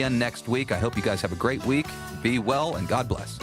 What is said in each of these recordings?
Again next week. I hope you guys have a great week. Be well, and God bless.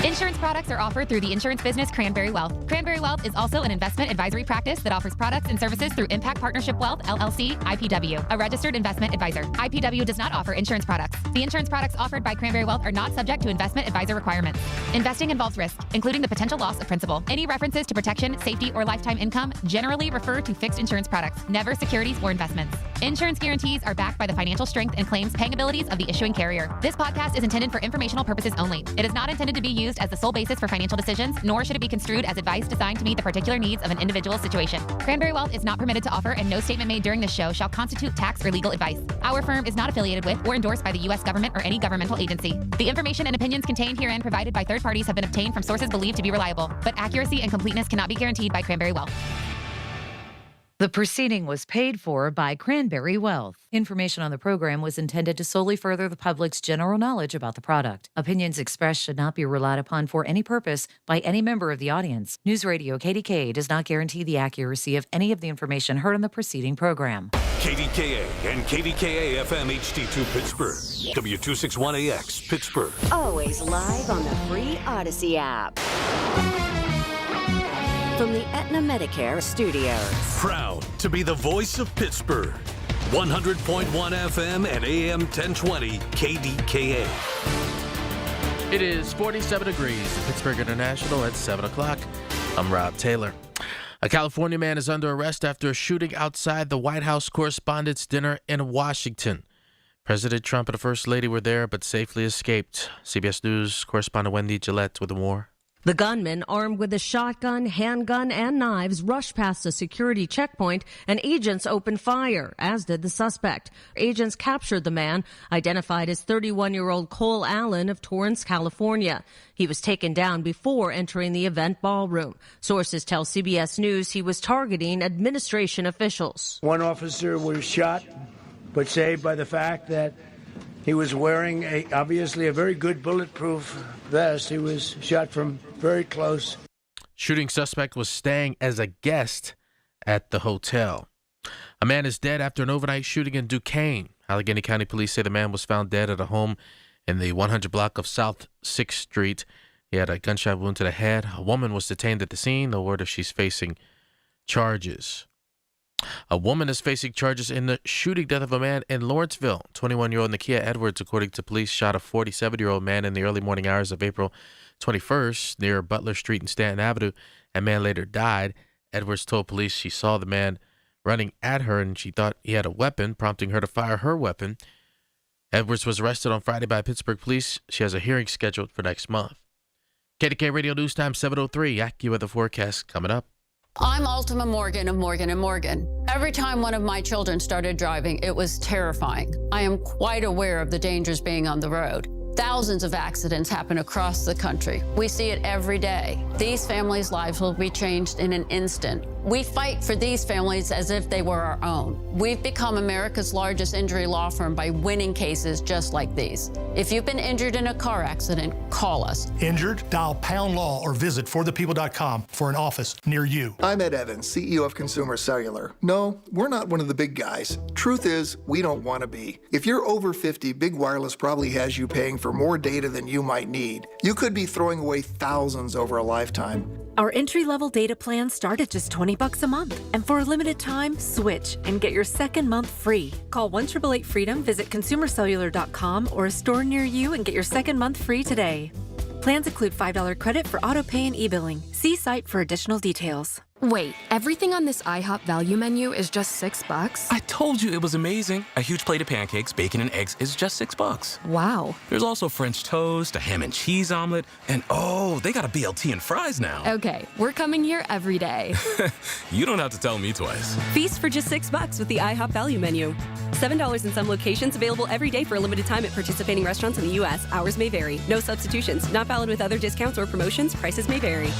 Insurance products are offered through the insurance business Cranberry Wealth. Cranberry Wealth is also an investment advisory practice that offers products and services through Impact Partnership Wealth, LLC, IPW, a registered investment advisor. IPW does not offer insurance products. The insurance products offered by Cranberry Wealth are not subject to investment advisor requirements. Investing involves risk, including the potential loss of principal. Any references to protection, safety, or lifetime income generally refer to fixed insurance products, never securities or investments. Insurance guarantees are backed by the financial strength and claims paying abilities of the issuing carrier. This podcast is intended for informational purposes only. It is not intended to be used as the sole basis for financial decisions, nor should it be construed as advice designed to meet the particular needs of an individual situation. Cranberry Wealth is not permitted to offer, and no statement made during this show shall constitute tax or legal advice. Our firm is not affiliated with or endorsed by the U.S. government or any governmental agency. The information and opinions contained herein provided by third parties have been obtained from sources believed to be reliable, but accuracy and completeness cannot be guaranteed by Cranberry Wealth. The proceeding was paid for by Cranberry Wealth. Information on the program was intended to solely further the public's general knowledge about the product. Opinions expressed should not be relied upon for any purpose by any member of the audience. News Radio KDKA does not guarantee the accuracy of any of the information heard on the preceding program. KDKA and KDKA-FM HD2 Pittsburgh. W261AX Pittsburgh. Always live on the free Odyssey app. From the Aetna Medicare studios. Proud to be the voice of Pittsburgh. 100.1 FM and AM 1020 KDKA. It is 47 degrees. Pittsburgh International at 7 o'clock. I'm Rob Taylor. A California man is under arrest after a shooting outside the White House Correspondents' Dinner in Washington. President Trump and the First Lady were there but safely escaped. CBS News correspondent Wendy Gillette with more. The gunman, armed with a shotgun, handgun, and knives, rushed past a security checkpoint, and agents opened fire, as did the suspect. Agents captured the man, identified as 31-year-old Cole Allen of Torrance, California. He was taken down before entering the event ballroom. Sources tell CBS News he was targeting administration officials. One officer was shot, but saved by the fact that he was wearing obviously a very good bulletproof vest. He was shot from very close. Shooting suspect was staying as a guest at the hotel. A man is dead after an overnight shooting in Duquesne. Allegheny County Police say the man was found dead at a home in the 100 block of South 6th Street. He had a gunshot wound to the head. A woman was detained at the scene. No word if she's facing charges. A woman is facing charges in the shooting death of a man in Lawrenceville. 21-year-old Nakia Edwards, according to police, shot a 47-year-old man in the early morning hours of April 21st near Butler Street and Stanton Avenue. A man later died. Edwards told police she saw the man running at her and she thought he had a weapon, prompting her to fire her weapon. Edwards was arrested on Friday by Pittsburgh police. She has a hearing scheduled for next month. KDK Radio News Time 7:03. AccuWeather forecast coming up. I'm Ultima Morgan of Morgan & Morgan. Every time one of my children started driving, it was terrifying. I am quite aware of the dangers being on the road. Thousands of accidents happen across the country. We see it every day. These families' lives will be changed in an instant. We fight for these families as if they were our own. We've become America's largest injury law firm by winning cases just like these. If you've been injured in a car accident, call us. Injured? Dial pound law or visit forthepeople.com for an office near you. I'm Ed Evans, CEO of Consumer Cellular. No, we're not one of the big guys. Truth is, we don't want to be. If you're over 50, Big Wireless probably has you paying for more data than you might need. You could be throwing away thousands over a lifetime. Our entry-level data plans start at just $20 a month. And for a limited time, switch and get your second month free. Call 1-888-FREEDOM, visit consumercellular.com or a store near you and get your second month free today. Plans include $5 credit for auto pay and e-billing. See site for additional details. Wait, everything on this IHOP value menu is just $6? I told you it was amazing. A huge plate of pancakes, bacon, and eggs is just $6. Wow. There's also French toast, a ham and cheese omelet, and oh, they got a BLT and fries now. Okay, we're coming here every day. You don't have to tell me twice. Feast for just $6 with the IHOP value menu. $7 in some locations, available every day for a limited time at participating restaurants in the U.S. Hours may vary. No substitutions. Not valid with other discounts or promotions. Prices may vary.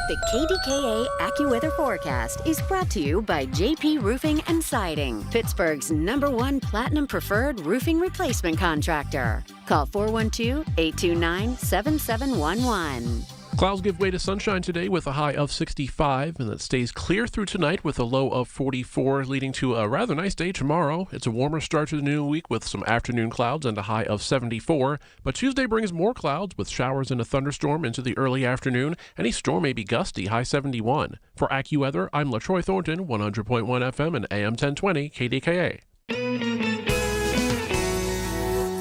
The KDKA AccuWeather forecast is brought to you by JP Roofing and Siding, Pittsburgh's #1 Platinum Preferred Roofing Replacement Contractor. Call 412-829-7711. Clouds give way to sunshine today with a high of 65, and that stays clear through tonight with a low of 44, leading to a rather nice day tomorrow. It's a warmer start to the new week with some afternoon clouds and a high of 74, but Tuesday brings more clouds with showers and a thunderstorm into the early afternoon. Any storm may be gusty, high 71. For AccuWeather, I'm LaTroy Thornton, 100.1 FM and AM 1020 KDKA.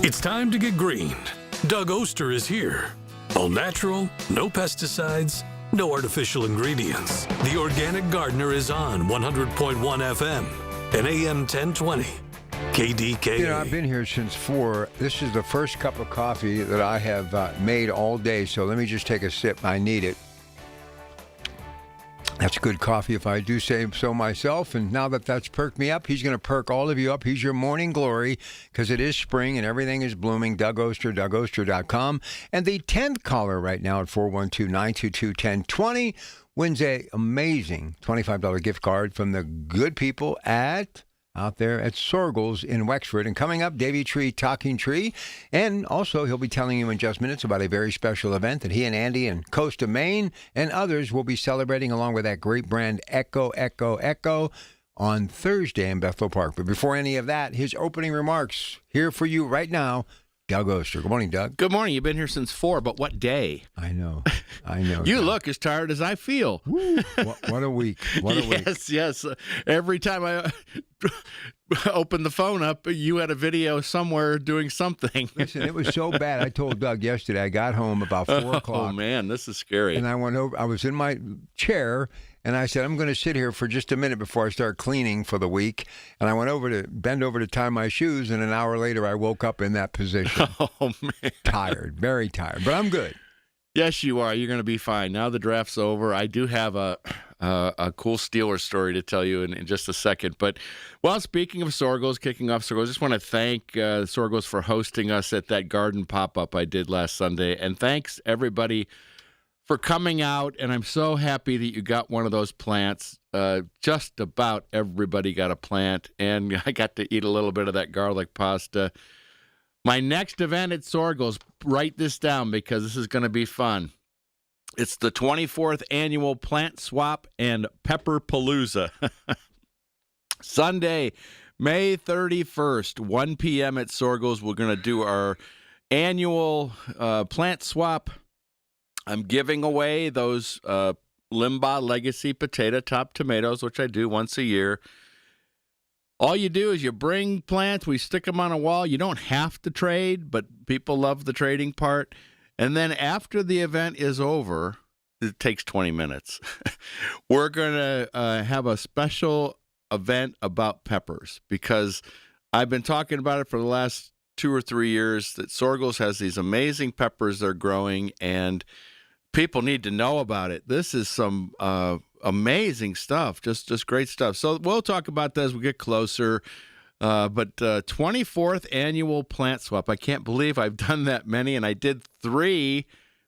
It's time to get greened. Doug Oster is here. All natural, no pesticides, no artificial ingredients. The Organic Gardener is on 100.1 FM and AM 1020 KDKA. You know, I've been here since 4. This is the first cup of coffee that I have made all day, so let me just take a sip. I need it. That's good coffee if I do say so myself. And now that that's perked me up, he's going to perk all of you up. He's your morning glory because it is spring and everything is blooming. Doug Oster, DougOster.com. And the 10th caller right now at 412-922-1020 wins a amazing $25 gift card from the good people out there at Sorgel's in Wexford. And coming up, Davy Tree Talking Tree. And also, he'll be telling you in just minutes about a very special event that he and Andy and Coast of Maine and others will be celebrating along with that great brand Echo on Thursday in Bethel Park. But before any of that, his opening remarks here for you right now, Doug Oster. Good morning, Doug. Good morning. You've been here since 4, but what day? I know. You Doug. look as tired as I feel. What a week. What a week. Yes. Every time I opened the phone up, you had a video somewhere doing something. Listen, it was so bad. I told Doug yesterday, I got home about 4 o'clock. Oh, man, this is scary. And I went over, I was in my chair, and I said, I'm going to sit here for just a minute before I start cleaning for the week. And I went over to bend over to tie my shoes, and an hour later I woke up in that position. Oh, man. Tired, very tired, but I'm good. Yes, you are. You're going to be fine. Now the draft's over. I do have a cool Steelers story to tell you in just a second. But, well, speaking of Sorgel's, kicking off Sorgel's, I just want to thank Sorgel's for hosting us at that garden pop-up I did last Sunday. And thanks, everybody, for coming out. And I'm so happy that you got one of those plants. Just about everybody got a plant. And I got to eat a little bit of that garlic pasta. My next event at Sorgel's, write this down because this is going to be fun. It's the 24th annual Plant Swap and Pepper Palooza. Sunday, May 31st, 1 p.m. at Sorgel's. We're going to do our annual plant swap. I'm giving away those Limbaugh Legacy Potato Top Tomatoes, which I do once a year. All you do is you bring plants, we stick them on a wall. You don't have to trade, but people love the trading part. And then after the event is over, it takes 20 minutes, we're going to have a special event about peppers because I've been talking about it for the last 2 or 3 years that Sorgel's has these amazing peppers they're growing, and people need to know about it. This is some amazing stuff, just great stuff. So we'll talk about that as we get closer. But 24th annual plant swap. I can't believe I've done that many, and I did 3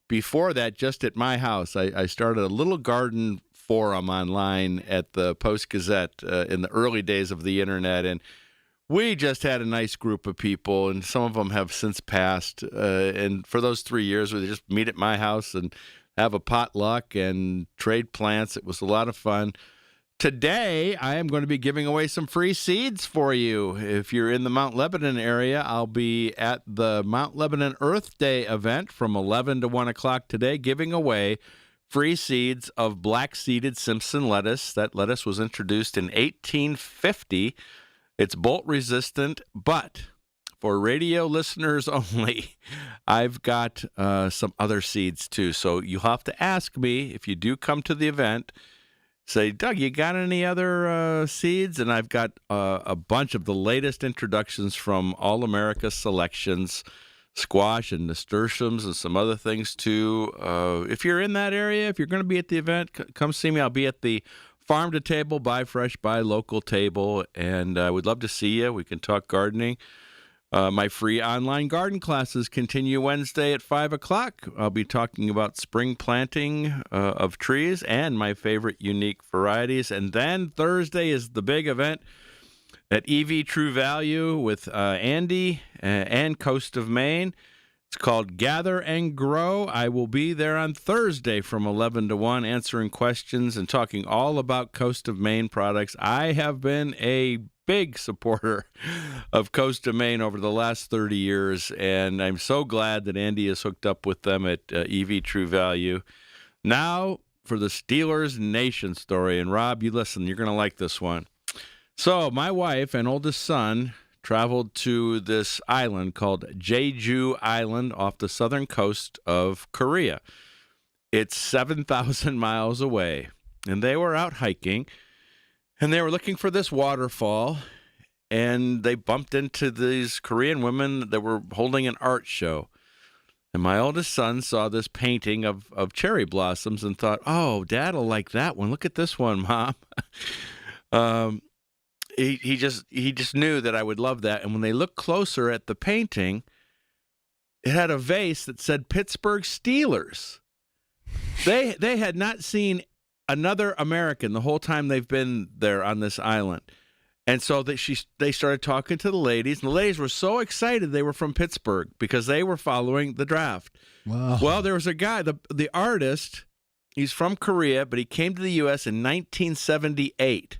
before that just at my house. I started a little garden forum online at the Post-Gazette in the early days of the internet, and we just had a nice group of people, and some of them have since passed. And for those 3 years, we just meet at my house and have a potluck and trade plants. It was a lot of fun. Today, I am going to be giving away some free seeds for you. If you're in the Mount Lebanon area, I'll be at the Mount Lebanon Earth Day event from 11 to 1 o'clock today, giving away free seeds of black-seeded Simpson lettuce. That lettuce was introduced in 1850. It's bolt-resistant, but for radio listeners only, I've got some other seeds too. So you'll have to ask me if you do come to the event. Say, Doug, you got any other seeds? And I've got a bunch of the latest introductions from All America Selections, squash and nasturtiums and some other things too. If you're in that area, if you're going to be at the event, come see me. I'll be at the Farm to Table, Buy Fresh, Buy Local table, and I would love to see you. We can talk gardening. My free online garden classes continue Wednesday at 5 o'clock. I'll be talking about spring planting of trees and my favorite unique varieties. And then Thursday is the big event at EV True Value with Andy and Coast of Maine. It's called Gather and Grow. I will be there on Thursday from 11 to 1 answering questions and talking all about Coast of Maine products. I have been a big supporter of Coast of Maine over the last 30 years, and I'm so glad that Andy is hooked up with them at EV True Value. Now for the Steelers Nation story. And Rob, you listen, you're going to like this one. So my wife and oldest son traveled to this island called Jeju Island off the southern coast of Korea. It's 7,000 miles away. And they were out hiking, and they were looking for this waterfall, and they bumped into these Korean women that were holding an art show. And my oldest son saw this painting of cherry blossoms and thought, oh, Dad'll like that one. Look at this one, Mom. He just knew that I would love that. And when they looked closer at the painting, it had a vase that said Pittsburgh Steelers. They had not seen another American the whole time they've been there on this island. And so they started talking to the ladies, and the ladies were so excited they were from Pittsburgh because they were following the draft. Wow. Well, there was a guy, the artist, he's from Korea, but he came to the U.S. in 1978.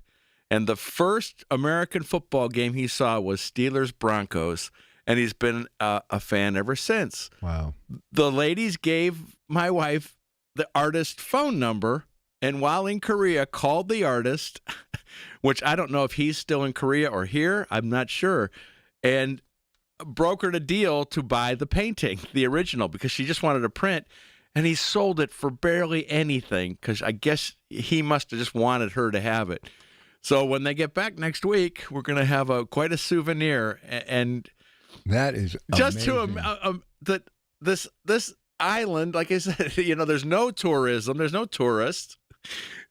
And the first American football game he saw was Steelers-Broncos, and he's been a fan ever since. Wow. The ladies gave my wife the artist phone number, and while in Korea, called the artist, which I don't know if he's still in Korea or here. I'm not sure. And brokered a deal to buy the painting, the original, because she just wanted a print. And he sold it for barely anything because I guess he must have just wanted her to have it. So when they get back next week, we're going to have quite a souvenir. And that is just amazing. to this island, like I said, there's no tourism, there's no tourists.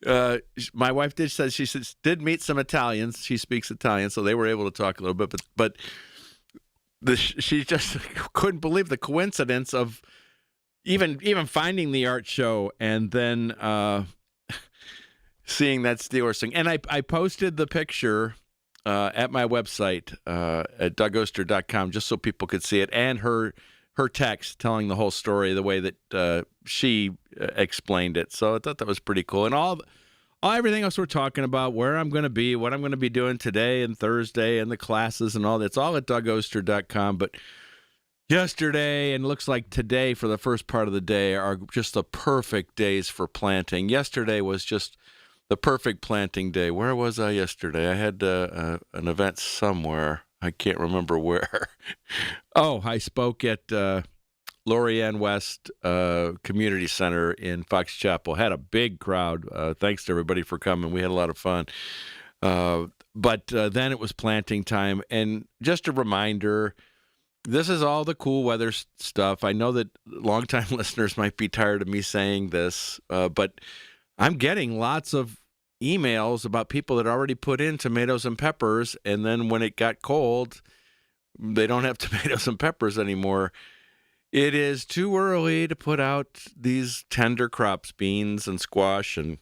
My wife did meet some Italians. She speaks Italian, so they were able to talk a little bit. But she just couldn't believe the coincidence of even finding the art show and then seeing that Steelers thing. And I posted the picture at my website at DougOster.com just so people could see it, and her text telling the whole story the way that she explained it. So I thought that was pretty cool. And everything else we're talking about, where I'm going to be, what I'm going to be doing today and Thursday and the classes and all that, it's all at DougOster.com. But yesterday and looks like today for the first part of the day are just the perfect days for planting. Yesterday was just the perfect planting day. Where was I yesterday? I had an event somewhere. I can't remember where. Oh, I spoke at Lorianne West Community Center in Fox Chapel. Had a big crowd. Thanks to everybody for coming. We had a lot of fun. But then it was planting time. And just a reminder, this is all the cool weather stuff. I know that longtime listeners might be tired of me saying this, but I'm getting lots of emails about people that already put in tomatoes and peppers, and then when it got cold, they don't have tomatoes and peppers anymore. It is too early to put out these tender crops, beans and squash and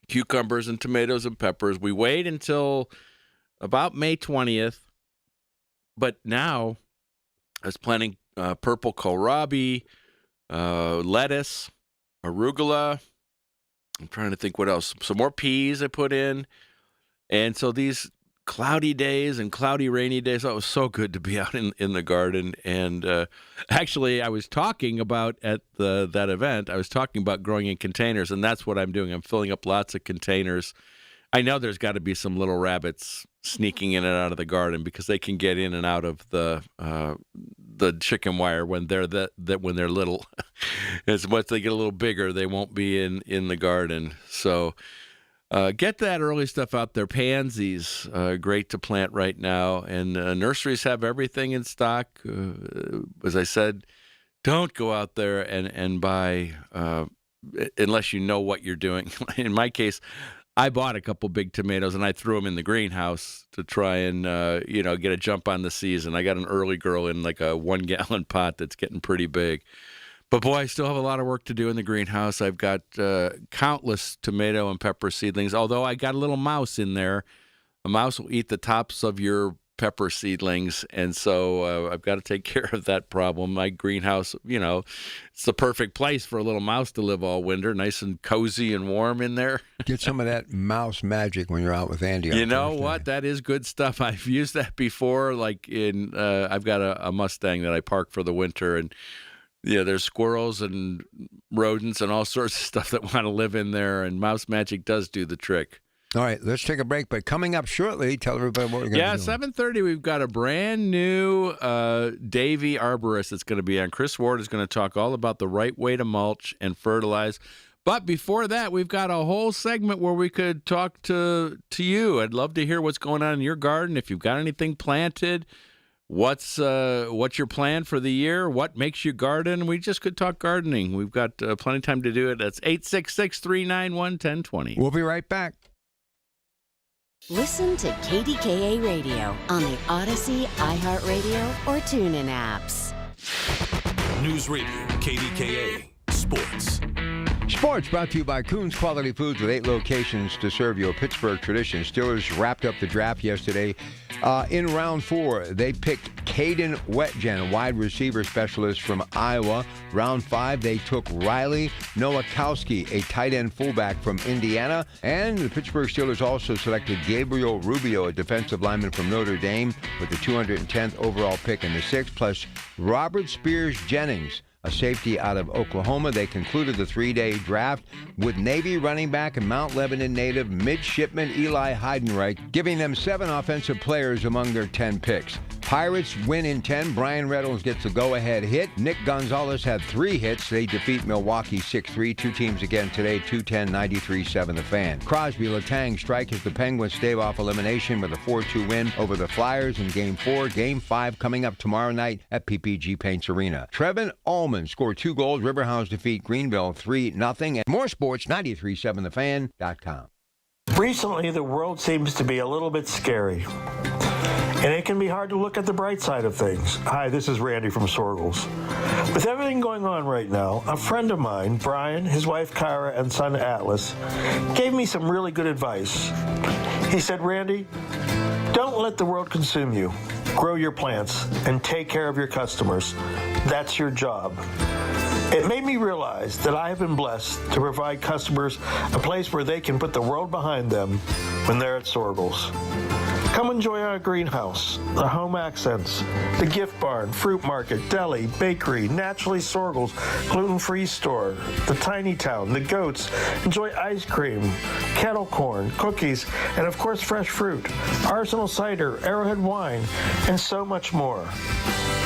cucumbers and tomatoes and peppers. We wait until about May 20th, but now I was planting purple kohlrabi, lettuce, arugula. I'm trying to think what else. Some more peas I put in. And so these cloudy days and cloudy, rainy days, it was so good to be out in the garden. And actually, I was talking about at that event, I was talking about growing in containers, and that's what I'm doing. I'm filling up lots of containers. I know there's got to be some little rabbits sneaking in and out of the garden because they can get in and out of the chicken wire when they're when they're little. As once they get a little bigger, they won't be in the garden. So get that early stuff out there. Pansies, great to plant right now, and nurseries have everything in stock. As I said, don't go out there and buy unless you know what you're doing. In my case, I bought a couple big tomatoes and I threw them in the greenhouse to try and get a jump on the season. I got an early girl in like a 1-gallon pot that's getting pretty big. But boy, I still have a lot of work to do in the greenhouse. I've got countless tomato and pepper seedlings, although I got a little mouse in there. A mouse will eat the tops of your pepper seedlings, and so I've got to take care of that problem. My greenhouse, it's the perfect place for a little mouse to live all winter, nice and cozy and warm in there. Get some of that mouse magic when you're out with Andy. You know what? That is good stuff. I've used that before. Like I've got a Mustang that I park for the winter, and there's squirrels and rodents and all sorts of stuff that want to live in there, and mouse magic does do the trick. All right, let's take a break. But coming up shortly, tell everybody what we're going to do. 7:30, we've got a brand new Davy arborist that's going to be on. Chris Ward is going to talk all about the right way to mulch and fertilize. But before that, we've got a whole segment where we could talk to you. I'd love to hear what's going on in your garden. If you've got anything planted, what's your plan for the year? What makes you garden? We just could talk gardening. We've got plenty of time to do it. That's 866-391-1020. We'll be right back. Listen to KDKA Radio on the Odyssey, iHeartRadio, or TuneIn apps. News Radio, KDKA, Sports. Sports brought to you by Coons Quality Foods with 8 locations to serve you a Pittsburgh tradition. Steelers wrapped up the draft yesterday. In round 4, they picked Caden Wetjen, a wide receiver specialist from Iowa. Round 5, they took Riley Nowakowski, a tight end fullback from Indiana. And the Pittsburgh Steelers also selected Gabriel Rubio, a defensive lineman from Notre Dame, with the 210th overall pick in the 6th, plus Robert Spears Jennings, a safety out of Oklahoma. They concluded the 3-day draft with Navy running back and Mount Lebanon native midshipman Eli Heidenreich, giving them 7 offensive players among their 10 picks. Pirates win in 10. Brian Reynolds gets the go-ahead hit. Nick Gonzalez had 3 hits. They defeat Milwaukee 6-3. 2 teams again today, 210-93-7 the Fan. Crosby Letang strike as the Penguins stave off elimination with a 4-2 win over the Flyers in Game 4. Game 5 coming up tomorrow night at PPG Paints Arena. Trevin Allman scored 2 goals. Riverhounds defeat Greenville 3-0. And more sports, 93.7thefan.com. Recently, the world seems to be a little bit scary. And it can be hard to look at the bright side of things. Hi, this is Randy from Sorgles. With everything going on right now, a friend of mine, Brian, his wife Kyra, and son Atlas, gave me some really good advice. He said, Randy, don't let the world consume you. Grow your plants and take care of your customers. That's your job. It made me realize that I have been blessed to provide customers a place where they can put the world behind them when they're at Sorgles. Come enjoy our greenhouse, the home accents, the gift barn, fruit market, deli, bakery, naturally Sorgles, gluten-free store, the tiny town, the goats. Enjoy ice cream, kettle corn, cookies, and of course fresh fruit, Arsenal cider, Arrowhead wine, and so much more.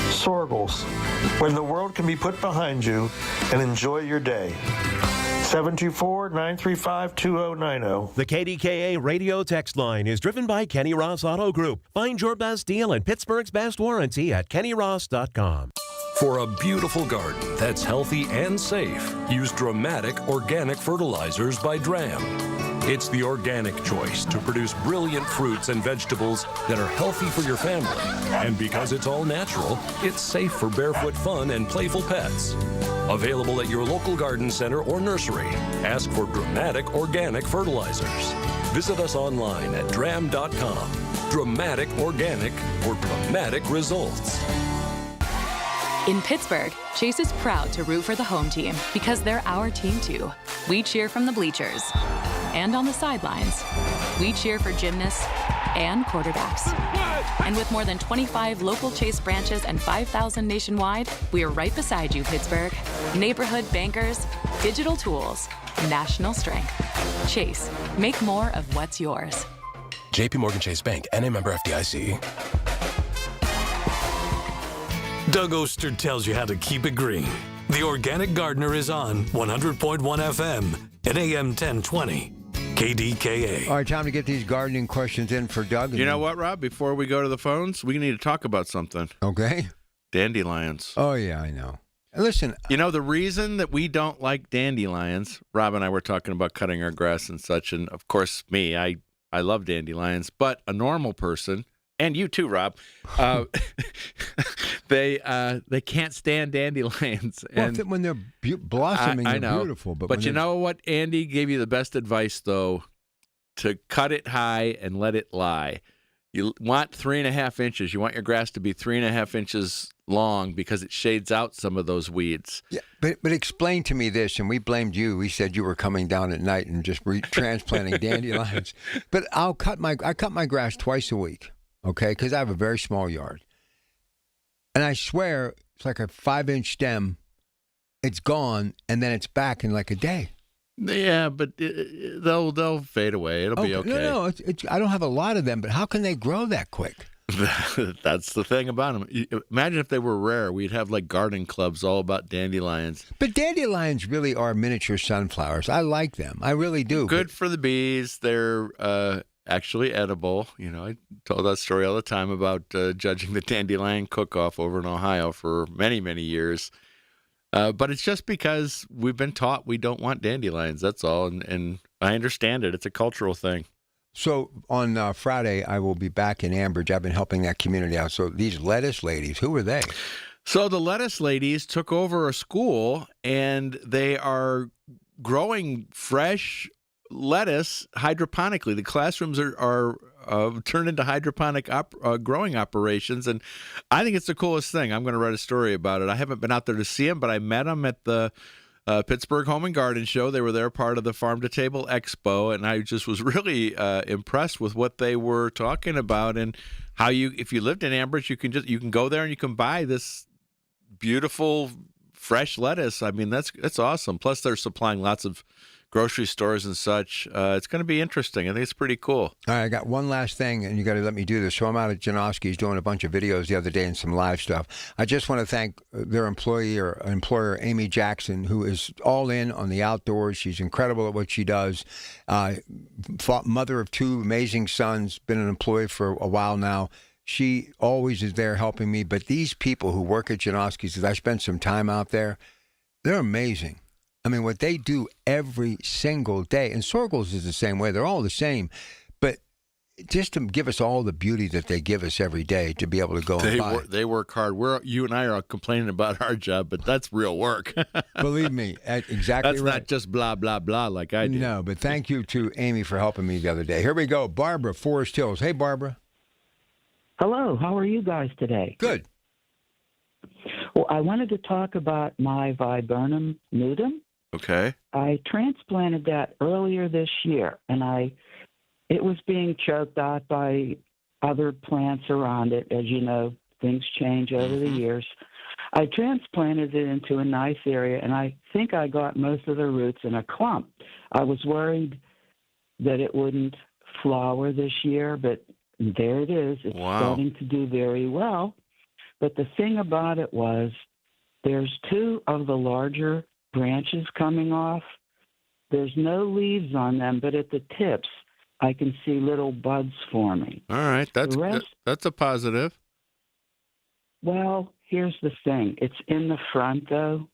Sorgles, when the world can be put behind you, and enjoy your day. 724-935-2090. The KDKA radio text line is driven by Kenny Ross Auto Group. Find your best deal and Pittsburgh's best warranty at kennyross.com. For a beautiful garden that's healthy and safe, use Dramatic Organic Fertilizers by Dram. It's the organic choice to produce brilliant fruits and vegetables that are healthy for your family. And because it's all natural, it's safe for barefoot fun and playful pets. Available at your local garden center or nursery. Ask for Dramatic Organic Fertilizers. Visit us online at dram.com. Dramatic Organic for dramatic results. In Pittsburgh, Chase is proud to root for the home team because they're our team too. We cheer from the bleachers and on the sidelines. We cheer for gymnasts and quarterbacks. And with more than 25 local Chase branches and 5,000 nationwide, we are right beside you, Pittsburgh. Neighborhood bankers, digital tools, national strength. Chase, make more of what's yours. JP Morgan Chase Bank, N.A. member FDIC. Doug Oster tells you how to keep it green. The Organic Gardener is on 100.1 FM and AM 1020. KDKA. All right, time to get these gardening questions in for Doug. You know what, Rob? Before we go to the phones, we need to talk about something. Okay. Dandelions. Oh, yeah, I know. Listen. You know, the reason that we don't like dandelions, Rob and I were talking about cutting our grass and such, and of course, me, I love dandelions, but a normal person, and you too, Rob, they can't stand dandelions. Well, and when they're blossoming, they're beautiful. But you know what? Andy gave you the best advice, though, to cut it high and let it lie. You want 3.5 inches. You want your grass to be 3.5 inches long because it shades out some of those weeds. Yeah, but explain to me this, and we blamed you. We said you were coming down at night and just transplanting dandelions. But I cut my grass twice a week, okay, because I have a very small yard. And I swear it's like a 5-inch stem. It's gone, and then it's back in like a day. Yeah, but they'll fade away. It'll be okay. No, I don't have a lot of them, but how can they grow that quick? That's the thing about them. Imagine if they were rare. We'd have like garden clubs all about dandelions. But dandelions really are miniature sunflowers. I like them. I really do. Good for the bees. They're actually edible. You know, I told that story all the time about judging the dandelion cook-off over in Ohio for many, many years. But it's just because we've been taught we don't want dandelions. That's all. And I understand it. It's a cultural thing. So on Friday, I will be back in Ambridge. I've been helping that community out. So these lettuce ladies, who are they? So the lettuce ladies took over a school, and they are growing fresh lettuce hydroponically. The classrooms are turned into hydroponic growing operations, and I think it's the coolest thing. I'm going to write a story about it. I haven't been out there to see them, but I met them at the Pittsburgh Home and Garden Show. They were there, part of the Farm to Table Expo, and I just was really impressed with what they were talking about and how if you lived in Ambridge, you can go there and you can buy this beautiful fresh lettuce. I mean, that's awesome. Plus, they're supplying lots of grocery stores and such. It's going to be interesting. I think it's pretty cool. All right, I got one last thing, and you got to let me do this. So I'm out at Janowski's doing a bunch of videos the other day and some live stuff. I just want to thank their employer, Amy Jackson, who is all in on the outdoors. She's incredible at what she does. Mother of 2 amazing sons, been an employee for a while now. She always is there helping me. But these people who work at Janowski's, because I spent some time out there, they're amazing. I mean, what they do every single day, and Sorgels is the same way. They're all the same. But just to give us all the beauty that they give us every day to be able to go and buy. They work hard. You and I are complaining about our job, but that's real work. Believe me, exactly that's right. Not just blah, blah, blah like I do. No, but thank you to Amy for helping me the other day. Here we go. Barbara, Forest Hills. Hey, Barbara. Hello. How are you guys today? Good. Well, I wanted to talk about my viburnum nudum. Okay. I transplanted that earlier this year, and it was being choked out by other plants around it. As you know, things change over the years. I transplanted it into a nice area, and I think I got most of the roots in a clump. I was worried that it wouldn't flower this year, but there it is. It's starting to do very well. But the thing about it was there's 2 of the larger branches coming off. There's no leaves on them, but at the tips, I can see little buds forming. All right, that's a positive. Well, here's the thing. It's in the front, though.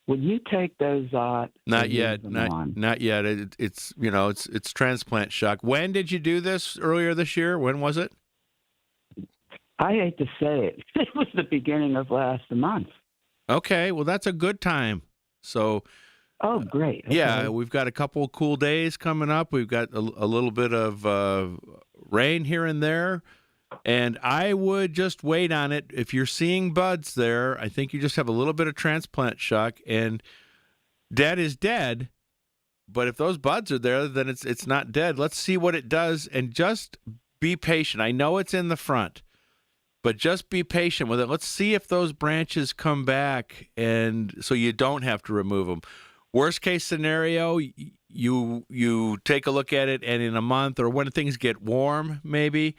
Would you take those out? Not yet. Not yet. It's transplant shock. When did you do this? Earlier this year? When was it? I hate to say it. It was the beginning of last month. Okay, well, that's a good time. So, oh, great. Okay. Yeah, we've got a couple of cool days coming up. We've got a little bit of rain here and there, and I would just wait on it. If you're seeing buds there, I think you just have a little bit of transplant shock, and dead is dead. But if those buds are there, then it's not dead. Let's see what it does, and just be patient. I know it's in the front. But just be patient with it. Let's see if those branches come back, and so you don't have to remove them. Worst case scenario, you take a look at it, and in a month or when things get warm, maybe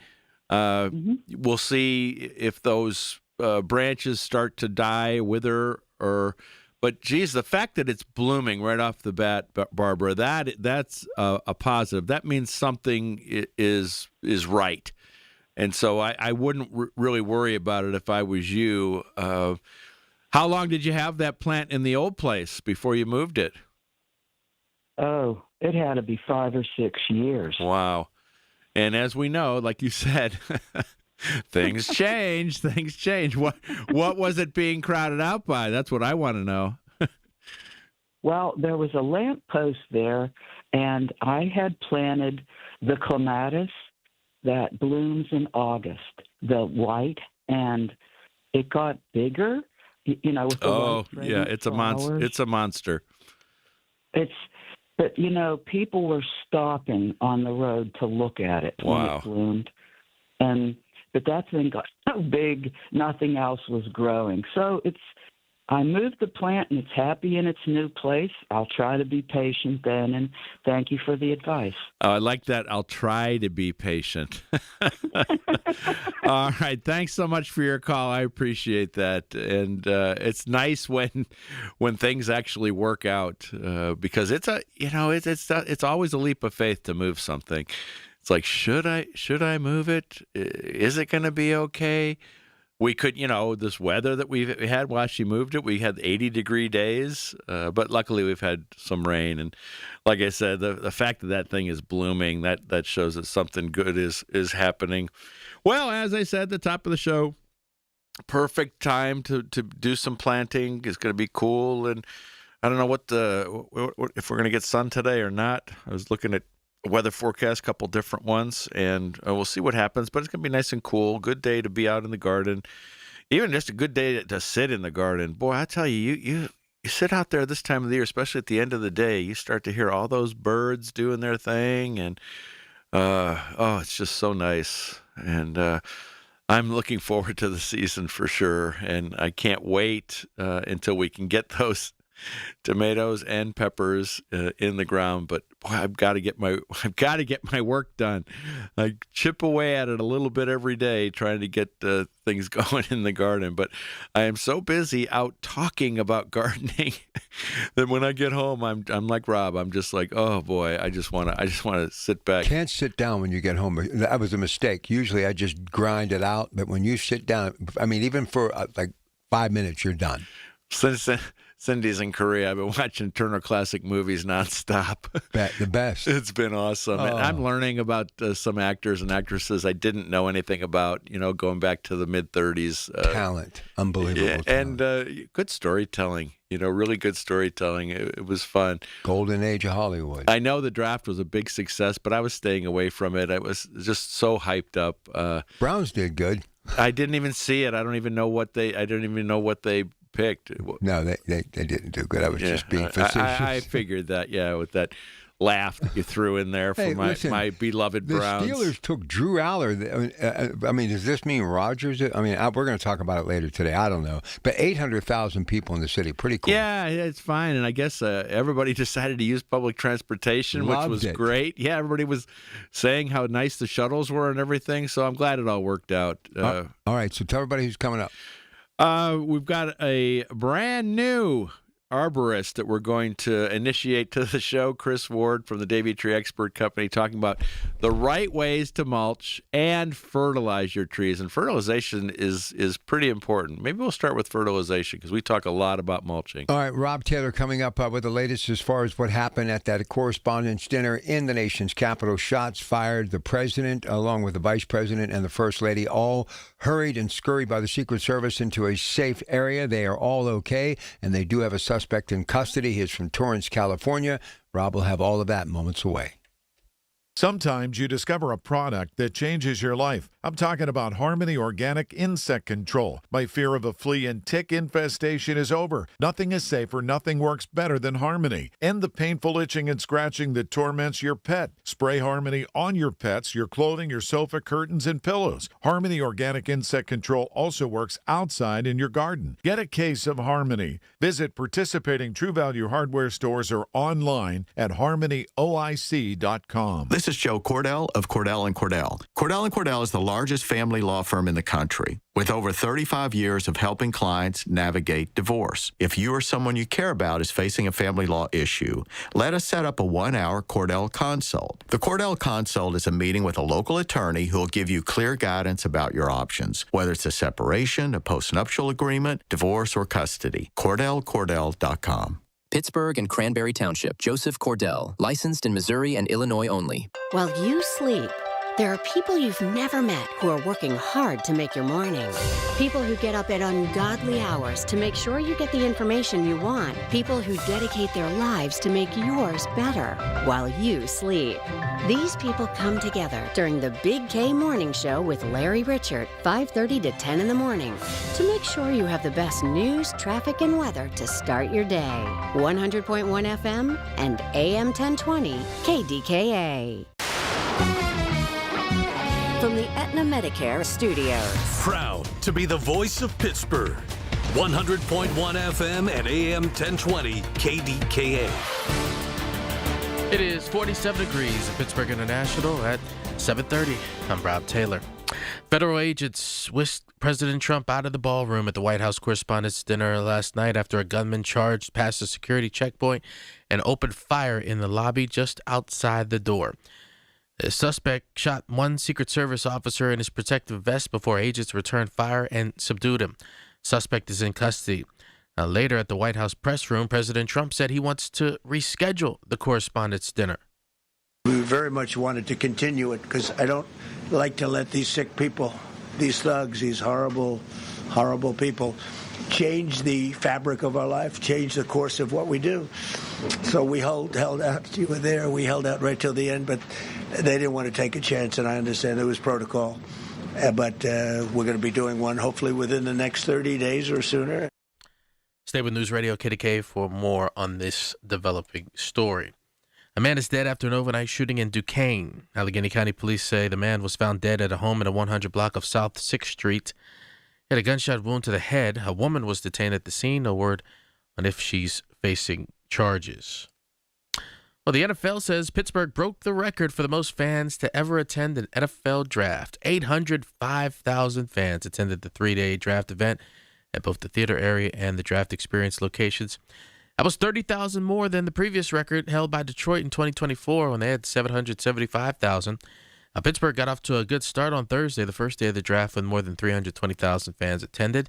we'll see if those branches start to die, wither, or. But geez, the fact that it's blooming right off the bat, Barbara, that's a positive. That means something is right. And so I wouldn't really worry about it if I was you. How long did you have that plant in the old place before you moved it? Oh, it had to be 5 or 6 years. Wow. And as we know, like you said, things change. Things change. What was it being crowded out by? That's what I want to know. Well, there was a lamp post there, and I had planted the clematis that blooms in August, the white, and it got bigger, with the white fragrant it's a flowers. monster. It's a monster. But people were stopping on the road to look at it when it bloomed, but that thing got so big, nothing else was growing. So I moved the plant, and it's happy in its new place. I'll try to be patient then, and thank you for the advice. I like that. I'll try to be patient. All right. Thanks so much for your call. I appreciate that. And it's nice when things actually work out because it's always a leap of faith to move something. It's like, should I move it? Is it going to be okay? We could, this weather that we had while she moved it, we had 80-degree days, but luckily we've had some rain. And like I said, the fact that thing is blooming, that shows that something good is happening. Well, as I said at the top of the show, perfect time to do some planting. It's going to be cool. And I don't know if we're going to get sun today or not. I was looking at weather forecast, a couple different ones, and we'll see what happens. But it's going to be nice and cool. Good day to be out in the garden. Even just a good day to sit in the garden. Boy, I tell you, you sit out there this time of the year, especially at the end of the day, you start to hear all those birds doing their thing, and it's just so nice. And I'm looking forward to the season for sure, and I can't wait until we can get those tomatoes and peppers in the ground. But boy, I've got to get my work done. I chip away at it a little bit every day, trying to get things going in the garden. But I am so busy out talking about gardening that when I get home, I'm like Rob. I'm just like, oh boy, I just want to sit back. Can't sit down when you get home. That was a mistake. Usually I just grind it out, but when you sit down, I mean, even for like 5 minutes, you're done. Cindy's in Korea. I've been watching Turner Classic Movies nonstop. The best. It's been awesome. And I'm learning about some actors and actresses I didn't know anything about, going back to the mid-30s. Talent. Unbelievable talent. And good storytelling. Really good storytelling. It was fun. Golden age of Hollywood. I know the draft was a big success, but I was staying away from it. I was just so hyped up. Browns did good. I didn't even see it. I don't even know what they picked. No, they didn't do good. I was just being facetious. I figured that, with that laugh that you threw in there for my beloved Browns. The Steelers took Drew Aller. I mean, does this mean Rodgers? I mean, we're going to talk about it later today. I don't know. But 800,000 people in the city. Pretty cool. Yeah, it's fine. And I guess everybody decided to use public transportation, which was great. Yeah, everybody was saying how nice the shuttles were and everything. So I'm glad it all worked out. All right, so tell everybody who's coming up. We've got a brand new arborist that we're going to initiate to the show, Chris Ward from the Davey Tree Expert Company, talking about the right ways to mulch and fertilize your trees. And fertilization is pretty important. Maybe we'll start with fertilization because we talk a lot about mulching. All right, Rob Taylor coming up with the latest as far as what happened at that correspondence dinner in the nation's capital. Shots fired. The president, along with the vice president and the first lady, all hurried and scurried by the Secret Service into a safe area. They are all okay, and they do have a suspect in custody. He is from Torrance, California. Rob will have all of that moments away. Sometimes you discover a product that changes your life. I'm talking about Harmony Organic Insect Control. My fear of a flea and tick infestation is over. Nothing is safer, nothing works better than Harmony. End the painful itching and scratching that torments your pet. Spray Harmony on your pets, your clothing, your sofa, curtains, and pillows. Harmony Organic Insect Control also works outside in your garden. Get a case of Harmony. Visit participating True Value hardware stores or online at harmonyoic.com. This is Joe Cordell of Cordell & Cordell. Cordell & Cordell is the largest family law firm in the country with over 35 years of helping clients navigate divorce. If you or someone you care about is facing a family law issue, let us set up a 1-hour Cordell Consult. The Cordell Consult is a meeting with a local attorney who will give you clear guidance about your options, whether it's a separation, a postnuptial agreement, divorce, or custody. CordellCordell.com. Pittsburgh and Cranberry Township. Joseph Cordell, licensed in Missouri and Illinois only. While you sleep, There are people you've never met who are working hard to make your morning. People who get up at ungodly hours to make sure you get the information you want. People who dedicate their lives to make yours better while you sleep. These people come together during the Big K Morning Show with Larry Richert, 5:30 to 10 in the morning, to make sure you have the best news, traffic, and weather to start your day. 100.1 FM and AM 1020 KDKA. From the Aetna Medicare Studios. Proud to be the voice of Pittsburgh. 100.1 FM and AM 1020 KDKA. It is 47 degrees at Pittsburgh International at 7:30. I'm Rob Taylor. Federal agents whisked President Trump out of the ballroom at the White House Correspondents' Dinner last night after a gunman charged past a security checkpoint and opened fire in the lobby just outside the door. The suspect shot one Secret Service officer in his protective vest before agents returned fire and subdued him. Suspect is in custody. Later at the White House press room, President Trump said he wants to reschedule the Correspondents' Dinner. We very much wanted to continue it because I don't like to let these sick people, these thugs, these horrible, horrible people change the fabric of our life, change the course of what we do. So we held out. You were there. We held out right till the end, but they didn't want to take a chance, and I understand there was protocol. But we're going to be doing one hopefully within the next 30 days or sooner. Stay with News Radio KDK for more on this developing story. A man is dead after an overnight shooting in Duquesne. Allegheny County police say the man was found dead at a home in a 100 block of South 6th Street. He had a gunshot wound to the head. A woman was detained at the scene. No word on if she's facing charges. Well, the NFL says Pittsburgh broke the record for the most fans to ever attend an NFL draft. 805,000 fans attended the three-day draft event at both the theater area and the draft experience locations. That was 30,000 more than the previous record held by Detroit in 2024 when they had 775,000. Pittsburgh got off to a good start on Thursday, the first day of the draft, when more than 320,000 fans attended.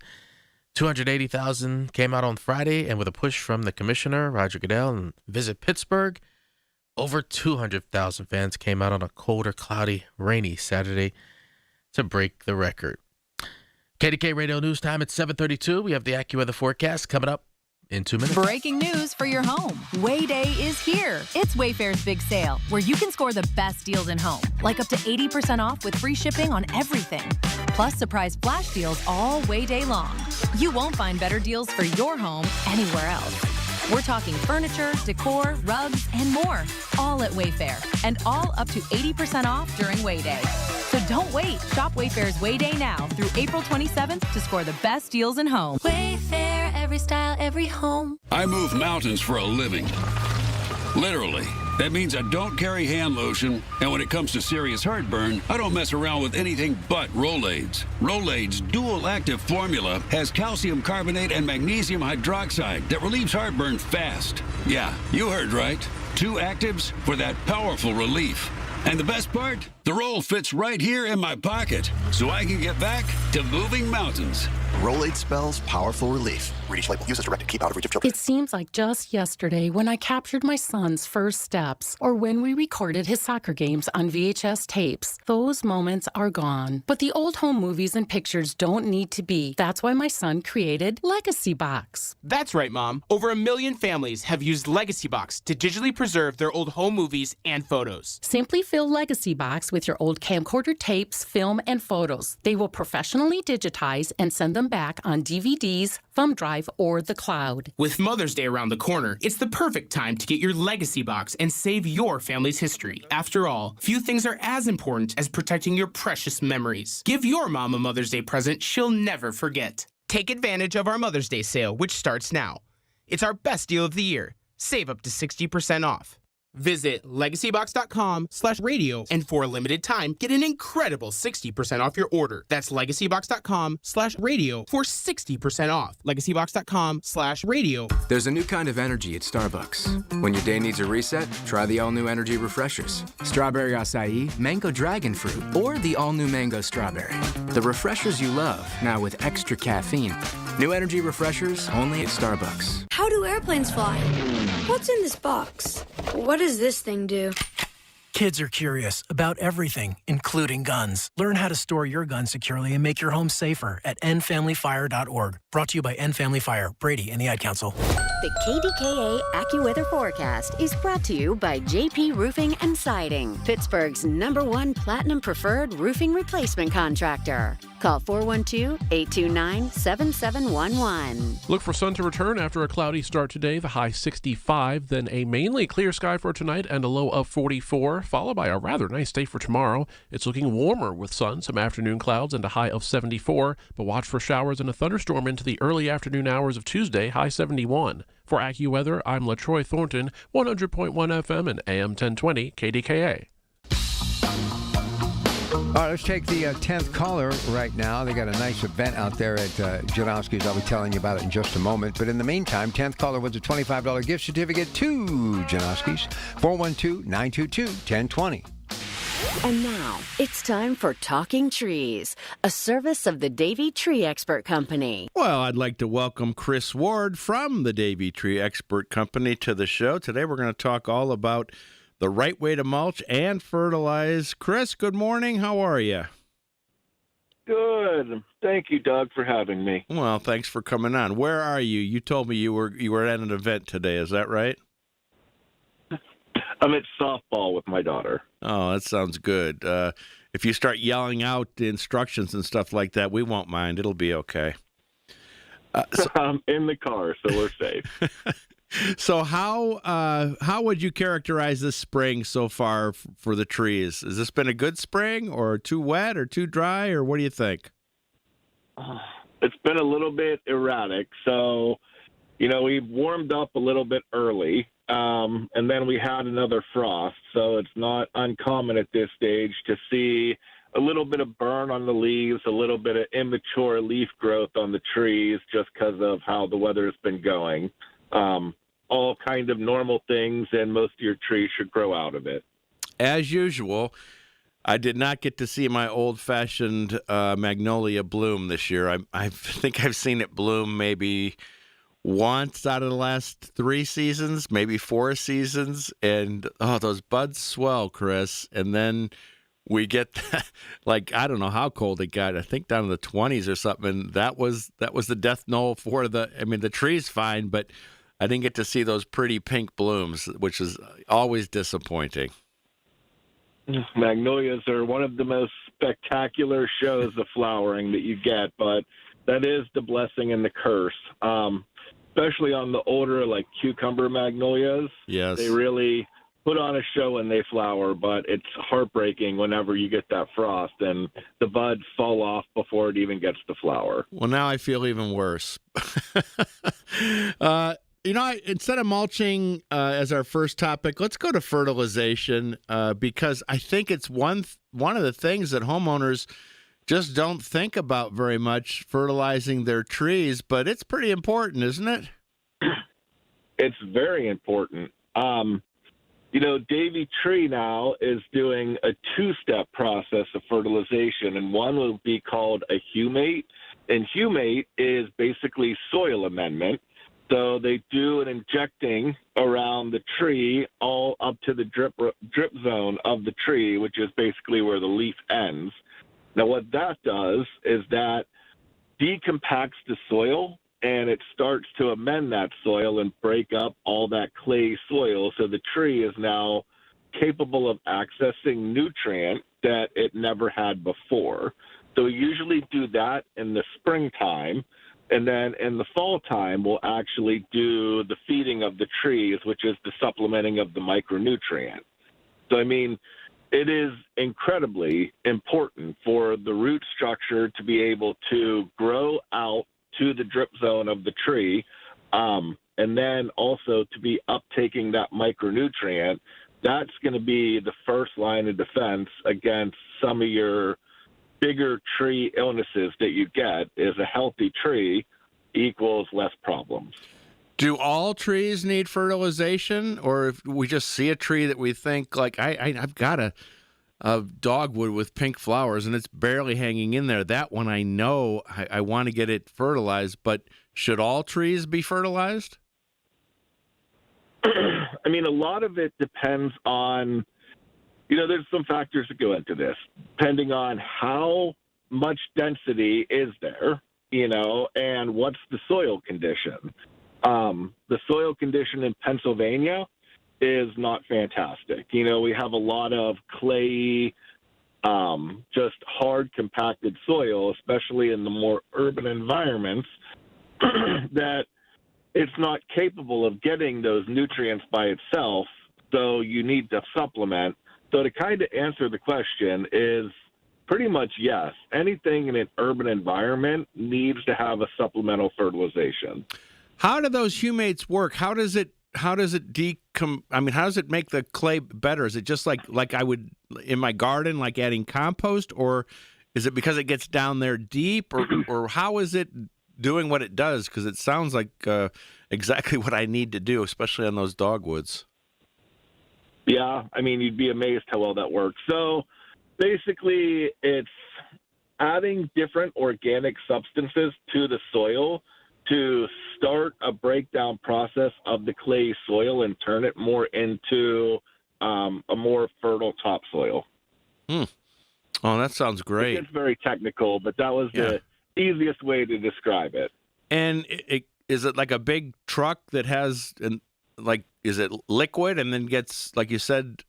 280,000 came out on Friday, and with a push from the commissioner, Roger Goodell, and Visit Pittsburgh, over 200,000 fans came out on a colder, cloudy, rainy Saturday to break the record. KDK Radio News Time at 7:32. We have the AccuWeather forecast coming up in 2 minutes. Breaking news for your home. Wayday is here. It's Wayfair's big sale, where you can score the best deals in home, like up to 80% off with free shipping on everything. Plus surprise flash deals all Wayday long. You won't find better deals for your home anywhere else. We're talking furniture, decor, rugs, and more, all at Wayfair, and all up to 80% off during Wayday. So don't wait. Shop Wayfair's Wayday now through April 27th to score the best deals in home. Wayfair, every style, every home. I move mountains for a living. Literally. That means I don't carry hand lotion, and when it comes to serious heartburn, I don't mess around with anything but Rolaids. Rolaids' dual-active formula has calcium carbonate and magnesium hydroxide that relieves heartburn fast. Yeah, you heard right. 2 actives for that powerful relief. And the best part? The roll fits right here in my pocket, so I can get back to moving mountains. Rolade spells powerful relief. Read each label. Use as directed. Keep out of reach of children. It seems like just yesterday when I captured my son's first steps, or when we recorded his soccer games on VHS tapes. Those moments are gone. But the old home movies and pictures don't need to be. That's why my son created Legacy Box. That's right, Mom. Over 1 million families have used Legacy Box to digitally preserve their old home movies and photos. Simply fill Legacy Box with your old camcorder tapes, film, and photos. They will professionally digitize and send them back on DVDs, thumb drive, or the cloud. With Mother's Day around the corner, it's the perfect time to get your Legacy Box and save your family's history. After all, few things are as important as protecting your precious memories. Give your mom a Mother's Day present she'll never forget. Take advantage of our Mother's Day sale, which starts now. It's our best deal of the year. Save up to 60% off. Visit legacybox.com/radio, and for a limited time, get an incredible 60% off your order. That's legacybox.com/radio for 60% off. legacybox.com/radio. There's a new kind of energy at Starbucks. When your day needs a reset, try the all-new energy refreshers. Strawberry acai, mango dragon fruit, or the all-new mango strawberry. The refreshers you love, now with extra caffeine. New energy refreshers only at Starbucks. How do airplanes fly? What's in this box? What does this thing do? Kids are curious about everything, including guns. Learn how to store your gun securely and make your home safer at endfamilyfire.org. Brought to you by End Family Fire, Brady, and the Ad Council. The KDKA AccuWeather forecast is brought to you by JP Roofing and Siding, Pittsburgh's #1 Platinum Preferred Roofing Replacement Contractor. Call 412-829-7711. Look for sun to return after a cloudy start today, the high 65, then a mainly clear sky for tonight and a low of 44, followed by a rather nice day for tomorrow. It's looking warmer with sun, some afternoon clouds, and a high of 74, but watch for showers and a thunderstorm into the early afternoon hours of Tuesday, high 71. For AccuWeather, I'm LaTroy Thornton, 100.1 FM and AM 1020 KDKA. All right, let's take the 10th caller right now. They got a nice event out there at Janowski's. I'll be telling you about it in just a moment. But in the meantime, 10th caller wins a $25 gift certificate to Janowski's. 412-922-1020. And now, it's time for Talking Trees, a service of the Davey Tree Expert Company. Well, I'd like to welcome Chris Ward from the Davey Tree Expert Company to the show. Today we're going to talk all about the right way to mulch and fertilize. Chris, good morning. How are you? Good. Thank you, Doug, for having me. Well, thanks for coming on. Where are you? You told me you were at an event today. Is that right? I'm at softball with my daughter. Oh, that sounds good. If you start yelling out the instructions and stuff like that, we won't mind. It'll be okay. I'm in the car, so we're safe. So how would you characterize this spring so far for the trees? Has this been a good spring, or too wet, or too dry, or what do you think? It's been a little bit erratic. So, we warmed up a little bit early, and then we had another frost. So it's not uncommon at this stage to see a little bit of burn on the leaves, a little bit of immature leaf growth on the trees just because of how the weather has been going. All kind of normal things, and most of your trees should grow out of it. As usual, I did not get to see my old-fashioned magnolia bloom this year. I think I've seen it bloom maybe once out of the last 3 seasons, maybe 4 seasons, and those buds swell, Chris, and then we get I don't know how cold it got. I think down in the 20s or something. That was the death knell for the tree's fine, but I didn't get to see those pretty pink blooms, which is always disappointing. Magnolias are one of the most spectacular shows of flowering that you get, but that is the blessing and the curse. Especially on the older, cucumber magnolias. Yes. They really put on a show when they flower, but it's heartbreaking whenever you get that frost and the buds fall off before it even gets to flower. Well, now I feel even worse. Instead of mulching as our first topic, let's go to fertilization because I think it's one of the things that homeowners just don't think about very much, fertilizing their trees, but it's pretty important, isn't it? It's very important. Davey Tree now is doing a 2-step process of fertilization, and one will be called a humate. And humate is basically soil amendment. So they do an injecting around the tree all up to the drip zone of the tree, which is basically where the leaf ends. Now, what that does is that decompacts the soil, and it starts to amend that soil and break up all that clay soil. So the tree is now capable of accessing nutrient that it never had before. So we usually do that in the springtime. And then in the fall time, we'll actually do the feeding of the trees, which is the supplementing of the micronutrient. So, it is incredibly important for the root structure to be able to grow out to the drip zone of the tree, and then also to be uptaking that micronutrient. That's going to be the first line of defense against some of your bigger tree illnesses that you get. Is a healthy tree equals less problems. Do all trees need fertilization, or if we just see a tree that we think, I've got a dogwood with pink flowers and it's barely hanging in there, that one I know I want to get it fertilized, but should all trees be fertilized? A lot of it depends on there's some factors that go into this, depending on how much density is there, and what's the soil condition. The soil condition in Pennsylvania is not fantastic. We have a lot of clay, just hard compacted soil, especially in the more urban environments, that it's not capable of getting those nutrients by itself, so you need to supplement. So to kind of answer the question is pretty much yes. Anything in an urban environment needs to have a supplemental fertilization. How do those humates work? How does it how does it how does it make the clay better? Is it just like I would in my garden, like adding compost, or is it because it gets down there deep, or how is it doing what it does? Because it sounds like exactly what I need to do, especially on those dogwoods. Yeah, I mean, you'd be amazed how well that works. So basically, it's adding different organic substances to the soil to start a breakdown process of the clay soil and turn it more into a more fertile topsoil. Oh, that sounds great. It's very technical, but that was the easiest way to describe it. And is it like a big truck that has, is it liquid and then gets, like you said,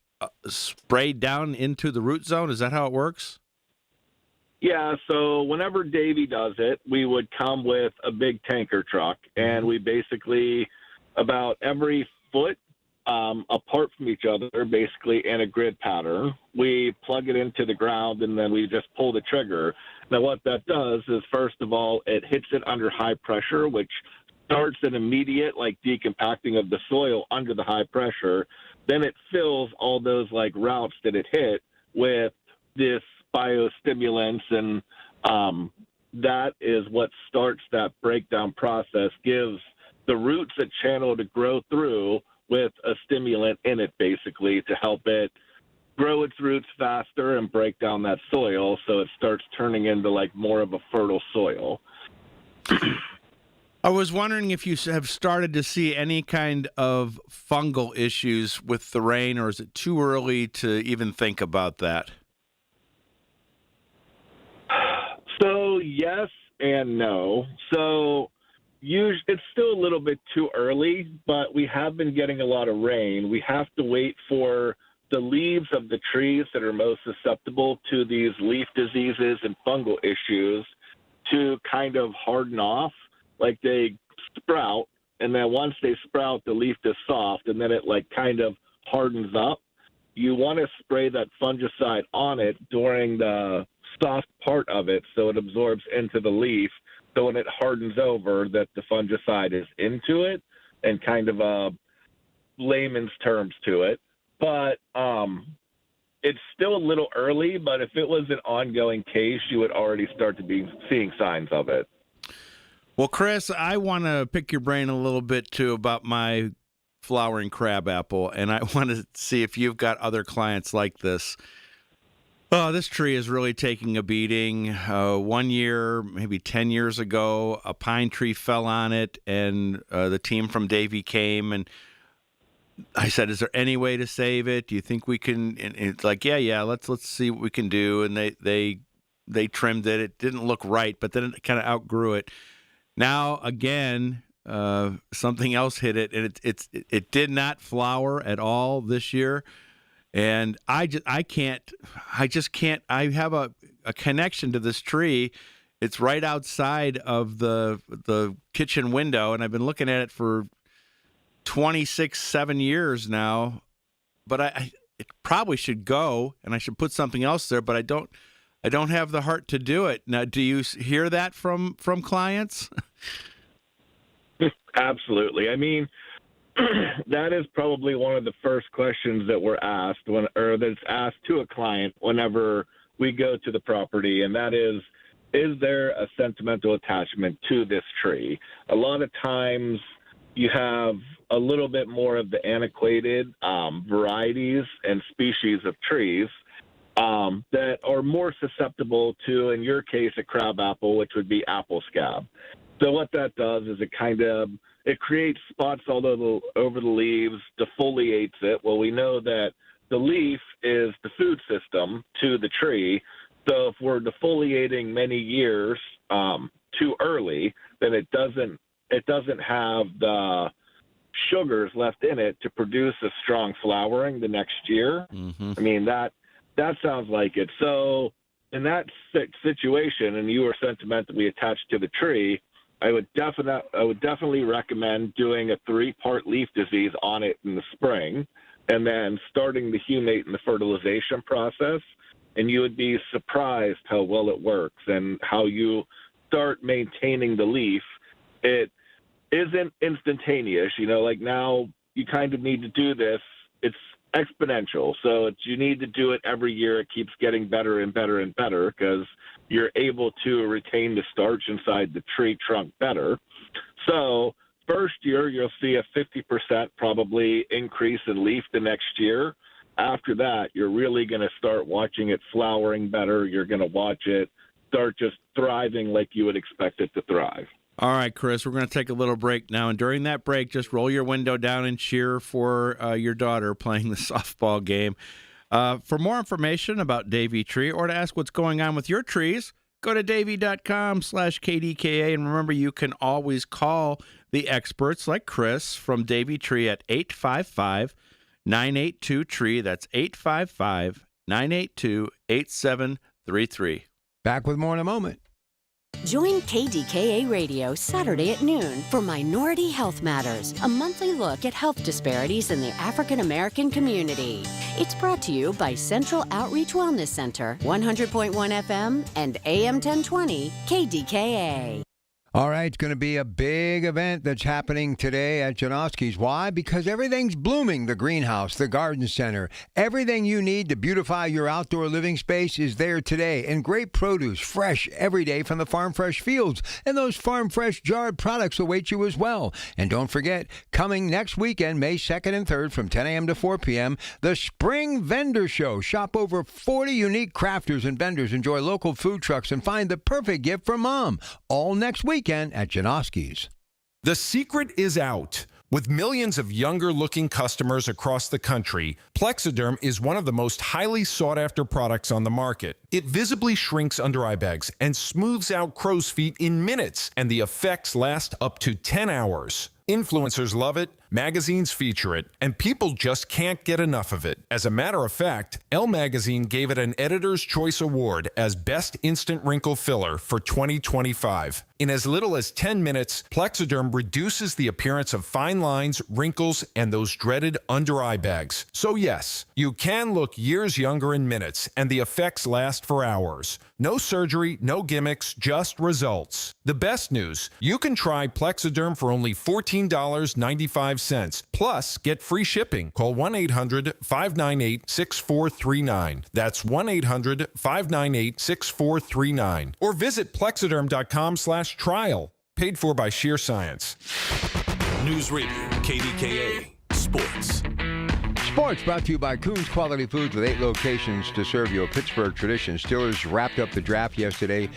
sprayed down into the root zone? Is that how it works? Yeah, so whenever Davey does it, we would come with a big tanker truck, and we basically, about every foot apart from each other, basically in a grid pattern, we plug it into the ground, and then we just pull the trigger. Now, what that does is, first of all, it hits it under high pressure, which starts an immediate, decompacting of the soil under the high pressure. Then it fills all those, routes that it hit with this biostimulants, and that is what starts that breakdown process, gives the roots a channel to grow through with a stimulant in it, basically, to help it grow its roots faster and break down that soil so it starts turning into, more of a fertile soil. I was wondering if you have started to see any kind of fungal issues with the rain, or is it too early to even think about that? So yes and no. So it's still a little bit too early, but we have been getting a lot of rain. We have to wait for the leaves of the trees that are most susceptible to these leaf diseases and fungal issues to kind of harden off. They sprout, and then once they sprout, the leaf is soft, and then it kind of hardens up. You want to spray that fungicide on it during the soft part of it so it absorbs into the leaf, so when it hardens over that the fungicide is into it, and kind of layman's terms to it. But it's still a little early, but if it was an ongoing case, you would already start to be seeing signs of it. Well, Chris, I want to pick your brain a little bit, too, about my flowering crabapple, and I want to see if you've got other clients like this. Oh, this tree is really taking a beating. 1 year, maybe 10 years ago, a pine tree fell on it, and the team from Davey came, and I said, "Is there any way to save it? Do you think we can?" And it's like, "Yeah, let's see what we can do." And they trimmed it. It didn't look right, but then it kind of outgrew it. Now again, something else hit it, and it did not flower at all this year. And I just can't. I have a connection to this tree. It's right outside of the kitchen window, and I've been looking at it for 7 years now. But it probably should go, and I should put something else there. But I don't have the heart to do it. Now, do you hear that from clients? Absolutely. I mean, that is probably one of the first questions that we're asked that's asked to a client whenever we go to the property, and that is there a sentimental attachment to this tree? A lot of times you have a little bit more of the antiquated varieties and species of trees that are more susceptible to, in your case, a crabapple, which would be apple scab. So what that does is it creates spots all over the leaves, defoliates it. Well, we know that the leaf is the food system to the tree. So if we're defoliating many years too early, then it doesn't have the sugars left in it to produce a strong flowering the next year. Mm-hmm. I mean, that sounds like it. So in that situation, and you were sentimentally attached to the tree, I would definitely recommend doing a 3-part leaf disease on it in the spring, and then starting the humate and the fertilization process. And you would be surprised how well it works and how you start maintaining the leaf. It isn't instantaneous, like now you kind of need to do this. It's exponential. So you need to do it every year. It keeps getting better and better and better because you're able to retain the starch inside the tree trunk better. So first year, you'll see a 50% probably increase in leaf the next year. After that, you're really going to start watching it flowering better. You're going to watch it start just thriving like you would expect it to thrive. All right, Chris, we're going to take a little break now. And during that break, just roll your window down and cheer for your daughter playing the softball game. For more information about Davey Tree or to ask what's going on with your trees, go to davey.com/KDKA. And remember, you can always call the experts like Chris from Davey Tree at 855-982-TREE. That's 855-982-8733. Back with more in a moment. Join KDKA Radio Saturday at noon for Minority Health Matters, a monthly look at health disparities in the African American community. It's brought to you by Central Outreach Wellness Center, 100.1 FM and AM 1020 KDKA. All right, it's going to be a big event that's happening today at Janoski's. Why? Because everything's blooming. The greenhouse, the garden center, everything you need to beautify your outdoor living space is there today. And great produce, fresh every day from the Farm Fresh fields. And those Farm Fresh jarred products await you as well. And don't forget, coming next weekend, May 2nd and 3rd from 10 a.m. to 4 p.m., the Spring Vendor Show. Shop over 40 unique crafters and vendors, enjoy local food trucks, and find the perfect gift for mom. All next weekend at Janoski's. The secret is out. With millions of younger-looking customers across the country, Plexiderm is one of the most highly sought-after products on the market. It visibly shrinks under-eye bags and smooths out crow's feet in minutes, and the effects last up to 10 hours. Influencers love it, magazines feature it, and people just can't get enough of it. As a matter of fact, Elle Magazine gave it an Editor's Choice Award as Best Instant Wrinkle Filler for 2025. In as little as 10 minutes, Plexiderm reduces the appearance of fine lines, wrinkles, and those dreaded under-eye bags. So yes, you can look years younger in minutes, and the effects last for hours. No surgery, no gimmicks, just results. The best news, you can try Plexiderm for only $14.95. Plus, get free shipping. Call 1-800-598-6439. That's 1-800-598-6439. Or visit plexiderm.com/trial. Paid for by Sheer Science. News Radio, KDKA, Sports. Sports brought to you by Coons Quality Foods with 8 locations to serve you a Pittsburgh tradition. Steelers wrapped up the draft yesterday.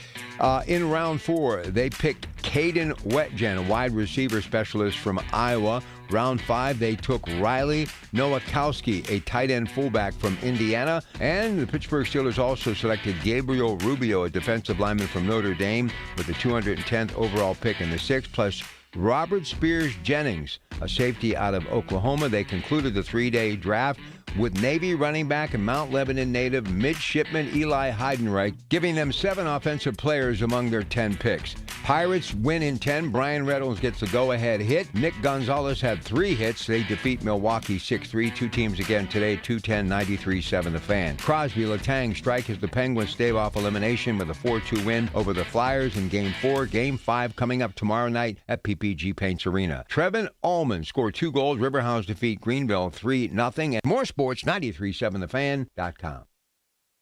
In round 4, they picked Caden Wetjen, a wide receiver specialist from Iowa. Round 5, they took Riley Nowakowski, a tight end fullback from Indiana. And the Pittsburgh Steelers also selected Gabriel Rubio, a defensive lineman from Notre Dame, with the 210th overall pick in the 6th, plus Robert Spears Jennings, a safety out of Oklahoma. They concluded the 3-day draft with Navy running back and Mount Lebanon native midshipman Eli Heidenreich, giving them 7 offensive players among their 10 picks. Pirates win in 10. Brian Reynolds gets the go-ahead hit. Nick Gonzalez had 3 hits. They defeat Milwaukee 6-3. 2 teams again today, 210, 93-7 the Fan. Crosby Letang strike as the Penguins stave off elimination with a 4-2 win over the Flyers in Game 4. Game 5 coming up tomorrow night at PPG Paints Arena. Trevin Allman scored 2 goals. Riverhounds defeat Greenville 3-0. And more sports, 93.7thefan.com.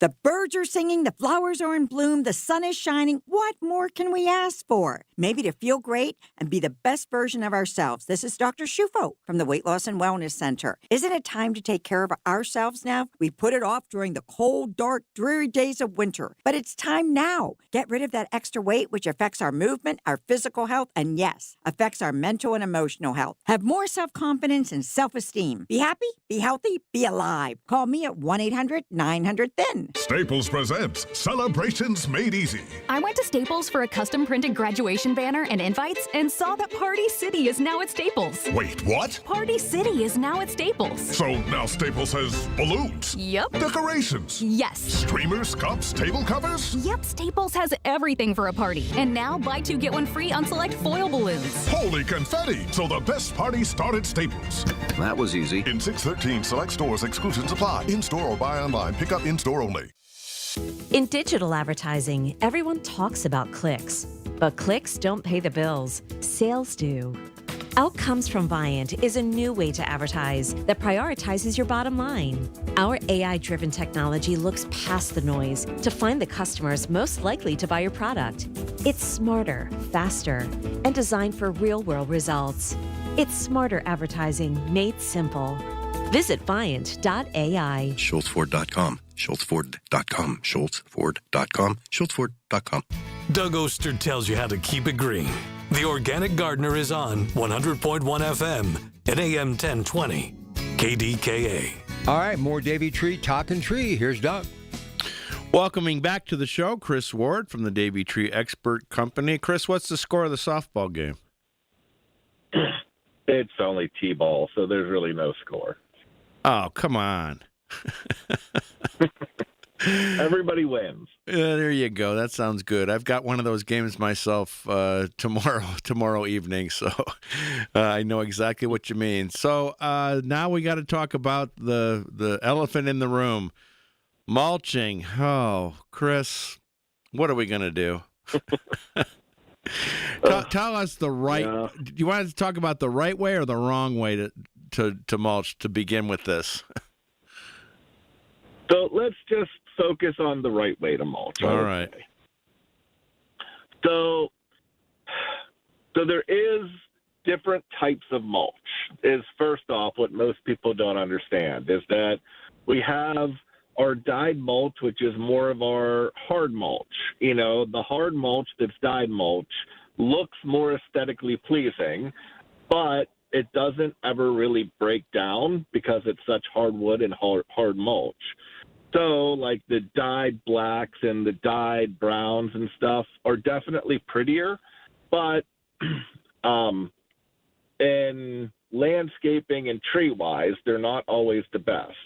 The birds are singing, the flowers are in bloom, the sun is shining. What more can we ask for? Maybe to feel great and be the best version of ourselves. This is Dr. Shufo from the Weight Loss and Wellness Center. Isn't it time to take care of ourselves now? We put it off during the cold, dark, dreary days of winter. But it's time now. Get rid of that extra weight, which affects our movement, our physical health, and yes, affects our mental and emotional health. Have more self-confidence and self-esteem. Be happy, be healthy, be alive. Call me at 1-800-900-THIN. Staples presents Celebrations Made Easy. I went to Staples for a custom printed graduation banner and invites and saw that Party City is now at Staples. Wait, what? Party City is now at Staples. So now Staples has balloons? Yep. Decorations? Yes. Streamers, cups, table covers? Yep, Staples has everything for a party. And now buy two, get one free on select foil balloons. Holy confetti! So the best party started at Staples. That was easy. In 613 select stores, exclusions apply. In-store or buy online. Pick up in-store only. In digital advertising, everyone talks about clicks, but clicks don't pay the bills. Sales do. Outcomes from Viant is a new way to advertise that prioritizes your bottom line. Our AI-driven technology looks past the noise to find the customers most likely to buy your product. It's smarter, faster, and designed for real-world results. It's smarter advertising made simple. Visit Viant.ai. SchultzFord.com. SchultzFord.com. SchultzFord.com. SchultzFord.com. Doug Oster tells you how to keep it green. The Organic Gardener is on 100.1 FM at AM 1020. KDKA. All right, more Davey Tree Talking Tree. Here's Doug. Welcoming back to the show, Chris Ward from the Davey Tree Expert Company. Chris, what's the score of the softball game? It's only T-ball, so there's really no score. Oh, come on. Everybody wins. There you go. That sounds good. I've got one of those games myself tomorrow evening, so I know exactly what you mean. So now we got to talk about the elephant in the room, mulching. Oh, Chris, what are we going to do? Tell us the right. Yeah. Do you want to talk about the right way or the wrong way to mulch to begin with this? So let's just focus on the right way to mulch. All right. So there is different types of mulch. Is first off, what most people don't understand is that we have our dyed mulch, which is more of our hard mulch. You know, the hard mulch that's dyed mulch looks more aesthetically pleasing, but it doesn't ever really break down because it's such hardwood and hard mulch. So, like the dyed blacks and the dyed browns and stuff are definitely prettier, but in landscaping and tree-wise, they're not always the best.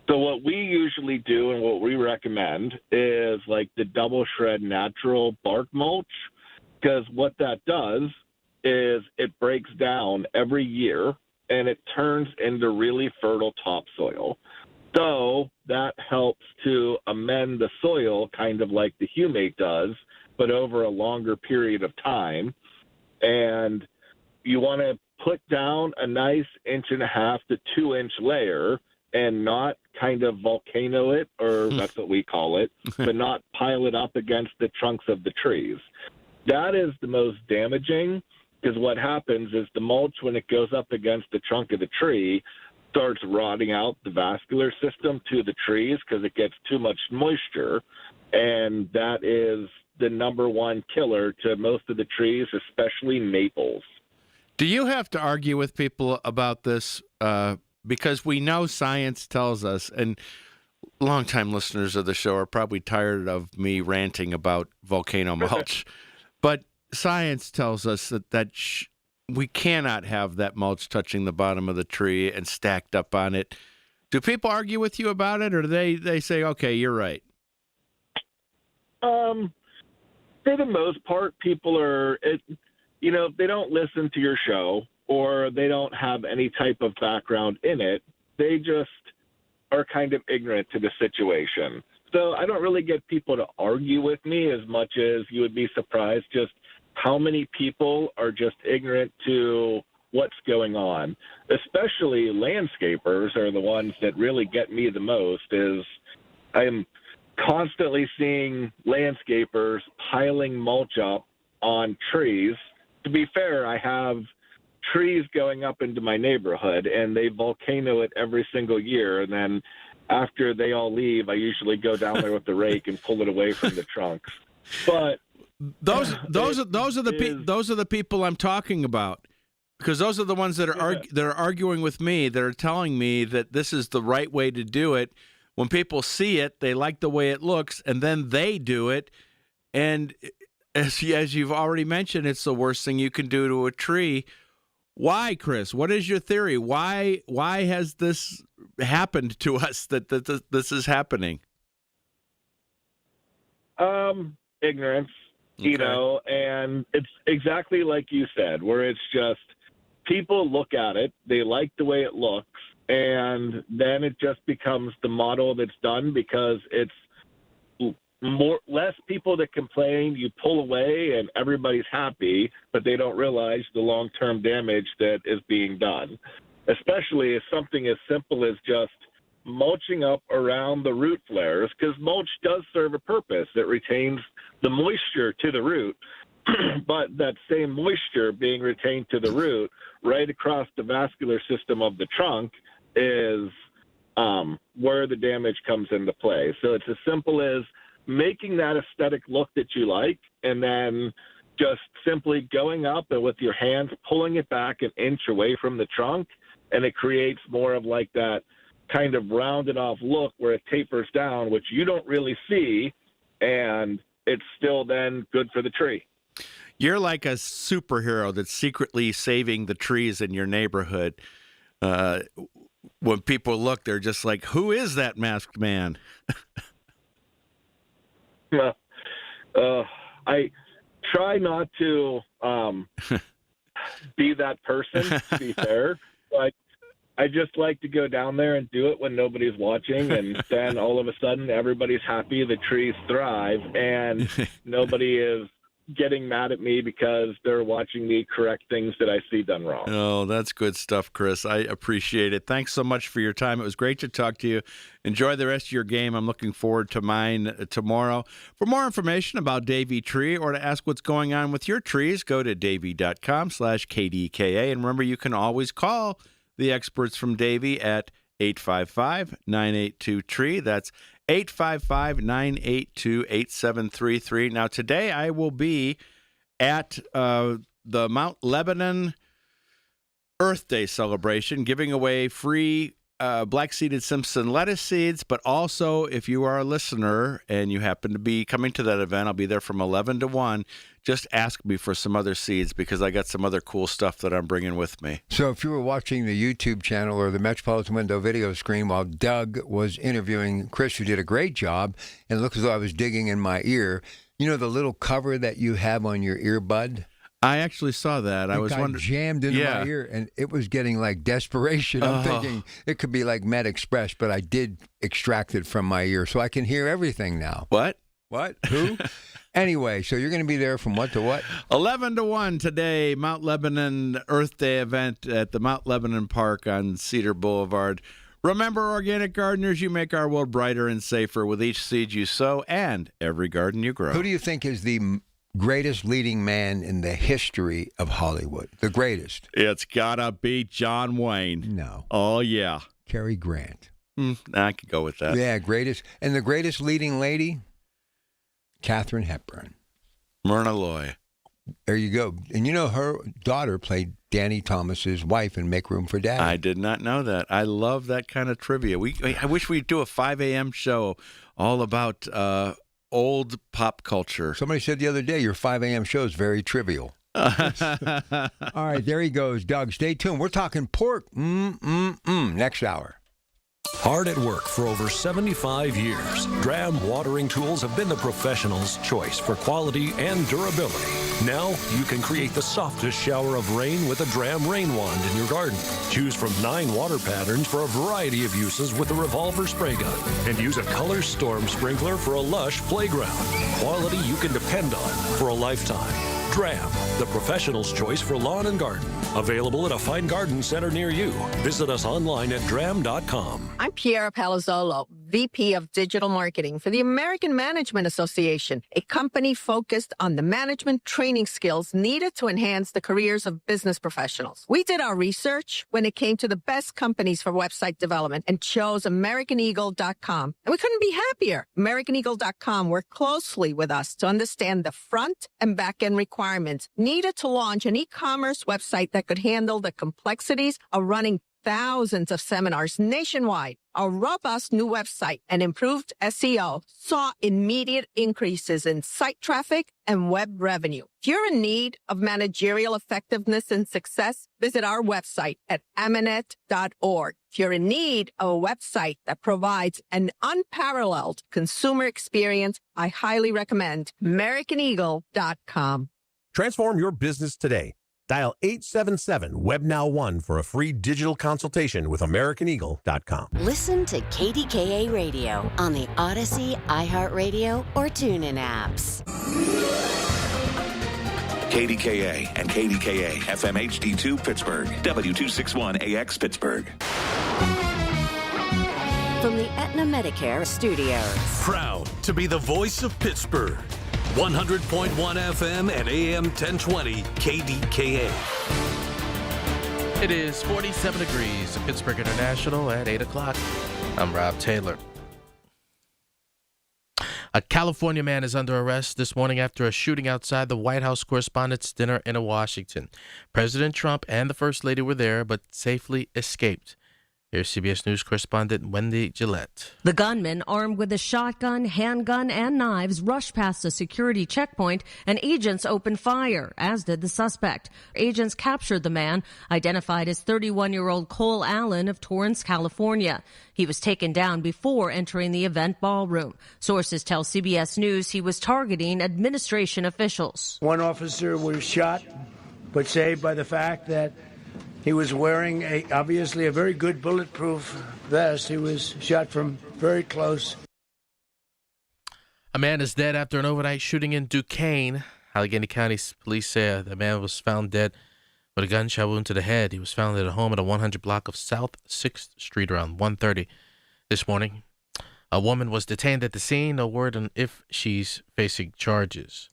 So what we usually do and what we recommend is like the double shred natural bark mulch, because what that does is it breaks down every year and it turns into really fertile topsoil. So that helps to amend the soil kind of like the humate does, but over a longer period of time. And you want to put down a nice 1.5 to 2 inch layer and not kind of volcano it, or that's what we call it, but not pile it up against the trunks of the trees. That is the most damaging, because what happens is the mulch, when it goes up against the trunk of the tree, starts rotting out the vascular system to the trees because it gets too much moisture, and that is the number one killer to most of the trees, especially maples. Do you have to argue with people about this? Because we know science tells us, and longtime listeners of the show are probably tired of me ranting about volcano mulch, but science tells us that we cannot have that mulch touching the bottom of the tree and stacked up on it. Do people argue with you about it, or do they say, okay, you're right? For the most part, people are, they don't listen to your show or they don't have any type of background in it. They just are kind of ignorant to the situation. So I don't really get people to argue with me as much as you would be surprised just how many people are just ignorant to what's going on. Especially landscapers are the ones that really get me the most. Is constantly seeing landscapers piling mulch up on trees. To be fair, I have trees going up into my neighborhood, and they volcano it every single year. And then after they all leave, I usually go down there with the rake and pull it away from the trunks. But those are the people I'm talking about, because those are the ones that are arguing with me, that are telling me that this is the right way to do it. When people see it, they like the way it looks, and then they do it. And as you've already mentioned, it's the worst thing you can do to a tree. Why, Chris? What is your theory? Why has this happened to us, that this is happening? Ignorance, okay. And it's exactly like you said, where it's just people look at it, they like the way it looks, and then it just becomes the model that's done because it's less people that complain, you pull away and everybody's happy, but they don't realize the long-term damage that is being done, especially if something as simple as just mulching up around the root flares, because mulch does serve a purpose. It retains the moisture to the root, but that same moisture being retained to the root right across the vascular system of the trunk is where the damage comes into play. So it's as simple as making that aesthetic look that you like, and then just simply going up and with your hands pulling it back an inch away from the trunk, and it creates more of like that kind of rounded off look where it tapers down, which you don't really see, and it's still then good for the tree. You're like a superhero that's secretly saving the trees in your neighborhood. When people look, they're just like, who is that masked man? I try not to be that person, to be fair, but I just like to go down there and do it when nobody's watching, and then all of a sudden everybody's happy, the trees thrive, and nobody is getting mad at me because they're watching me correct things that I see done wrong. Oh, that's good stuff, Chris. I appreciate it. Thanks so much for your time. It was great to talk to you. Enjoy the rest of your game. I'm looking forward to mine tomorrow. For more information about Davey Tree or to ask what's going on with your trees, go to davey.com/KDKA. And remember, you can always call the experts from Davey at 855-982-TREE. That's 855-982-8733. Now, today I will be at the Mount Lebanon Earth Day celebration, giving away free black-seeded Simpson lettuce seeds. But also, if you are a listener and you happen to be coming to that event, I'll be there from 11 to 1. Just ask me for some other seeds because I got some other cool stuff that I'm bringing with me. So if you were watching the YouTube channel or the Metropolitan Window video screen while Doug was interviewing Chris, who did a great job, and it looked as though I was digging in my ear, you know the little cover that you have on your earbud? I actually saw that. I was wondering. Jammed into my ear, and it was getting like desperation. I'm thinking it could be like Med Express, but I did extract it from my ear, so I can hear everything now. What? Who? Anyway, so you're going to be there from what to what? 11 to 1 today, Mount Lebanon Earth Day event at the Mount Lebanon Park on Cedar Boulevard. Remember, organic gardeners, you make our world brighter and safer with each seed you sow and every garden you grow. Who do you think is the greatest leading man in the history of Hollywood? The greatest? It's got to be John Wayne. No. Oh, yeah. Cary Grant. I could go with that. Yeah, greatest. And the greatest leading lady? Katharine Hepburn. Myrna Loy. There you go. And you know her daughter played Danny Thomas's wife in Make Room for Daddy. I did not know that. I love that kind of trivia. I wish we'd do a 5 a.m. show all about old pop culture. Somebody said the other day your 5 a.m. show is very trivial. All right, there he goes, Doug. Stay tuned. We're talking pork. Next hour. Hard at work for over 75 years, Dram watering tools have been the professional's choice for quality and durability. Now you can create the softest shower of rain with a Dram rain wand in your garden. Choose from 9 water patterns for a variety of uses with a revolver spray gun. And use a color storm sprinkler for a lush playground. Quality you can depend on for a lifetime. Dram, the professional's choice for lawn and garden. Available at a fine garden center near you. Visit us online at dram.com. I'm Piera Palazzolo, VP of Digital Marketing for the American Management Association, a company focused on the management training skills needed to enhance the careers of business professionals. We did our research when it came to the best companies for website development and chose AmericanEagle.com. And we couldn't be happier. AmericanEagle.com worked closely with us to understand the front and back end requirements needed to launch an e-commerce website that could handle the complexities of running thousands of seminars nationwide. Our robust new website and improved SEO saw immediate increases in site traffic and web revenue. If you're in need of managerial effectiveness and success, visit our website at amanet.org. If you're in need of a website that provides an unparalleled consumer experience, I highly recommend AmericanEagle.com. Transform your business today. Dial 877-WebNow1 for a free digital consultation with AmericanEagle.com. Listen to KDKA Radio on the Odyssey, iHeartRadio, or TuneIn apps. KDKA and KDKA FM HD2 Pittsburgh, W261AX Pittsburgh. From the Aetna Medicare Studios. Proud to be the voice of Pittsburgh. 100.1 FM and AM 1020 KDKA. It is 47 degrees at Pittsburgh International at 8 o'clock. I'm Rob Taylor. A California man is under arrest this morning after a shooting outside the White House Correspondents' Dinner in Washington. President Trump and the First Lady were there, but safely escaped. Here's CBS News correspondent Wendy Gillette. The gunman, armed with a shotgun, handgun, and knives, rushed past a security checkpoint, and agents opened fire, as did the suspect. Agents captured the man, identified as 31-year-old Cole Allen of Torrance, California. He was taken down before entering the event ballroom. Sources tell CBS News he was targeting administration officials. One officer was shot, but saved by the fact that he was wearing obviously a very good bulletproof vest. He was shot from very close. A man is dead after an overnight shooting in Duquesne. Allegheny County police say the man was found dead with a gunshot wound to the head. He was found at a home at a 100 block of South 6th Street around 1:30 this morning. A woman was detained at the scene. No word on if she's facing charges.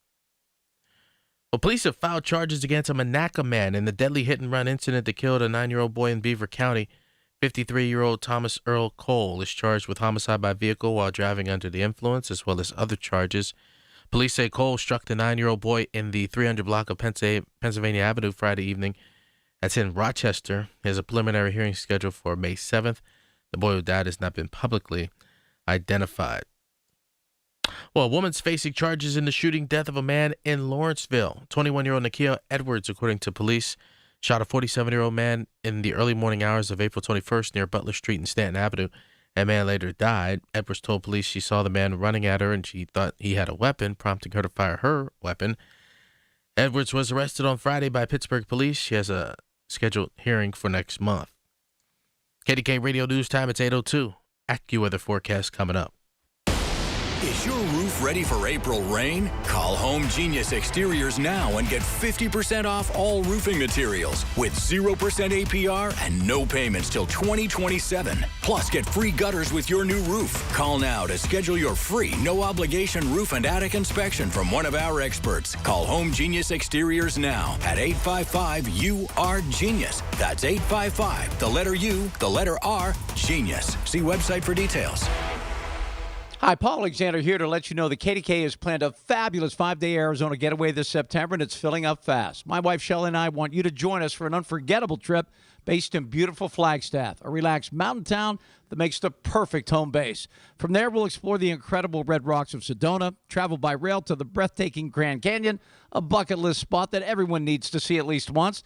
Well, police have filed charges against a Monaca man in the deadly hit-and-run incident that killed a 9-year-old boy in Beaver County. 53-year-old Thomas Earl Cole is charged with homicide by vehicle while driving under the influence, as well as other charges. Police say Cole struck the 9-year-old boy in the 300 block of Pennsylvania Avenue Friday evening. That's in Rochester. There's a preliminary hearing scheduled for May 7th. The boy who died has not been publicly identified. Well, a woman's facing charges in the shooting death of a man in Lawrenceville. 21-year-old Nakia Edwards, according to police, shot a 47-year-old man in the early morning hours of April 21st near Butler Street and Stanton Avenue. That man later died. Edwards told police she saw the man running at her and she thought he had a weapon, prompting her to fire her weapon. Edwards was arrested on Friday by Pittsburgh police. She has a scheduled hearing for next month. KDK Radio News Time, it's 8:02. AccuWeather forecast coming up. Is your roof ready for April rain? Call Home Genius Exteriors now and get 50% off all roofing materials with 0% APR and no payments till 2027. Plus, get free gutters with your new roof. Call now to schedule your free, no-obligation roof and attic inspection from one of our experts. Call Home Genius Exteriors now at 855-U-R-GENIUS. That's 855, the letter U, the letter R, Genius. See website for details. Hi, Paul Alexander here to let you know that KDK has planned a fabulous 5-day Arizona getaway this September, and it's filling up fast. My wife, Shelley, and I want you to join us for an unforgettable trip based in beautiful Flagstaff, a relaxed mountain town that makes the perfect home base. From there, we'll explore the incredible red rocks of Sedona, travel by rail to the breathtaking Grand Canyon, a bucket list spot that everyone needs to see at least once.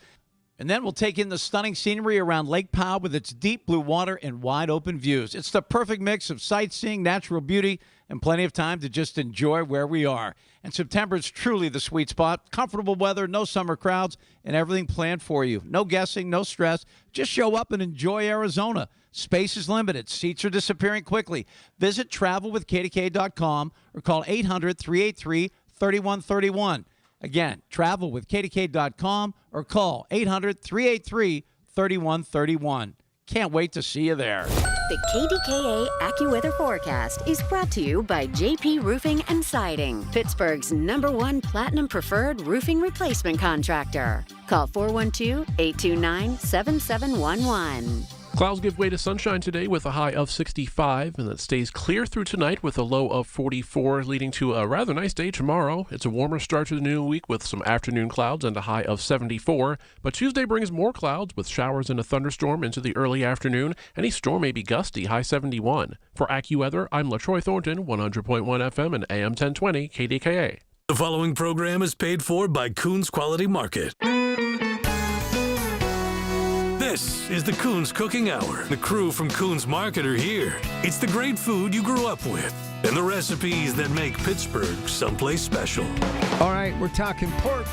And then we'll take in the stunning scenery around Lake Powell with its deep blue water and wide open views. It's the perfect mix of sightseeing, natural beauty, and plenty of time to just enjoy where we are. And September is truly the sweet spot. Comfortable weather, no summer crowds, and everything planned for you. No guessing, no stress. Just show up and enjoy Arizona. Space is limited. Seats are disappearing quickly. Visit travelwithkdk.com or call 800-383-3131. Again, travelwithkdk.com or call 800-383-3131. Can't wait to see you there. The KDKA AccuWeather forecast is brought to you by JP Roofing and Siding, Pittsburgh's #1 Platinum Preferred Roofing Replacement Contractor. Call 412-829-7711. Clouds give way to sunshine today with a high of 65, and that stays clear through tonight with a low of 44, leading to a rather nice day tomorrow. It's a warmer start to the new week with some afternoon clouds and a high of 74, but Tuesday brings more clouds with showers and a thunderstorm into the early afternoon. Any storm may be gusty, high 71. For AccuWeather, I'm LaTroy Thornton, 100.1 FM and AM 1020 KDKA. The following program is paid for by Coons Quality Market. This is the Coons Cooking Hour. The crew from Coons Market are here. It's the great food you grew up with and the recipes that make Pittsburgh someplace special. All right, we're talking pork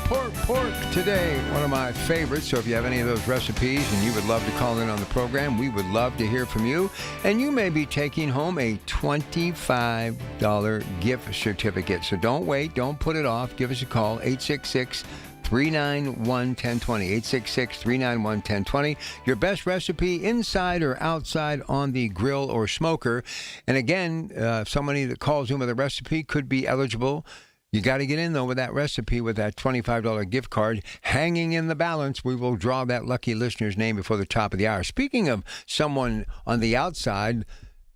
today, one of my favorites. So if you have any of those recipes and you would love to call in on the program, we would love to hear from you. And you may be taking home a $25 gift certificate. So don't wait, don't put it off. Give us a call, 866-391-1020, 866-391-1020. Your best recipe inside or outside on the grill or smoker. And again, somebody that calls in with a recipe could be eligible. You got to get in, though, with that recipe with that $25 gift card hanging in the balance. We will draw that lucky listener's name before the top of the hour. Speaking of someone on the outside,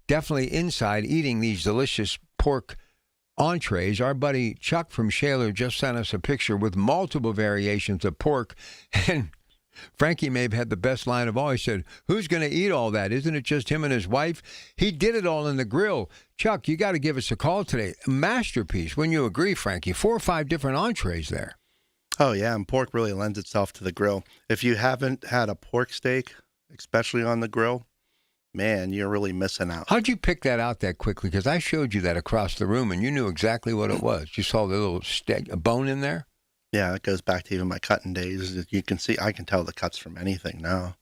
definitely inside, eating these delicious pork entrees, our buddy Chuck from Shaler just sent us a picture with multiple variations of pork, and Frankie may have had the best line of all. He said, "Who's going to eat all that? Isn't it just him and his wife?" He did it all in the grill. Chuck, you got to give us a call today. Masterpiece. Wouldn't you agree, Frankie? 4 or 5 different entrees there. Oh, yeah, and pork really lends itself to the grill. If you haven't had a pork steak, especially on the grill, man, you're really missing out. How'd you pick that out that quickly? Because I showed you that across the room, and you knew exactly what it was. You saw the little steak, a bone in there? Yeah, it goes back to even my cutting days. You can see, I can tell the cuts from anything now.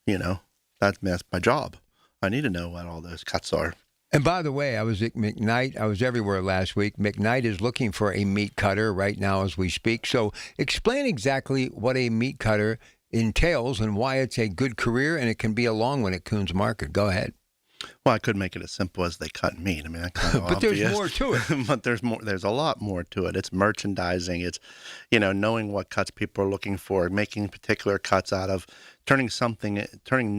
You know, that's my job. I need to know what all those cuts are. And by the way, I was at McKnight. I was everywhere last week. McKnight is looking for a meat cutter right now as we speak. So explain exactly what a meat cutter entails and why it's a good career, and it can be a long one at Coons Market. Go ahead. Well, I could make it as simple as they cut meat. I mean, that kind of but obvious. There's more to it. But there's more. There's a lot more to it. It's merchandising. It's, you know, knowing what cuts people are looking for, making particular cuts out of, turning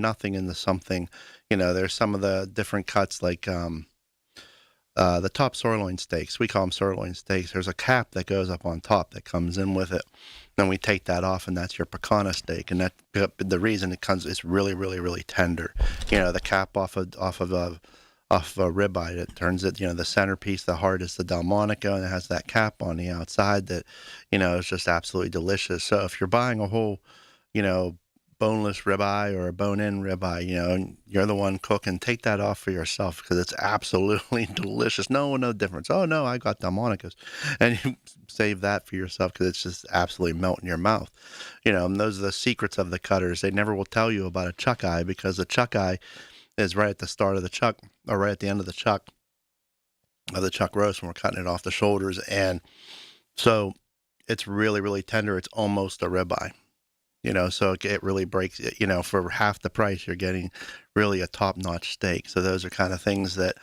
nothing into something. You know, there's some of the different cuts like the top sirloin steaks. We call them sirloin steaks. There's a cap that goes up on top that comes in with it. Then we take that off, and that's your picanha steak. And that the reason it's really, really, really tender. You know, the cap off of a ribeye, it turns it. You know, the centerpiece, the heart is the Delmonico, and it has that cap on the outside that, you know, is just absolutely delicious. So if you're buying a whole, you know, boneless ribeye or a bone-in ribeye, you know, and you're the one cooking, take that off for yourself because it's absolutely delicious. No difference. Oh, no, I got Delmonicos. And you save that for yourself because it's just absolutely melting in your mouth. You know, and those are the secrets of the cutters. They never will tell you about a chuck eye because the chuck eye is right at the start of the chuck or right at the end of the chuck roast when we're cutting it off the shoulders. And so it's really, really tender. It's almost a ribeye. You know, so it really breaks it. You know, for half the price, you're getting really a top-notch steak. So those are kind of things that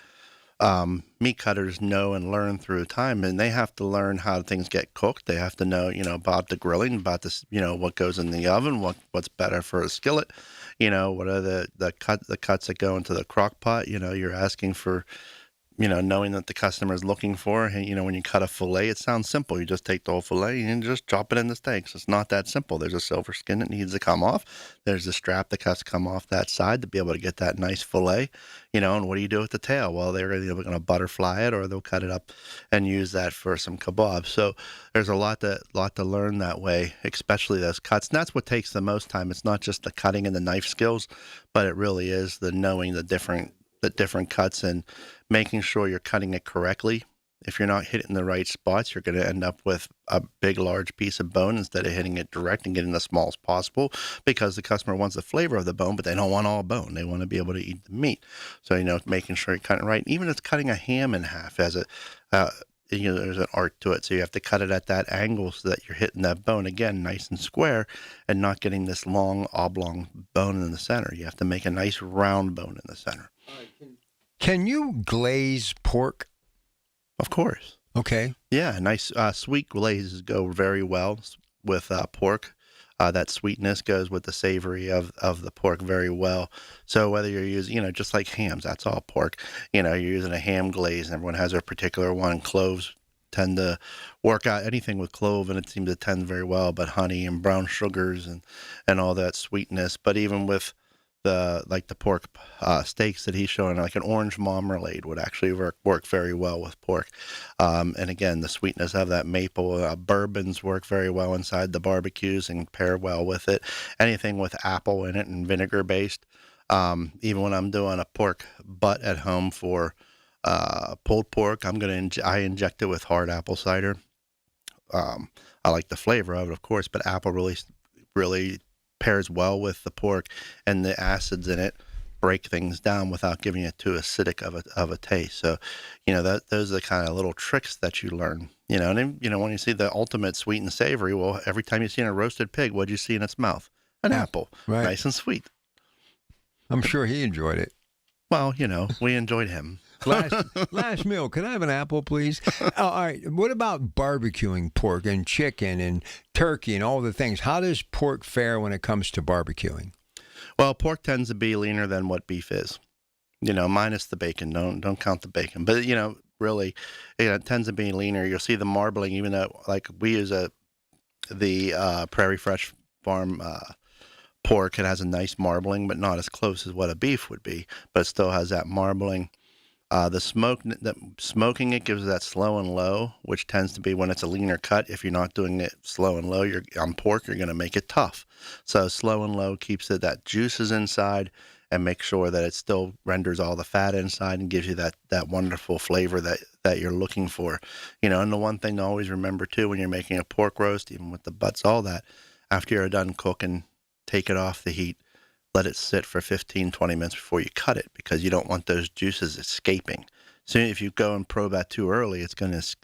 meat cutters know and learn through time, and they have to learn how things get cooked. They have to know, you know, about the grilling, about this, you know, what goes in the oven, what's better for a skillet. You know, what are the cuts that go into the crock pot. You know, you're asking for, you know, knowing that the customer is looking for. You know, when you cut a fillet, it sounds simple. You just take the whole fillet and just chop it into steaks. It's not that simple. There's a silver skin that needs to come off. There's a strap that has to come off that side to be able to get that nice fillet. You know, and what do you do with the tail? Well, they're either going to butterfly it or they'll cut it up and use that for some kebabs. So there's a lot to learn that way, especially those cuts. And that's what takes the most time. It's not just the cutting and the knife skills, but it really is the knowing the different cuts and making sure you're cutting it correctly. If you're not hitting the right spots, you're going to end up with a big, large piece of bone instead of hitting it direct and getting the small as possible because the customer wants the flavor of the bone, but they don't want all bone. They want to be able to eat the meat. So, you know, making sure you're cutting it right. Even if it's cutting a ham in half as a, you know, there's an art to it. So you have to cut it at that angle so that you're hitting that bone, again, nice and square and not getting this long, oblong bone in the center. You have to make a nice round bone in the center. Can you glaze pork? Of course. Okay. Yeah, nice sweet glazes go very well with pork. That sweetness goes with the savory of the pork very well. So whether you're using, just like hams, that's all pork. You're using a ham glaze, and everyone has their particular one. Cloves tend to work out anything with clove, and it seems to tend very well. But honey and brown sugars and all that sweetness. But even with the pork steaks that he's showing, like an orange marmalade would actually work very well with pork. And again, the sweetness of that maple bourbons work very well inside the barbecues and pair well with it. Anything with apple in it and vinegar based. Even when I'm doing a pork butt at home for pulled pork, I inject it with hard apple cider. I like the flavor of it, of course, but apple really pairs well with the pork, and the acids in it break things down without giving it too acidic of a taste. So, those are the kind of little tricks that you learn. And then, when you see the ultimate sweet and savory, well, every time you see a roasted pig, what do you see in its mouth? An apple, right. Nice and sweet. I'm sure he enjoyed it. Well, we enjoyed him. Last meal. Can I have an apple, please? All right. What about barbecuing pork and chicken and turkey and all the things? How does pork fare when it comes to barbecuing? Well, pork tends to be leaner than what beef is. Minus the bacon. Don't count the bacon. But really, it tends to be leaner. You'll see the marbling, even though like we use the Prairie Fresh Farm pork. It has a nice marbling, but not as close as what a beef would be. But it still has that marbling. The smoking it gives that slow and low, which tends to be when it's a leaner cut. If you're not doing it slow and low, on pork, you're going to make it tough. So slow and low keeps that juices inside and makes sure that it still renders all the fat inside and gives you that wonderful flavor that you're looking for. And the one thing to always remember too, when you're making a pork roast, even with the butts, all that, after you're done cooking, take it off the heat. Let it sit for 15, 20 minutes before you cut it, because you don't want those juices escaping. So if you go and probe that too early,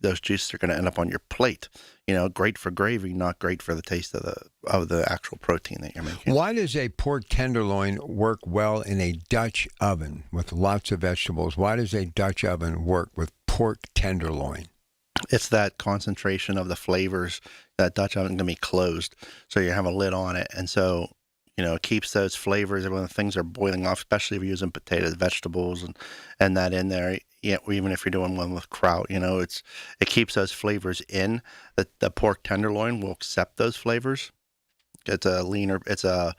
those juices are going to end up on your plate. Great for gravy, not great for the taste of the actual protein that you're making. Why does a pork tenderloin work well in a Dutch oven with lots of vegetables? Why does a Dutch oven work with pork tenderloin? It's that concentration of the flavors. That Dutch oven is going to be closed, so you have a lid on it, and so it keeps those flavors when things are boiling off, especially if you're using potatoes, vegetables, and that in there. Even if you're doing one with kraut, it keeps those flavors in. The pork tenderloin will accept those flavors. It's a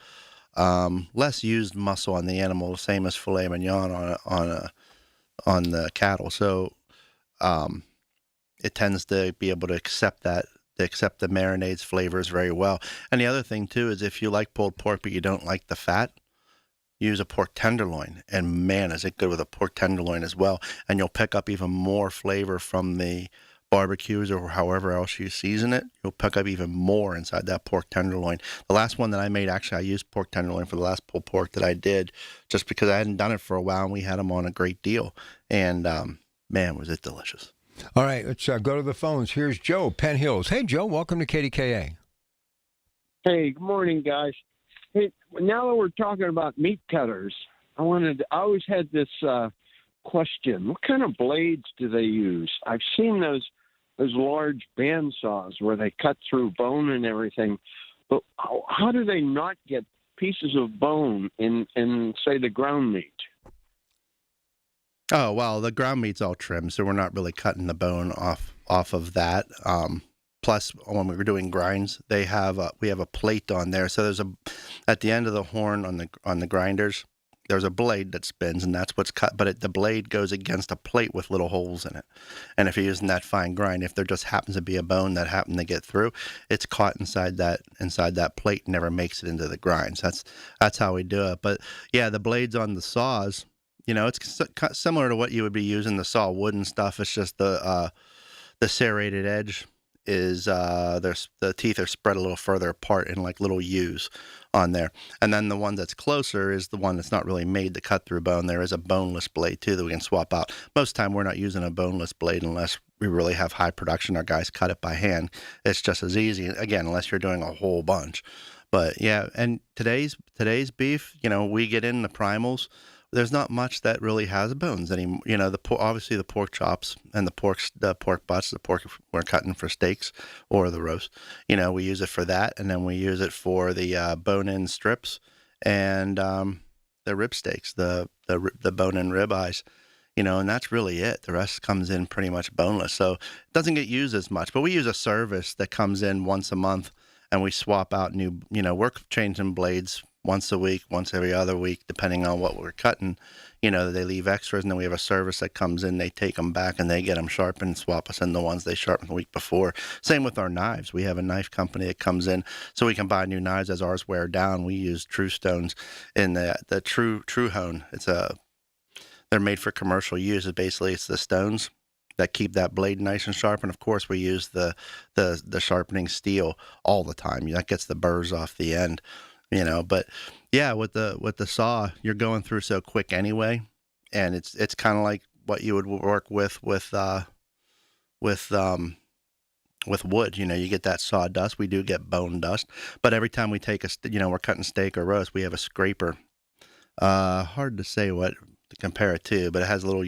less used muscle on the animal, same as filet mignon on the cattle. So it tends to be able to accept that. They accept the marinades flavors very well. And the other thing too is if you like pulled pork but you don't like the fat, use a pork tenderloin. And man, is it good with a pork tenderloin as well. And you'll pick up even more flavor from the barbecues or however else you season it. You'll pick up even more inside that pork tenderloin. The last one that I made, actually, I used pork tenderloin for the last pulled pork that I did, just because I hadn't done it for a while and we had them on a great deal. And man, was it delicious. All right, let's go to the phones. Here's Joe, Penn Hills. Hey, Joe, welcome to KDKA. Hey, good morning, guys. Hey, now that we're talking about meat cutters, I always had this question. What kind of blades do they use? I've seen those large band saws where they cut through bone and everything, but how do they not get pieces of bone in say, the ground meat? Oh, well, the ground meat's all trimmed, so we're not really cutting the bone off of that. Plus, when we were doing grinds, we have a plate on there. So at the end of the horn on the grinders, there's a blade that spins, and that's what's cut. But the blade goes against a plate with little holes in it. And if you're using that fine grind, if there just happens to be a bone that happened to get through, it's caught inside that plate, and never makes it into the grinds. That's how we do it. But yeah, the blades on the saws. It's similar to what you would be using to saw wood and stuff. It's just the serrated edge is the teeth are spread a little further apart in like little U's on there. And then the one that's closer is the one that's not really made to cut through bone. There is a boneless blade too that we can swap out. Most of the time we're not using a boneless blade unless we really have high production. Our guys cut it by hand. It's just as easy, again, unless you're doing a whole bunch. But yeah, and today's beef, we get in the primals. there's not much that really has bones anymore. You know, obviously the pork chops and the pork butts, the pork we're cutting for steaks or the roast. You know, we use it for that, and then we use it for the bone-in strips and the rib steaks, the bone-in rib eyes. You know, and that's really it. The rest comes in pretty much boneless, so it doesn't get used as much. But we use a service that comes in once a month, and we swap out new. You know, we're changing blades once a week, once every other week, depending on what we're cutting. You know, they leave extras, and then we have a service that comes in. They take them back, and they get them sharpened and swap us in the ones they sharpened the week before. Same with our knives. We have a knife company that comes in, so we can buy new knives as ours wear down. We use True Stones in the True Hone. They're made for commercial use. Basically, it's the stones that keep that blade nice and sharp. And of course, we use the sharpening steel all the time. That gets the burrs off the end. You know, but yeah, with the saw, you're going through so quick anyway, and it's kind of like what you would work with wood. You know, you get that sawdust. We do get bone dust, but every time we take we're cutting steak or roast, we have a scraper. Hard to say what to compare it to, but it has little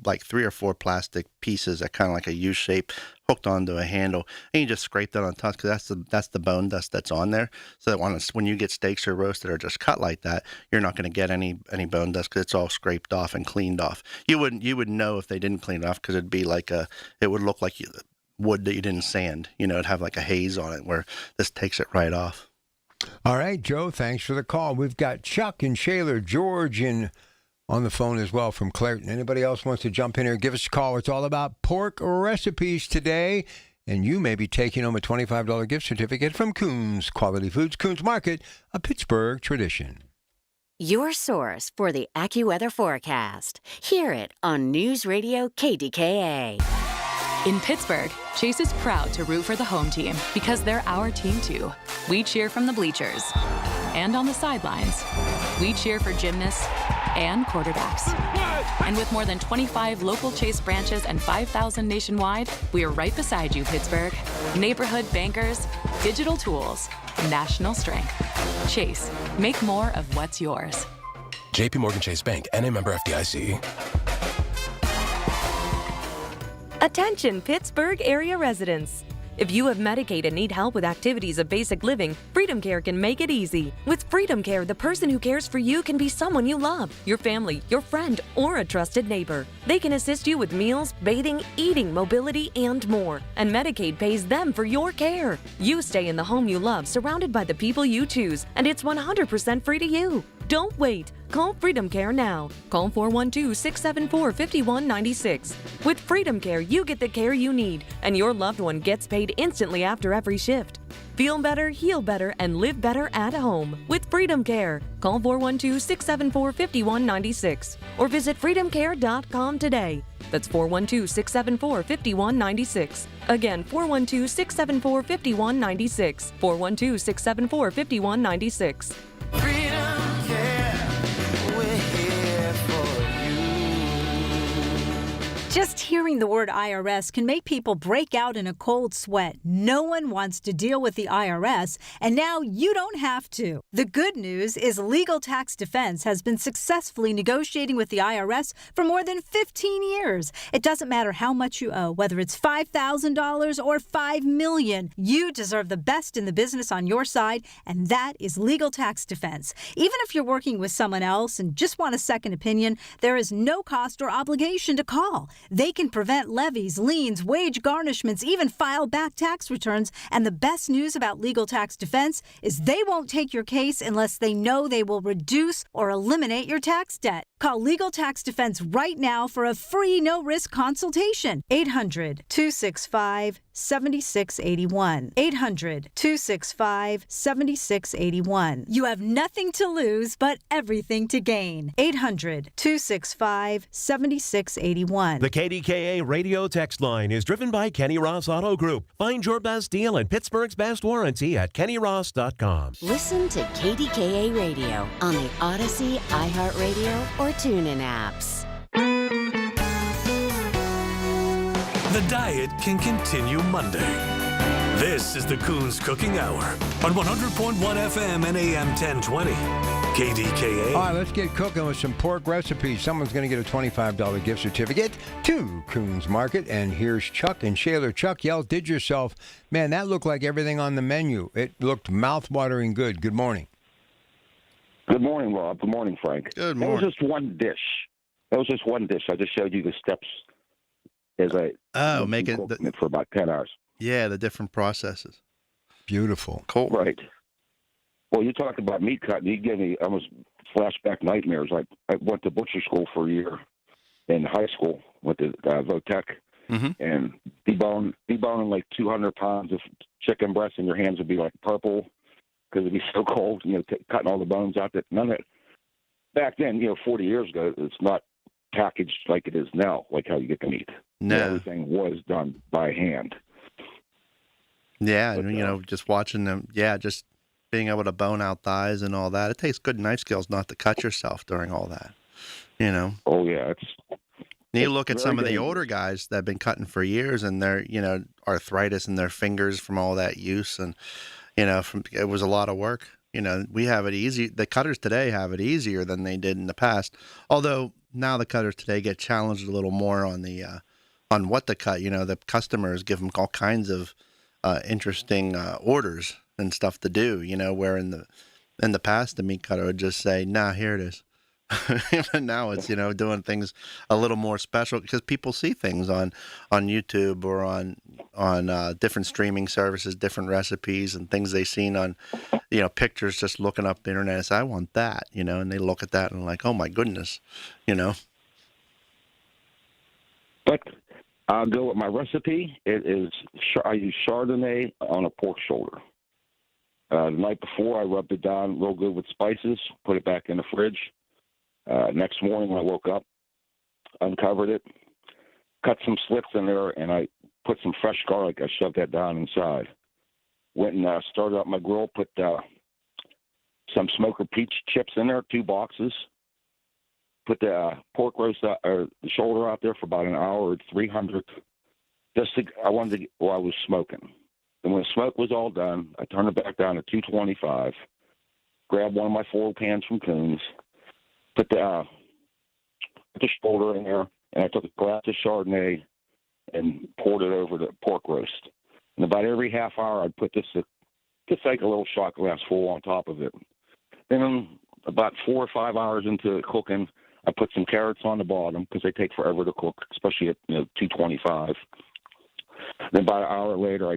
like 3 or 4 plastic pieces that kind of like a U shape hooked onto a handle, and you just scrape that on top because that's the bone dust that's on there. So that when you get steaks or roasted or just cut like that, you're not going to get any bone dust because it's all scraped off and cleaned off. You would know if they didn't clean it off because it would look like wood that you didn't sand. You know, it'd have like a haze on it, where this takes it right off. All right, Joe, thanks for the call. We've got Chuck and Shaler, George on the phone as well from Clairton. Anybody else wants to jump in here, give us a call. It's all about pork recipes today, and you may be taking home a $25 gift certificate from Coons Quality Foods. Coons Market, a Pittsburgh tradition. Your source for the AccuWeather forecast. Hear it on News Radio KDKA. In Pittsburgh, Chase is proud to root for the home team because they're our team too. We cheer from the bleachers and on the sidelines. We cheer for gymnasts and quarterbacks. And with more than 25 local Chase branches and 5,000 nationwide, we are right beside you, Pittsburgh. Neighborhood bankers, digital tools, national strength. Chase, make more of what's yours. JP Morgan Chase Bank, N.A. member FDIC. Attention, Pittsburgh area residents. If you have Medicaid and need help with activities of basic living, Freedom Care can make it easy. With Freedom Care, the person who cares for you can be someone you love, your family, your friend, or a trusted neighbor. They can assist you with meals, bathing, eating, mobility, and more. And Medicaid pays them for your care. You stay in the home you love, surrounded by the people you choose, and it's 100% free to you. Don't wait. Call Freedom Care now. Call 412-674-5196. With Freedom Care, you get the care you need, and your loved one gets paid instantly after every shift. Feel better, heal better, and live better at home with Freedom Care. Call 412-674-5196 or visit freedomcare.com today. That's 412-674-5196. Again, 412-674-5196. 412-674-5196. Just hearing the word IRS can make people break out in a cold sweat. No one wants to deal with the IRS, and now you don't have to. The good news is Legal Tax Defense has been successfully negotiating with the IRS for more than 15 years. It doesn't matter how much you owe, whether it's $5,000 or $5 million. You deserve the best in the business on your side, and that is Legal Tax Defense. Even if you're working with someone else and just want a second opinion, there is no cost or obligation to call. They can prevent levies, liens, wage garnishments, even file back tax returns. And the best news about Legal Tax Defense is they won't take your case unless they know they will reduce or eliminate your tax debt. Call Legal Tax Defense right now for a free no-risk consultation. 800-265-7681. 800-265-7681. You have nothing to lose but everything to gain. 800-265-7681. The KDKA radio text line is driven by Kenny Ross Auto Group. Find your best deal and Pittsburgh's best warranty at kennyross.com. Listen to KDKA Radio on the Odyssey, iHeartRadio, or TuneIn apps. The diet can continue Monday. This is the Coons Cooking Hour on 100.1 FM and AM 1020. KDKA. All right, let's get cooking with some pork recipes. Someone's going to get a $25 gift certificate to Coons Market. And here's Chuck and Shaler. Chuck, you outdid yourself. Man, that looked like everything on the menu. It looked mouth-watering good. Good morning. Good morning, Rob. Good morning, Frank. Good morning. That was just one dish. I just showed you the steps as I making it for about 10 hours. Yeah, the different processes. Beautiful. Cool. Right. Well, you talked about meat cutting. You gave me almost flashback nightmares. I went to butcher school for a year in high school. Went to Votech and deboning like 200 pounds of chicken breast, and your hands would be like purple because it'd be so cold. Cutting all the bones out. That none of it. Back then, 40 years ago, it's not packaged like it is now, like how you get the meat. No. Everything was done by hand. Yeah, and just watching them. Yeah, just being able to bone out thighs and all that. It takes good knife skills not to cut yourself during all that. Oh yeah, you look at some of the older guys that have been cutting for years, and they're arthritis in their fingers from all that use, and it was a lot of work. We have it easy. The cutters today have it easier than they did in the past. Although now the cutters today get challenged a little more on the on what to cut. The customers give them all kinds of interesting orders and stuff to do. Where in the past the meat cutter would just say, "Nah, here it is." But now it's doing things a little more special because people see things on YouTube or on different streaming services, different recipes and things they've seen on pictures, just looking up the internet and say, "I want that," and they look at that and like, "Oh my goodness," But I'll go with my recipe. It is I use Chardonnay on a pork shoulder. The night before, I rubbed it down real good with spices, put it back in the fridge. Next morning when I woke up, uncovered it, cut some slits in there, and I put some fresh garlic. I shoved that down inside. Went and started up my grill, put some smoker peach chips in there, 2 boxes. Put the pork roast or the shoulder out there for about an hour at 300. I wanted to while I was smoking. And when the smoke was all done, I turned it back down to 225. Grabbed one of my 4 pans from Coons. Put the shoulder in there, and I took a glass of Chardonnay and poured it over the pork roast. And about every half hour, I'd put just like a little shot glass full on top of it. Then about 4 or 5 hours into cooking, I put some carrots on the bottom because they take forever to cook, especially at 225. Then about an hour later, I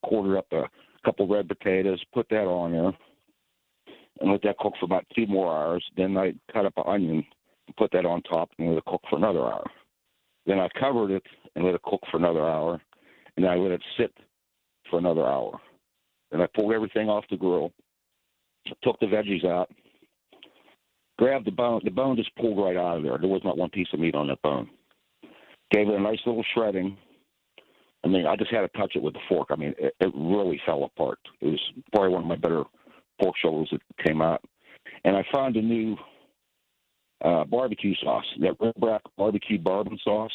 quartered up a couple red potatoes, put that on there, and let that cook for about 2 more hours. Then I cut up an onion and put that on top and let it cook for another hour. Then I covered it and let it cook for another hour, and I let it sit for another hour. Then I pulled everything off the grill, took the veggies out, grabbed the bone. The bone just pulled right out of there. There was not one piece of meat on that bone. Gave it a nice little shredding. I just had to touch it with a fork. It really fell apart. It was probably one of my better pork shoulders that came out. And I found a new barbecue sauce, that Red Brack barbecue bourbon sauce.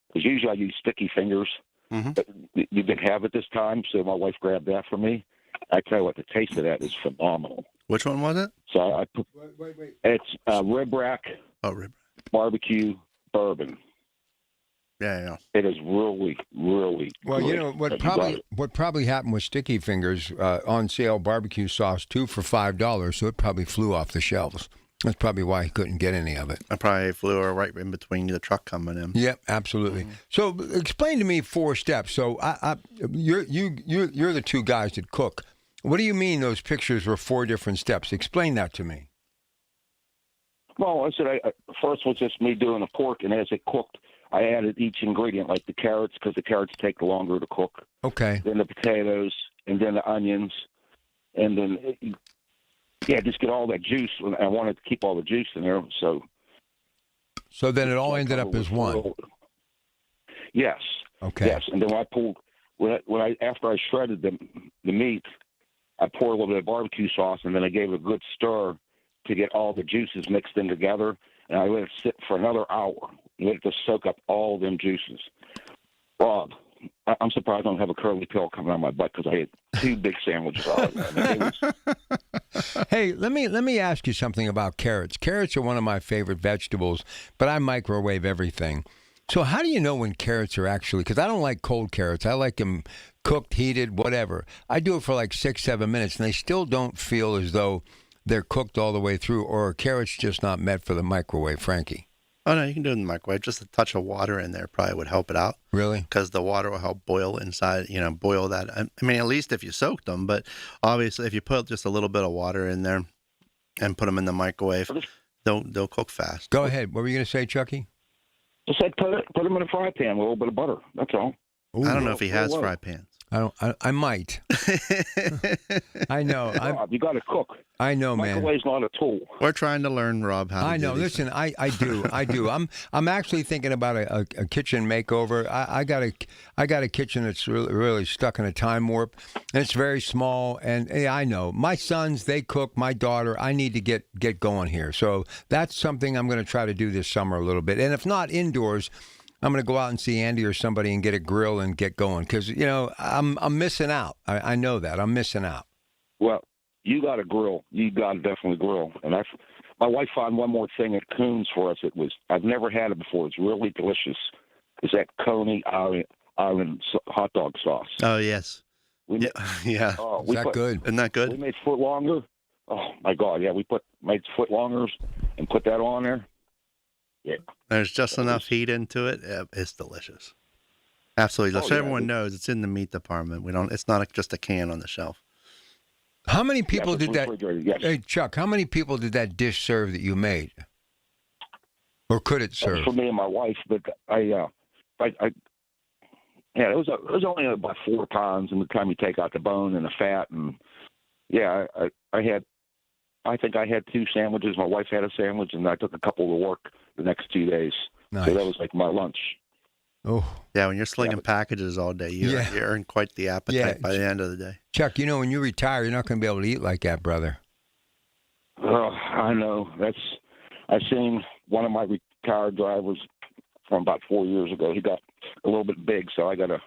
Because usually I use sticky fingers. But you didn't have it this time, so my wife grabbed that for me. I tell you what, the taste of that is phenomenal. Which one was it? So I put. Wait. It's Red Brack. Oh, Red Brack barbecue bourbon. Yeah. It is really, really well. Good. What probably happened with Sticky Fingers on sale barbecue sauce 2 for $5, so it probably flew off the shelves. That's probably why he couldn't get any of it. I probably flew right in between the truck coming in. Yep, absolutely. So explain to me 4 steps. So you're the 2 guys that cook. What do you mean those pictures were 4 different steps? Explain that to me. Well, I said first was just me doing the pork, and as it cooked, I added each ingredient, like the carrots, because the carrots take longer to cook. Okay. Then the potatoes, and then the onions, and then just get all that juice. I wanted to keep all the juice in there, so. So then it all ended up as one. Yes. Okay. Yes, and then after I shredded the meat, I poured a little bit of barbecue sauce, and then I gave it a good stir to get all the juices mixed in together, and I let it sit for another hour. Let it just soak up all them juices. Rob, I'm surprised I don't have a curly tail coming out of my butt because I had 2 big sandwiches out. Hey, let me ask you something about carrots. Carrots are one of my favorite vegetables, but I microwave everything. So how do you know when carrots are actually, because I don't like cold carrots. I like them cooked, heated, whatever. I do it for like 6-7 minutes, and they still don't feel as though they're cooked all the way through, or are carrots just not meant for the microwave, Frankie? Oh, no, you can do it in the microwave. Just a touch of water in there probably would help it out. Really? Because the water will help boil inside, boil that. I mean, at least if you soak them, but obviously if you put just a little bit of water in there and put them in the microwave, they'll cook fast. Go ahead. What were you going to say, Chucky? I said put them in a fry pan with a little bit of butter. That's all. Ooh, I don't know if he has fry pans. I might. I know. Rob, you got to cook. I know, man. Microwave's not a tool. We're trying to learn, Rob, how to I know. do these Listen, I do. I'm actually thinking about a kitchen makeover. I got a kitchen that's really stuck in a time warp, and it's very small. And I know my sons, they cook. My daughter, I need to get going here. So that's something I'm going to try to do this summer a little bit. And if not indoors, I'm going to go out and see Andy or somebody and get a grill and get going because, I'm missing out. I know that. I'm missing out. Well, you got to grill. You got to definitely grill. And my wife found one more thing at Coons for us. I've never had it before. It's really delicious. It's that Coney Island hot dog sauce. Oh, yes. Yeah. Is that good? Isn't that good? We made foot longer. Oh, my God. Yeah, we made foot longers and put that on there. Yeah. There's just enough heat into it. It's delicious. Absolutely. So everyone knows it's in the meat department. It's not just a can on the shelf. How many people did that? Yes. Hey, Chuck, how many people did that dish serve that you made? Or could it serve? For me and my wife, but it was only about 4 pounds, and the time you take out the bone and the fat, and I think I had 2 sandwiches. My wife had a sandwich, and I took a couple to work the next 2 days. Nice. So that was like my lunch. Oh, yeah. When you're slinging packages all day, you earn quite the appetite by the end of the day. Chuck, when you retire, you're not going to be able to eat like that, brother. Oh, I know. I seen one of my retired drivers from about 4 years ago. He got a little bit big, so I got to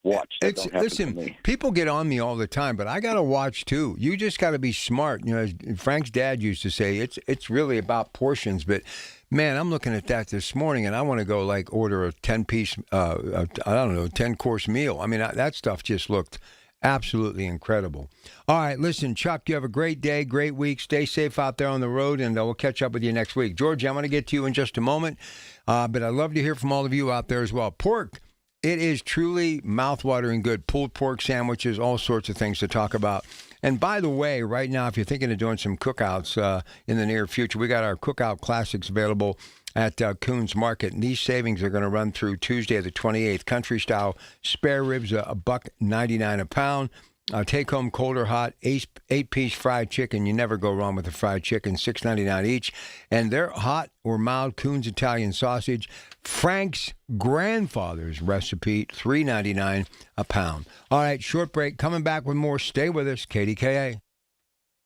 watch. Listen, people get on me all the time, but I got to watch too. You just got to be smart. As Frank's dad used to say, it's really about portions. But man, I'm looking at that this morning, and I want to go order a 10-piece, 10-course meal. I mean, that stuff just looked absolutely incredible. All right, listen, Chuck, you have a great day, great week. Stay safe out there on the road, and we'll catch up with you next week. George, I'm going to get to you in just a moment, but I'd love to hear from all of you out there as well. Pork. It is truly mouthwatering good. Pulled pork sandwiches, all sorts of things to talk about. And by the way, right now, if you're thinking of doing some cookouts in the near future, we got our cookout classics available at Coons Market. And these savings are going to run through Tuesday the 28th. Country style spare ribs, $1.99 a pound. Take home cold or hot, 8-piece fried chicken. You never go wrong with a fried chicken, $6.99 each. And their hot or mild Coons Italian sausage, Frank's grandfather's recipe, $3.99 a pound. All right, short break. Coming back with more. Stay with us, KDKA.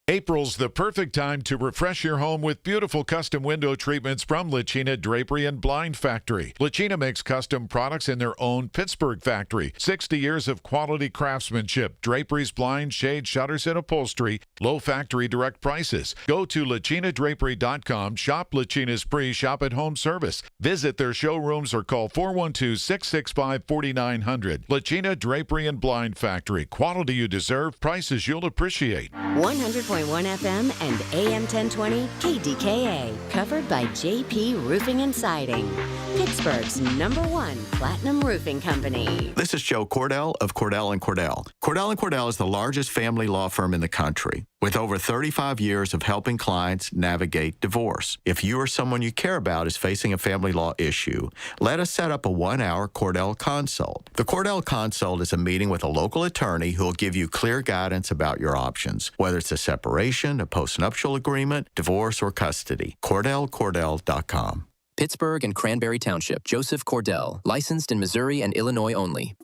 April's the perfect time to refresh your home with beautiful custom window treatments from Lachina Drapery and Blind Factory. Lachina makes custom products in their own Pittsburgh factory. 60 years of quality craftsmanship, draperies, blinds, shades, shutters, and upholstery. Low factory direct prices. Go to LachinaDrapery.com, shop Lachina's pre-shop at home service. Visit their showrooms or call 412-665-4900. Lachina Drapery and Blind Factory. Quality you deserve, prices you'll appreciate. 100.1 FM and AM 1020 KDKA. Covered by JP Roofing and Siding. Pittsburgh's #1 platinum roofing company. This is Joe Cordell of Cordell & Cordell. Cordell & Cordell is the largest family law firm in the country, with over 35 years of helping clients navigate divorce. If you or someone you care about is facing a family law issue, let us set up a 1-hour Cordell Consult. The Cordell Consult is a meeting with a local attorney who will give you clear guidance about your options, whether it's a separation, a postnuptial agreement, divorce, or custody. CordellCordell.com. Pittsburgh and Cranberry Township. Joseph Cordell. Licensed in Missouri and Illinois only.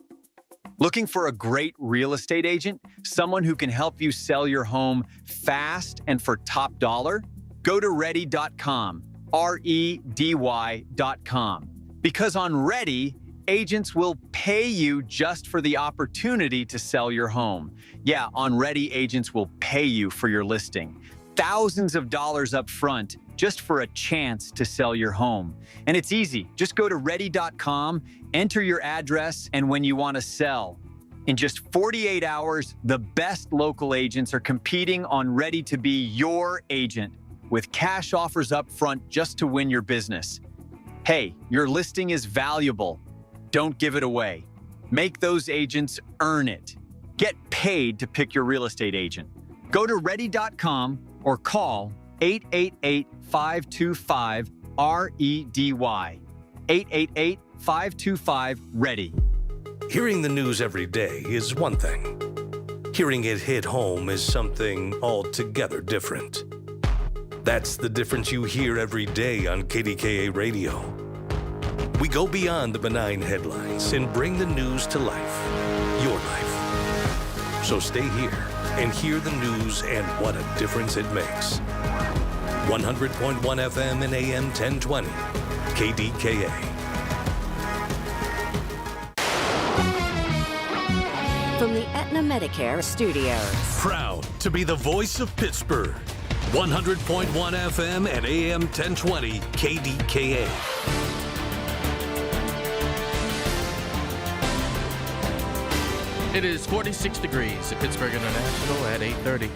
Looking for a great real estate agent? Someone who can help you sell your home fast and for top dollar? Go to ready.com. REDY.com. Because on Ready, agents will pay you just for the opportunity to sell your home. Yeah, on Ready, agents will pay you for your listing. Thousands of dollars up front just for a chance to sell your home. And it's easy. Just go to ready.com, enter your address, and when you want to sell. In just 48 hours, the best local agents are competing on Ready to be your agent with cash offers up front just to win your business. Hey, your listing is valuable. Don't give it away. Make those agents earn it. Get paid to pick your real estate agent. Go to ready.com or call 888-525-REDY. 888-525-READY. Hearing the news every day is one thing. Hearing it hit home is something altogether different. That's the difference you hear every day on KDKA Radio. We go beyond the benign headlines and bring the news to life, your life. So stay here and hear the news and what a difference it makes. 100.1 FM and AM 1020, KDKA. From the Aetna Medicare studios. Proud to be the voice of Pittsburgh. 100.1 FM and AM 1020 KDKA. It is 46 degrees at Pittsburgh International at 8:30.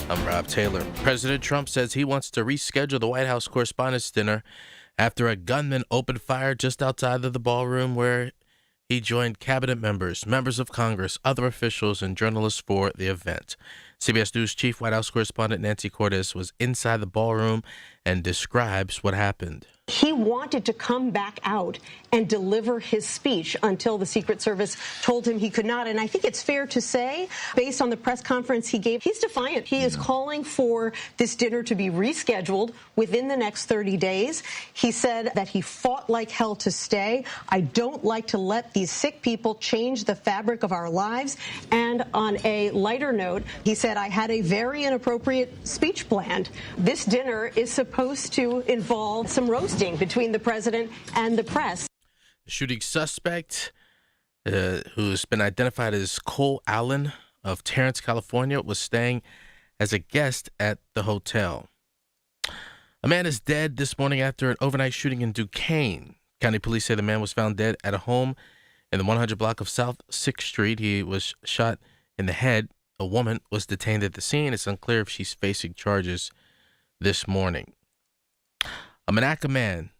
I'm Rob Taylor. President Trump says he wants to reschedule the White House Correspondents' Dinner after a gunman opened fire just outside of the ballroom where he joined cabinet members, members of Congress, other officials, and journalists for the event. CBS News Chief White House Correspondent Nancy Cordes was inside the ballroom and describes what happened. He wanted to come back out and deliver his speech until the Secret Service told him he could not. And I think it's fair to say, based on the press conference he gave, he's defiant. He is calling for this dinner to be rescheduled within the next 30 days. He said that he fought like hell to stay. I don't like to let these sick people change the fabric of our lives. And on a lighter note, he said, I had a very inappropriate speech planned. This dinner is supposed to involve some roasting between the president and the press. The shooting suspect, who's been identified as Cole Allen of Terrence, California, was staying as a guest at the hotel. A man is dead this morning after an overnight shooting in Duquesne. County police say the man was found dead at a home in the 100 block of South 6th Street. He was shot in the head. A woman was detained at the scene. It's unclear if she's facing charges this morning. A Monaca man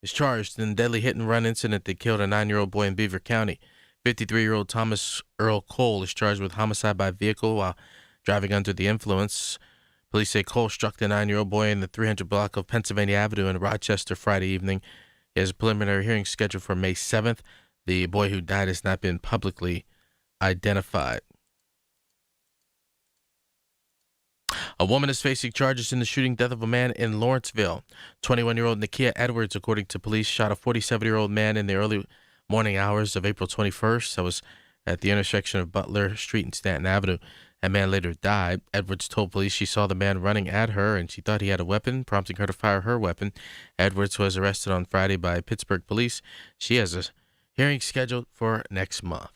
is charged in a deadly hit-and-run incident that killed a 9-year-old boy in Beaver County. 53-year-old Thomas Earl Cole is charged with homicide by vehicle while driving under the influence. Police say Cole struck the 9-year-old boy in the 300 block of Pennsylvania Avenue in Rochester Friday evening. He has a preliminary hearing scheduled for May 7th. The boy who died has not been publicly identified. A woman is facing charges in the shooting death of a man in Lawrenceville. 21-year-old Nakia Edwards, according to police, shot a 47-year-old man in the early morning hours of April 21st. That was at the intersection of Butler Street and Stanton Avenue. That man later died. Edwards told police she saw the man running at her and she thought he had a weapon, prompting her to fire her weapon. Edwards was arrested on Friday by Pittsburgh police. She has a hearing scheduled for next month.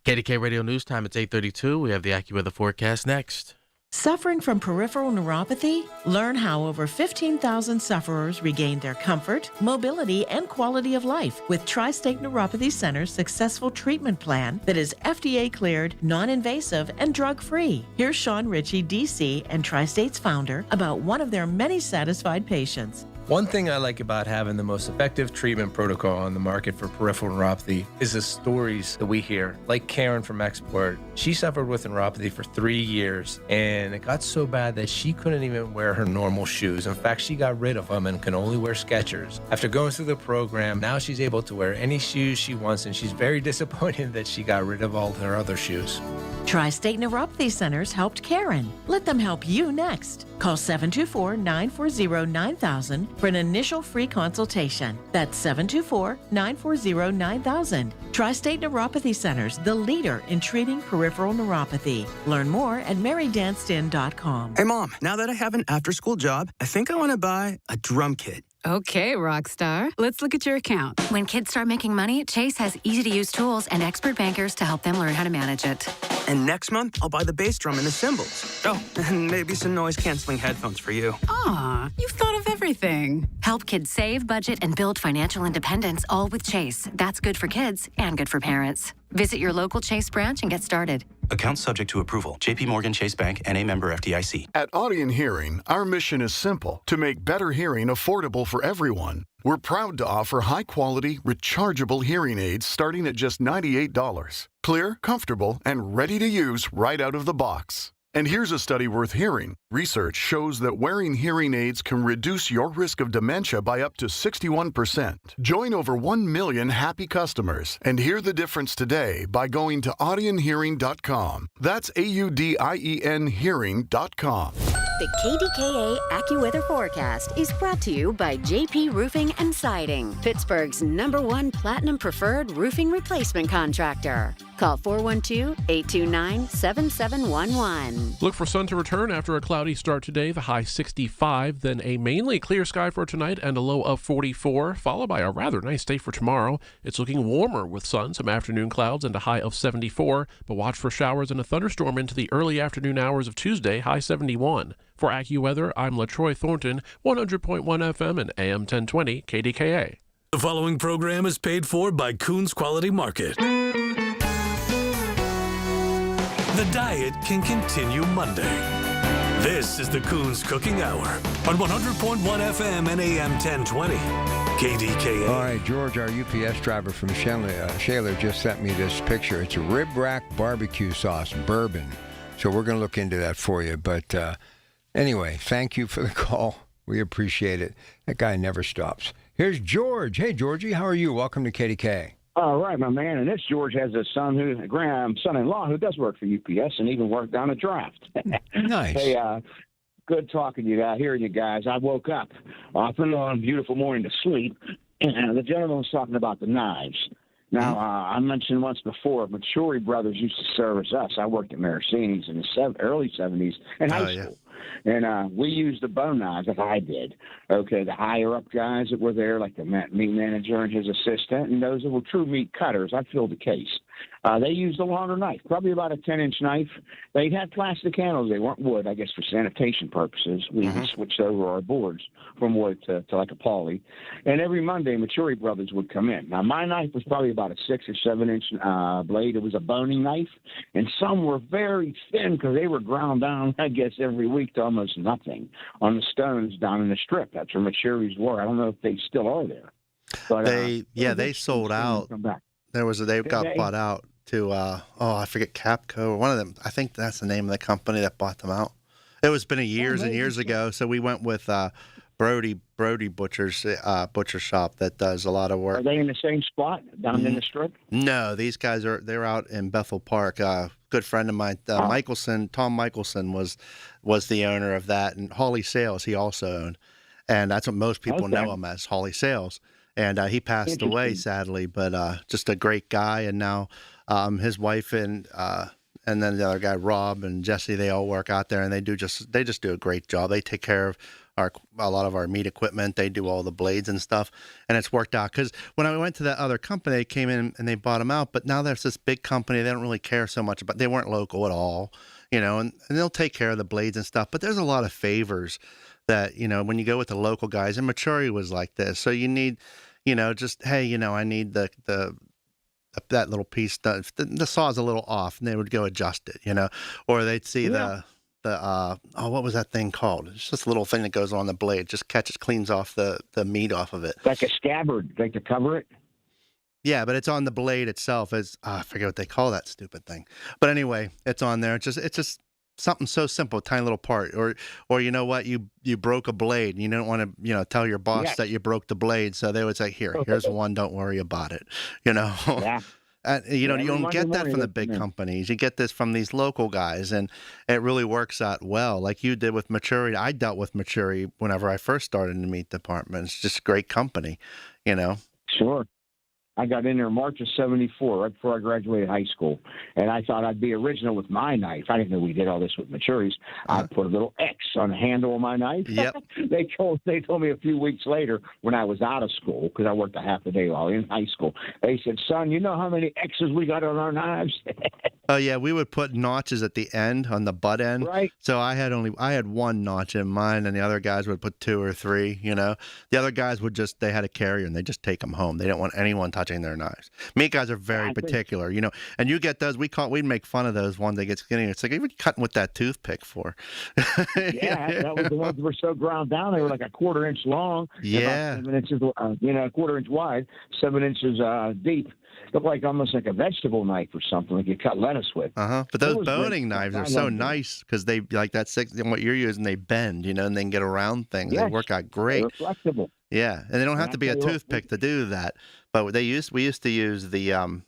KDK Radio News Time, it's 8:32. We have the AccuWeather forecast next. Suffering from peripheral neuropathy? Learn how over 15,000 sufferers regained their comfort, mobility, and quality of life with Tri-State Neuropathy Center's successful treatment plan that is FDA cleared, non-invasive, and drug-free. Here's Sean Ritchie, DC, and Tri-State's founder about one of their many satisfied patients. One thing I like about having the most effective treatment protocol on the market for peripheral neuropathy is the stories that we hear. Like Karen from Export, she suffered with neuropathy for 3 years, and it got so bad that she couldn't even wear her normal shoes. In fact, she got rid of them and can only wear Skechers. After going through the program, now she's able to wear any shoes she wants, and she's very disappointed that she got rid of all her other shoes. Tri-State Neuropathy Centers helped Karen. Let them help you next. Call 724-940-9000 for an initial free consultation. That's 724-940-9000. Tri-State Neuropathy Centers, the leader in treating peripheral neuropathy. Learn more at marydancedin.com. Hey, Mom, now that I have an after-school job, I think I want to buy a drum kit. Okay, rock star. Let's look at your account. When kids start making money, Chase has easy-to-use tools and expert bankers to help them learn how to manage it. And next month, I'll buy the bass drum and the cymbals. Oh, and maybe some noise-canceling headphones for you. Aw, you've thought of everything. Help kids save, budget, and build financial independence, all with Chase. That's good for kids and good for parents. Visit your local Chase branch and get started. Account subject to approval. JP Morgan Chase Bank, N.A. member FDIC. At Audion Hearing, our mission is simple: to make better hearing affordable for everyone. We're proud to offer high-quality, rechargeable hearing aids starting at just $98. Clear, comfortable, and ready to use right out of the box. And here's a study worth hearing. Research shows that wearing hearing aids can reduce your risk of dementia by up to 61%. Join over 1 million happy customers and hear the difference today by going to audionhearing.com. That's AUDIEN hearing.com. The KDKA AccuWeather forecast is brought to you by JP Roofing and Siding, Pittsburgh's #1 Platinum Preferred roofing replacement contractor. Call 412-829-7711. Look for sun to return after a cloudy start today, the high 65, then a mainly clear sky for tonight and a low of 44, followed by a rather nice day for tomorrow. It's looking warmer with sun, some afternoon clouds, and a high of 74, but watch for showers and a thunderstorm into the early afternoon hours of Tuesday, high 71. For AccuWeather, I'm LaTroy Thornton, 100.1 FM and AM 1020 KDKA. The following program is paid for by Coons Quality Market. The diet can continue Monday. This is the Coons Cooking Hour on 100.1 FM and AM 1020 KDKA. All right, George, our UPS driver from Shaler just sent me this picture. It's a rib rack barbecue sauce, bourbon. So we're going to look into that for you. But anyway, thank you for the call. We appreciate it. That guy never stops. Here's George. Hey, Georgie, how are you? Welcome to KDK. All right, my man. And this George has a son-in-law who does work for UPS and even worked on a draft. Nice. Hey, good talking to you guys, hearing you guys. I woke up off and on a beautiful morning to sleep, and the gentleman was talking about the knives. Now, I mentioned once before, Maturi Brothers used to service us. I worked at Marasini's in the early 70s in high school. And we used the bone knives, like I did. Okay, the higher-up guys that were there, like the meat manager and his assistant, and those that were true meat cutters, I filled the case. They used a longer knife, probably about a 10-inch knife. They had plastic handles. They weren't wood, I guess, for sanitation purposes. We switched over our boards from wood to like a poly. And every Monday, Maturi Brothers would come in. Now, my knife was probably about a 6 or 7-inch blade. It was a boning knife. And some were very thin because they were ground down, I guess, every week to almost nothing on the stones down in the strip. That's where Maturi's were. I don't know if they still are there. But they sold out. They got bought out to I forget, Capco or one of them. I think that's the name of the company that bought them out. It was been years and years ago. So we went with Brody Butcher Shop that does a lot of work. Are they in the same spot down in the strip? No, these guys they're out in Bethel Park. Good friend of mine, Tom Michelson was the owner of that, and Hawley Sales he also owned, and that's what most people know him as, Hawley Sales. And he passed away sadly, but just a great guy. And now his wife and then the other guy Rob and Jesse, they all work out there, and they just do a great job. They take care of a lot of our meat equipment. They do all the blades and stuff, and it's worked out. Because when I went to that other company, they came in and they bought them out. But now there's this big company. They don't really care so much about. They weren't local at all, and they'll take care of the blades and stuff. But there's a lot of favors that when you go with the local guys, and Maturi was like this. So you need, just hey, I need that little piece. The saw's a little off, and they would go adjust it, or they'd see what was that thing called? It's just a little thing that goes on the blade, just cleans off the meat off of it. Like a scabbard, like to cover it? Yeah, but it's on the blade itself. I forget what they call that stupid thing. But anyway, it's on there. It's just something so simple, tiny little part. Or you know what? You broke a blade, and you don't want to, tell your boss that you broke the blade. So they would say, here's one. Don't worry about it. Yeah. You don't get that from the big companies. You get this from these local guys, and it really works out well, like you did with Maturi. I dealt with Maturi whenever I first started in the meat department. It's just a great company, Sure. I got in there in March of '74, right before I graduated high school, and I thought I'd be original with my knife. I didn't know we did all this with maturities. I put a little X on the handle of my knife. Yep. They told me a few weeks later when I was out of school, because I worked a half a day while in high school. They said, "Son, you know how many X's we got on our knives?" Oh yeah, we would put notches at the end on the butt end. Right. So I had one notch in mine, and the other guys would put 2 or 3. You know, the other guys would they had a carrier and they just take them home. They didn't want anyone touching their knives. Meat guys are very particular, you know. And you get those. We'd make fun of those ones that get skinny. It's like, what are you cutting with that toothpick for? Yeah, that was the ones that were so ground down. They were like a 1/4 inch long, Yeah. about 7 inches, 1/4 inch wide, 7 inches deep. Looked like almost like a vegetable knife or something, like you cut lettuce with. But those boning knives are so nice because they like that what you're using. They bend, you know, and they can get around things. Yes, they work out great. they're flexible. Yeah, and they don't have to be a toothpick to do that. But we used to use the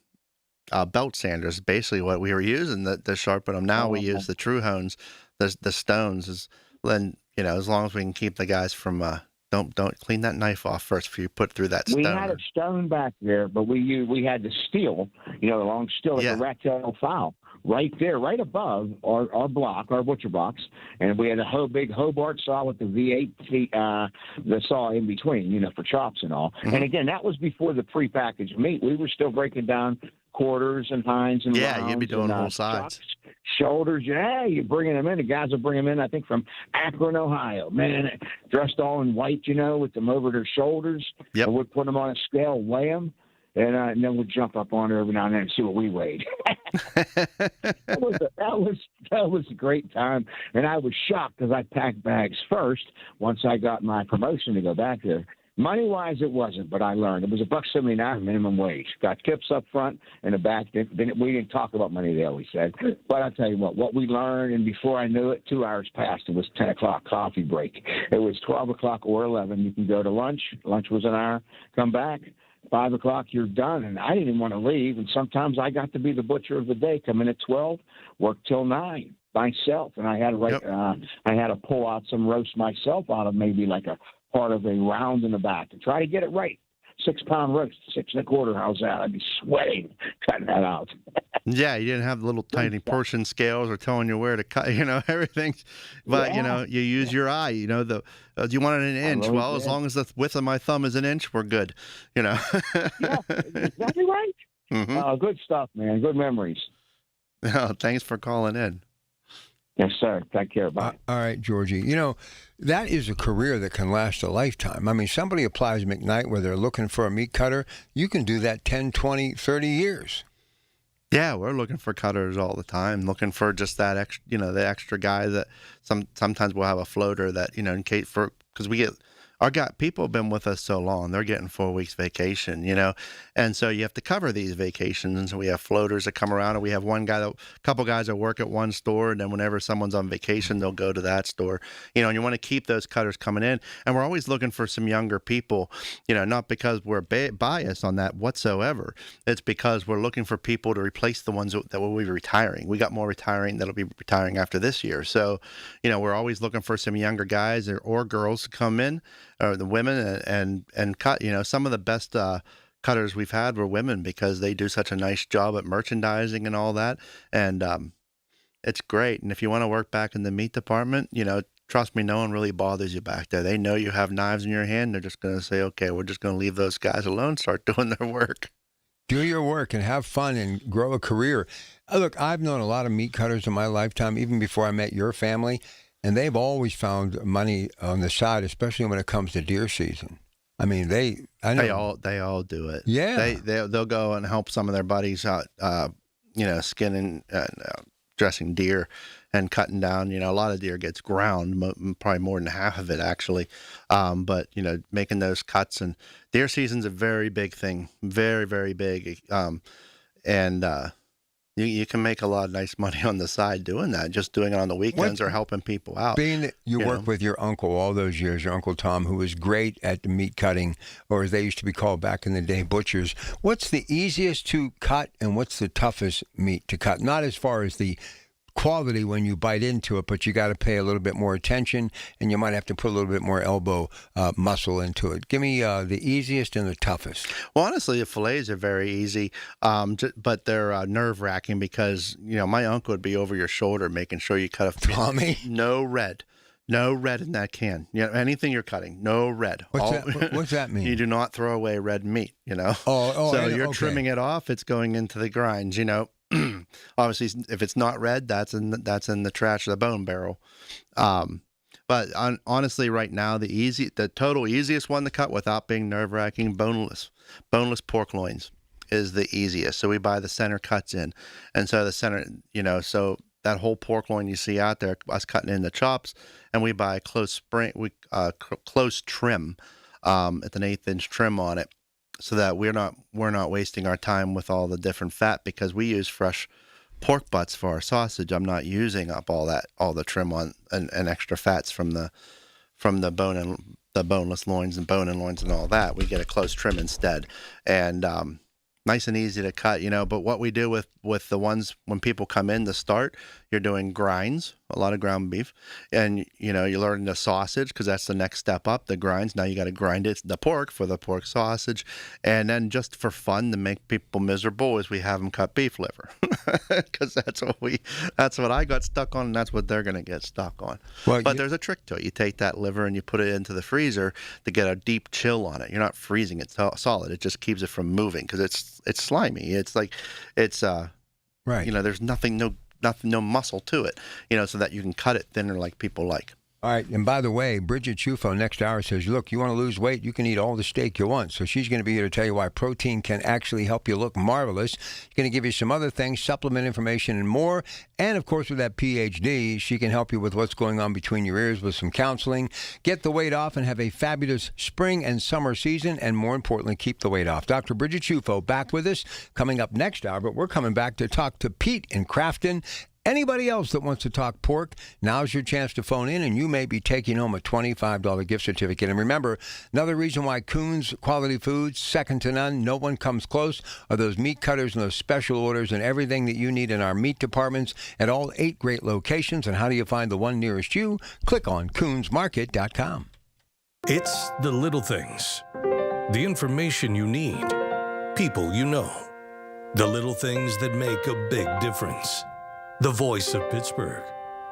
belt sanders, basically what we were using to sharpen them. Now we use the true hones, the stones. Then as long as we can keep the guys from don't clean that knife off first before you put it through that stone. We had a stone back there, but we had the steel, the long steel, like a rat-tail file, right there, right above our block, our butcher box, and we had a big Hobart saw with the V8 the saw in between, for chops and all. Mm-hmm. And again, that was before the prepackaged meat. We were still breaking down quarters and hinds and rounds. You'd be doing whole Chops, sides. shoulders, you're bringing them in. The guys will bring them in, I think, from Akron, Ohio. Man, dressed all in white, with them over their shoulders. Yep. And we'd put them on a scale, weigh them, and then we'd jump up on her every now and then and see what we weighed. that was a great time, and I was shocked because I packed bags first once I got my promotion to go back there. Money-wise, it wasn't, but I learned. It was $1.79 minimum wage. Got tips up front and the back. We didn't talk about money, they always said. But I'll tell you what we learned, and before I knew it, 2 hours passed. It was 10 o'clock coffee break. It was 12 o'clock or 11. You can go to lunch. Lunch was an hour. Come back. 5 o'clock, you're done. And I didn't even want to leave. And sometimes I got to be the butcher of the day. Come in at 12, work till 9 myself. And I had to I had to pull out some roast myself out of maybe like a part of a round in the back and try to get it right. 6-pound roast, 6 1/4. How's that? I'd be sweating cutting that out. Yeah, you didn't have the little tiny portion scales or telling you where to cut, everything. But, you use your eye, you want it an inch. Well, as long as the width of my thumb is an inch, we're good, Yeah, exactly right. Mm-hmm. Good stuff, man. Good memories. Oh, thanks for calling in. Yes, sir. Take care. Bye. All right, Georgie. That is a career that can last a lifetime. I mean, somebody applies McKnight where they're looking for a meat cutter. You can do that 10, 20, 30 years. Yeah, we're looking for cutters all the time, looking for just that extra, the extra guy that sometimes we'll have a floater that, in case because we get people have been with us so long, they're getting 4 weeks vacation, and so you have to cover these vacations. And so we have floaters that come around, and we have a couple guys that work at one store, and then whenever someone's on vacation, they'll go to that store, and you want to keep those cutters coming in. And we're always looking for some younger people, not because we're biased on that whatsoever. It's because we're looking for people to replace the ones that will be retiring. We got more retiring that'll be retiring after this year. So, we're always looking for some younger guys or girls to come in, or the women, and cut. Some of the best cutters we've had were women because they do such a nice job at merchandising and all that, and it's great. And if you want to work back in the meat department, trust me, no one really bothers you back there. They know you have knives in your hand. They're just going to say, okay, we're just going to leave those guys alone, start doing their work. Do your work and have fun and grow a career. Look, I've known a lot of meat cutters in my lifetime, even before I met your family. And they've always found money on the side, especially when it comes to deer season. I mean, they all do it. Yeah, they'll go and help some of their buddies out, skinning, dressing deer, and cutting down. A lot of deer gets ground, probably more than half of it actually. But making those cuts, and deer season's a very big thing, very very big, and. You can make a lot of nice money on the side doing that, just doing it on the weekends or helping people out. Being that you worked with your uncle all those years, your Uncle Tom, who was great at the meat cutting, or as they used to be called back in the day, butchers. What's the easiest to cut and what's the toughest meat to cut? Not as far as the quality when you bite into it, but you got to pay a little bit more attention, and you might have to put a little bit more elbow muscle into it. Give me the easiest and the toughest. Well, honestly, the fillets are very easy, but they're nerve-wracking because, my uncle would be over your shoulder making sure you cut a Tommy? No red. No red in that can. Anything you're cutting, no red. What's that mean? You do not throw away red meat, So you're trimming it off, it's going into the grinds, Obviously, if it's not red, that's in the trash of the bone barrel. But honestly, right now, the total easiest one to cut without being nerve-wracking, boneless pork loins is the easiest. So we buy the center cuts in, and so the center, so that whole pork loin you see out there, us cutting in the chops, and we buy close trim, at an 1/8-inch trim on it, so that we're not wasting our time with all the different fat, because we use fresh pork butts for our sausage. I'm not using up all the trim on and extra fats from the bone and the boneless loins and bone and loins and all that. We get a close trim instead, and nice and easy to cut, But what we do with the ones when people come in to start, you're doing grinds, a lot of ground beef, and you learn the sausage because that's the next step up. The grinds. Now you got to grind the pork for the pork sausage, and then just for fun to make people miserable is we have them cut beef liver because that's what I got stuck on, and that's what they're going to get stuck on. But there's a trick to it. You take that liver and you put it into the freezer to get a deep chill on it. You're not freezing it solid. It just keeps it from moving because it's slimy. It's like right. There's nothing, no muscle to it, so that you can cut it thinner like people like. All right, and by the way, Bridget Chufo next hour says, look, you want to lose weight, you can eat all the steak you want. So she's going to be here to tell you why protein can actually help you look marvelous. She's going to give you some other things, supplement information, and more. And, of course, with that PhD, she can help you with what's going on between your ears with some counseling. Get the weight off and have a fabulous spring and summer season, and more importantly, keep the weight off. Dr. Bridget Chufo back with us coming up next hour, but we're coming back to talk to Pete in Crafton. Anybody else that wants to talk pork, now's your chance to phone in, and you may be taking home a $25 gift certificate. And remember, another reason why Coons Quality Foods, second to none, no one comes close, are those meat cutters and those special orders and everything that you need in our meat departments at all 8 great locations. And how do you find the one nearest you? Click on coonsmarket.com. It's the little things, the information you need, people you know, the little things that make a big difference. The voice of Pittsburgh,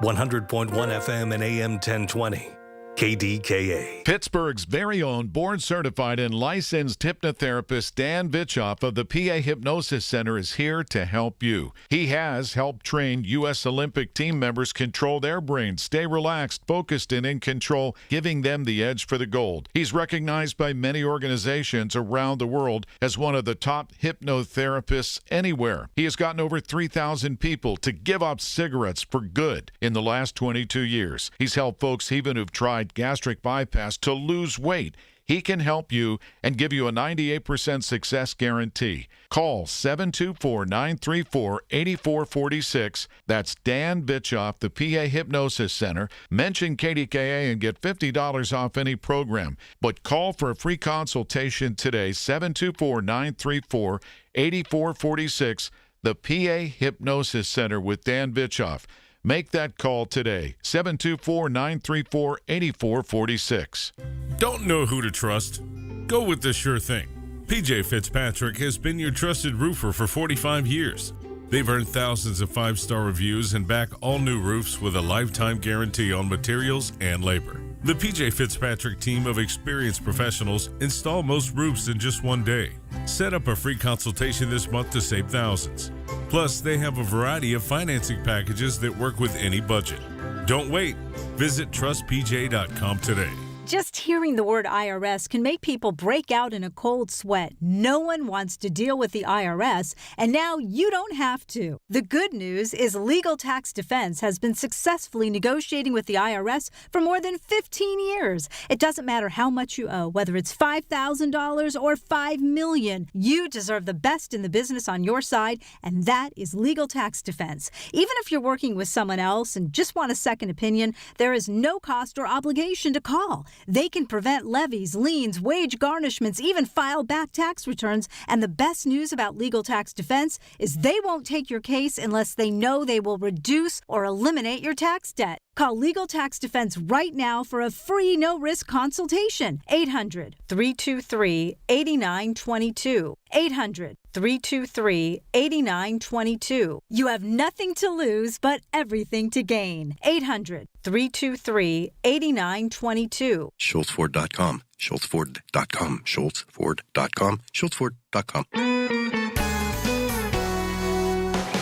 100.1 FM and AM 1020, KDKA. Pittsburgh's very own board-certified and licensed hypnotherapist Dan Vitchoff of the PA Hypnosis Center is here to help you. He has helped train U.S. Olympic team members control their brains, stay relaxed, focused, and in control, giving them the edge for the gold. He's recognized by many organizations around the world as one of the top hypnotherapists anywhere. He has gotten over 3,000 people to give up cigarettes for good in the last 22 years. He's helped folks even who've tried gastric bypass to lose weight. He can help you and give you a 98% success guarantee. Call 724-934-8446. That's Dan Vitchoff, the PA Hypnosis Center. Mention KDKA and get $50 off any program. But call for a free consultation today, 724-934-8446. The PA Hypnosis Center with Dan Vitchoff. Make that call today, 724-934-8446. Don't know who to trust? Go with the sure thing. PJ Fitzpatrick has been your trusted roofer for 45 years. They've earned thousands of 5-star reviews and back all new roofs with a lifetime guarantee on materials and labor. The PJ Fitzpatrick team of experienced professionals install most roofs in just one day. Set up a free consultation this month to save thousands. Plus, they have a variety of financing packages that work with any budget. Don't wait. Visit trustpj.com today. Just hearing the word IRS can make people break out in a cold sweat. No one wants to deal with the IRS, and now you don't have to. The good news is Legal Tax Defense has been successfully negotiating with the IRS for more than 15 years. It doesn't matter how much you owe, whether it's $5,000 or $5 million. You deserve the best in the business on your side, and that is Legal Tax Defense. Even if you're working with someone else and just want a second opinion, there is no cost or obligation to call. They can prevent levies, liens, wage garnishments, even file back tax returns. And the best news about Legal Tax Defense is they won't take your case unless they know they will reduce or eliminate your tax debt. Call Legal Tax Defense right now for a free no-risk consultation. 800-323-8922. 800-323-8922. You have nothing to lose but everything to gain. 800-323-8922. SchultzFord.com. SchultzFord.com. SchultzFord.com. SchultzFord.com.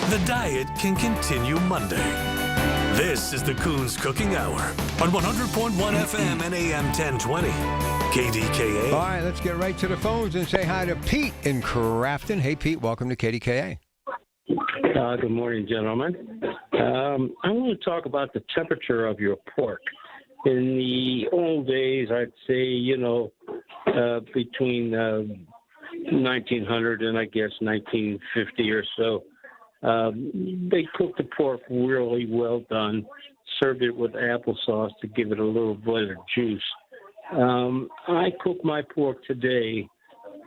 The diet can continue Monday. This is the Coons Cooking Hour on 100.1 FM and AM 1020. KDKA. All right, let's get right to the phones and say hi to Pete in Crafton. Hey, Pete, welcome to KDKA. Good morning, gentlemen. I want to talk about the temperature of your pork. In the old days, I'd say, between 1900 and I guess 1950 or so, they cooked the pork really well done, served it with applesauce to give it a little bit of juice. I cook my pork today.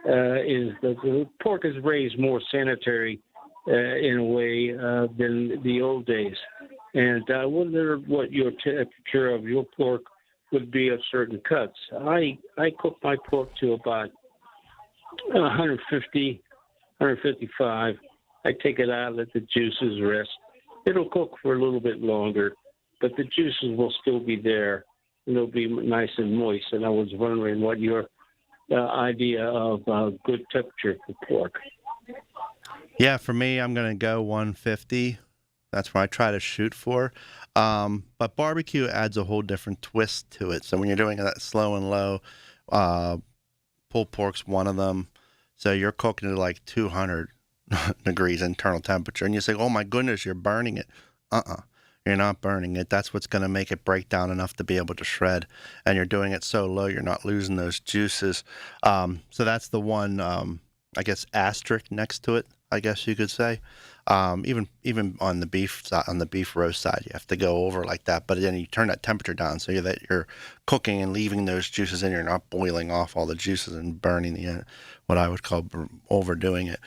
The pork is raised more sanitary in a way than the old days. And I wonder what your temperature of your pork would be of certain cuts. I cook my pork to about 150, 155. I take it out, let the juices rest. It'll cook for a little bit longer, but the juices will still be there, and they'll be nice and moist. And I was wondering what your idea of good temperature for pork. Yeah, for me, I'm going to go 150. That's what I try to shoot for. But barbecue adds a whole different twist to it. So when you're doing that slow and low, pulled pork's one of them. So you're cooking it like 200 degrees internal temperature. And you say, oh, my goodness, you're burning it. You're not burning it. That's what's going to make it break down enough to be able to shred. And you're doing it so low, you're not losing those juices. So that's the one, I guess, asterisk next to it, I guess you could say. Even on the beef roast side, you have to go over like that. But then you turn that temperature down so that you're cooking and leaving those juices in. You're not boiling off all the juices and burning the what I would call overdoing it.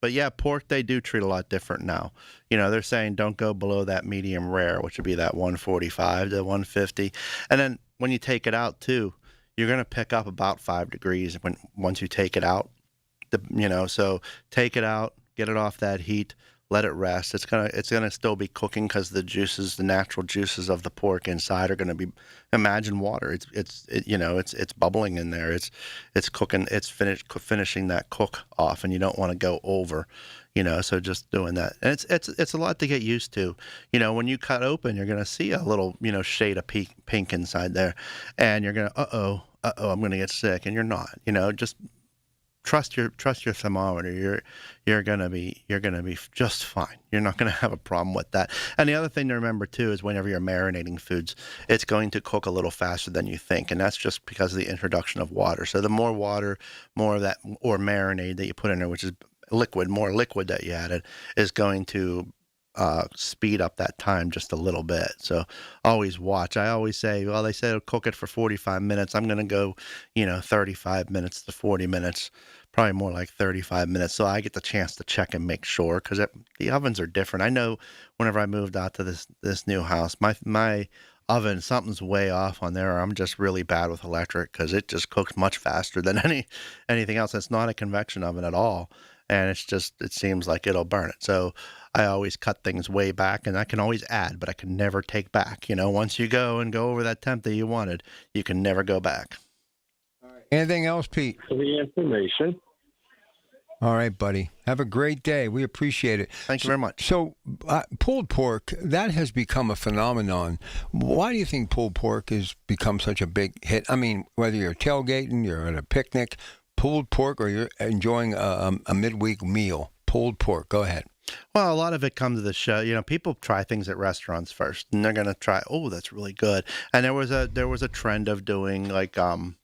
But yeah, pork they do treat a lot different now. They're saying don't go below that medium rare, which would be that 145 to 150. And then when you take it out too, you're going to pick up about 5 degrees once you take it out. So take it out, get it off that heat, let it rest. It's gonna still be cooking because the juices, the natural juices of the pork inside are gonna be, imagine water. It's bubbling in there. It's cooking. It's finishing that cook off, and you don't want to go over. So just doing that, and it's a lot to get used to. When you cut open, you're gonna see a little shade of pink inside there, and you're gonna I'm gonna get sick, and you're not. Just trust your thermometer. You're gonna be just fine. You're not gonna have a problem with that. And the other thing to remember too is whenever you're marinating foods, it's going to cook a little faster than you think, and that's just because of the introduction of water. So the more water, more of that, or marinade that you put in there, which is more liquid that you added, is going to speed up that time just a little bit. So always watch. I always say, well, they said cook it for 45 minutes. I'm going to go, 35 minutes to 40 minutes, probably more like 35 minutes. So I get the chance to check and make sure, because the ovens are different. I know whenever I moved out to this new house, my oven, something's way off on there. I'm just really bad with electric because it just cooks much faster than anything else. It's not a convection oven at all. And it seems like it'll burn it. So I always cut things way back, and I can always add, but I can never take back. Once you go over that temp that you wanted, you can never go back. All right. Anything else, Pete? For the information. All right, buddy. Have a great day. We appreciate it. Thank you very much. So pulled pork, that has become a phenomenon. Why do you think pulled pork has become such a big hit? I mean, whether you're tailgating, you're at a picnic, pulled pork, or you're enjoying a midweek meal, pulled pork. Go ahead. Well, a lot of it comes to the show. People try things at restaurants first, and they're gonna try. Oh, that's really good. And there was a trend of doing like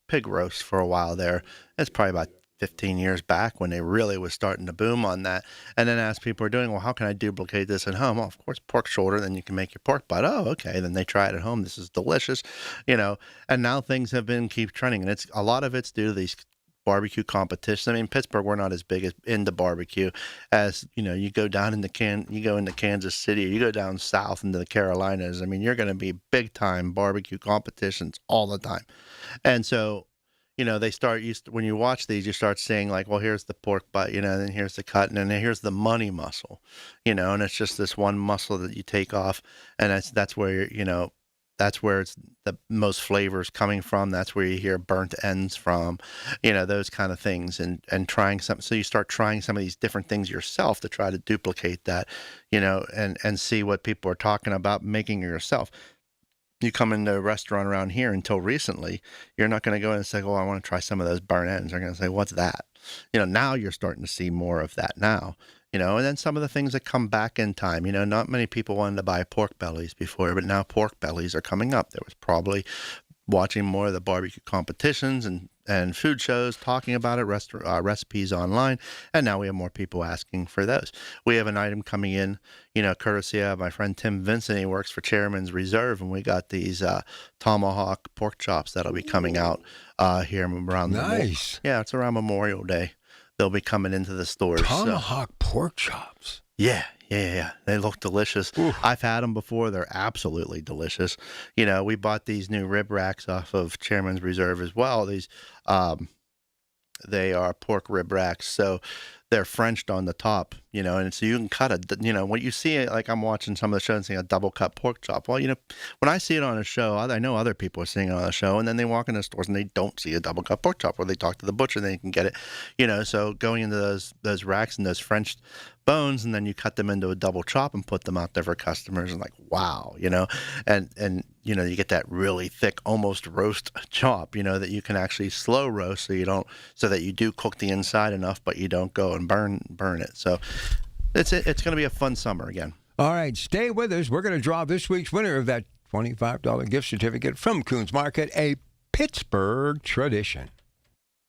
pig roast for a while there. It's probably about 15 years back when they really was starting to boom on that. And then as people are doing, well, how can I duplicate this at home? Well, of course, pork shoulder, then you can make your pork butt. Oh, okay. Then they try it at home. This is delicious, and now things have been keep trending. And a lot of it's due to these barbecue competitions. I mean, Pittsburgh, we're not as big into barbecue as, you go down into Kansas City, or you go down south into the Carolinas. I mean, you're going to be big time barbecue competitions all the time. And so, they start when you watch these, you start seeing like, well, here's the pork butt, and then here's the cut, and then here's the money muscle, and it's just this one muscle that you take off, and that's where that's where it's the most flavors coming from. That's where you hear burnt ends from, those kind of things, and trying some. So you start trying some of these different things yourself to try to duplicate that, and see what people are talking about making it yourself. You come into a restaurant around here until recently, you're not going to go in and say, oh, I want to try some of those burnt ends. They're going to say, what's that? Now you're starting to see more of that now, and then some of the things that come back in time, not many people wanted to buy pork bellies before, but now pork bellies are coming up. There was probably watching more of the barbecue competitions and food shows talking about it, recipes online, and now we have more people asking for those. We have an item coming in, courtesy of my friend Tim Vincent. He works for Chairman's Reserve, and we got these tomahawk pork chops that'll be coming out here around Nice. It's around Memorial Day. They'll be coming into the stores. Tomahawk pork chops. Yeah. They look delicious. Oof. I've had them before. They're absolutely delicious. We bought these new rib racks off of Chairman's Reserve as well. These, they are pork rib racks. So they're Frenched on the top, and so you can cut what you see, like I'm watching some of the shows and seeing a double cut pork chop. Well, when I see it on a show, I know other people are seeing it on a show, and then they walk in the stores and they don't see a double cut pork chop, or they talk to the butcher and they can get it, so going into those racks and those Frenched bones, and then you cut them into a double chop and put them out there for customers, and like, wow, and you get that really thick, almost roast chop, that you can actually slow roast, so that you do cook the inside enough, but you don't go and burn it. So it's going to be a fun summer again. All right, stay with us. We're going to draw this week's winner of that $25 gift certificate from Coons Market, a Pittsburgh tradition.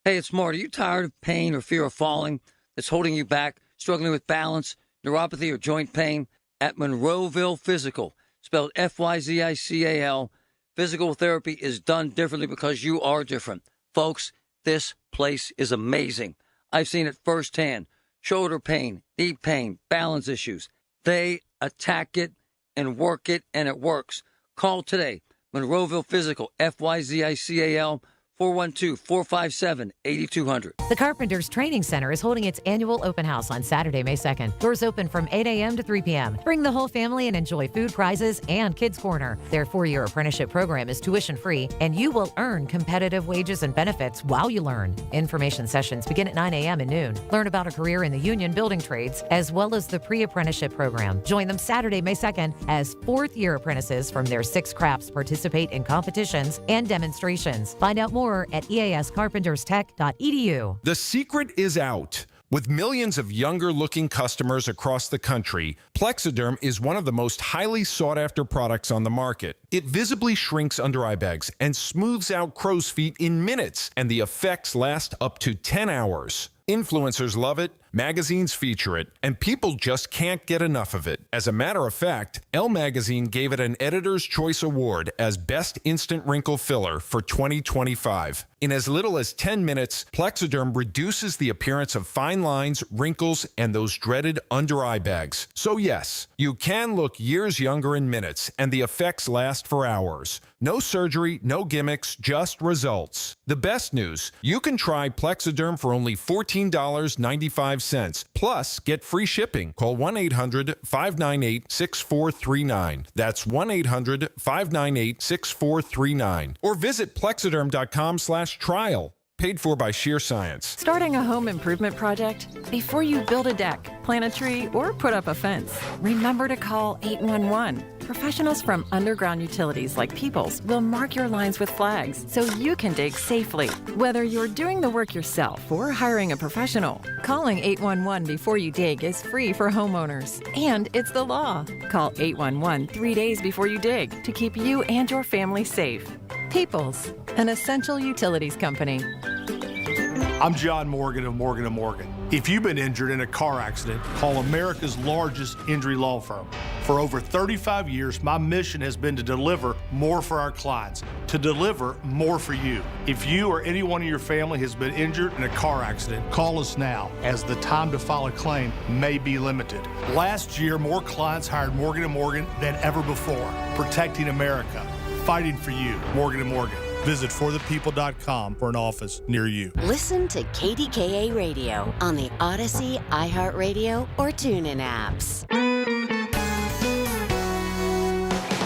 Hey, it's Marty. Are you tired of pain or fear of falling that's holding you back, struggling with balance, neuropathy, or joint pain? At Monroeville Physical, spelled F-Y-Z-I-C-A-L, physical therapy is done differently because you are different. Folks, this place is amazing. I've seen it firsthand. Shoulder pain, knee pain, balance issues. They attack it and work it, and it works. Call today. Monroeville Physical, F-Y-Z-I-C-A-L, 412-457-8200. The Carpenters Training Center is holding its annual open house on Saturday, May 2nd. Doors open from 8 a.m. to 3 p.m. Bring the whole family and enjoy food, prizes, and Kids Corner. Their 4-year apprenticeship program is tuition-free, and you will earn competitive wages and benefits while you learn. Information sessions begin at 9 a.m. and noon. Learn about a career in the union building trades, as well as the pre-apprenticeship program. Join them Saturday, May 2nd, as 4th-year apprentices from their 6 crafts participate in competitions and demonstrations. Find out more at eascarpenterstech.edu. The secret is out. With millions of younger-looking customers across the country, Plexiderm is one of the most highly sought-after products on the market. It visibly shrinks under eye bags and smooths out crow's feet in minutes, and the effects last up to 10 hours. Influencers love it, magazines feature it, and people just can't get enough of it. As a matter of fact, Elle Magazine gave it an Editor's Choice Award as Best Instant Wrinkle Filler for 2025. In as little as 10 minutes, Plexiderm reduces the appearance of fine lines, wrinkles, and those dreaded under-eye bags. So yes, you can look years younger in minutes, and the effects last for hours. No surgery, no gimmicks, just results. The best news, you can try Plexiderm for only $14.95. Plus, get free shipping. Call 1-800-598-6439. That's 1-800-598-6439. Or visit plexiderm.com/trial. Paid for by Sheer Science. Starting a home improvement project? Before you build a deck, plant a tree, or put up a fence, remember to call 811. Professionals from underground utilities like Peoples will mark your lines with flags so you can dig safely. Whether you're doing the work yourself or hiring a professional, calling 811 before you dig is free for homeowners. And it's the law. Call 811 3 days before you dig to keep you and your family safe. Peoples, an essential utilities company. I'm John Morgan of Morgan & Morgan. If you've been injured in a car accident, call America's largest injury law firm. For over 35 years, my mission has been to deliver more for our clients, to deliver more for you. If you or anyone in your family has been injured in a car accident, call us now, as the time to file a claim may be limited. Last year, more clients hired Morgan & Morgan than ever before, protecting America, fighting for you. Morgan & Morgan. Visit forthepeople.com for an office near you. Listen to KDKA Radio on the Odyssey, iHeartRadio, or TuneIn apps.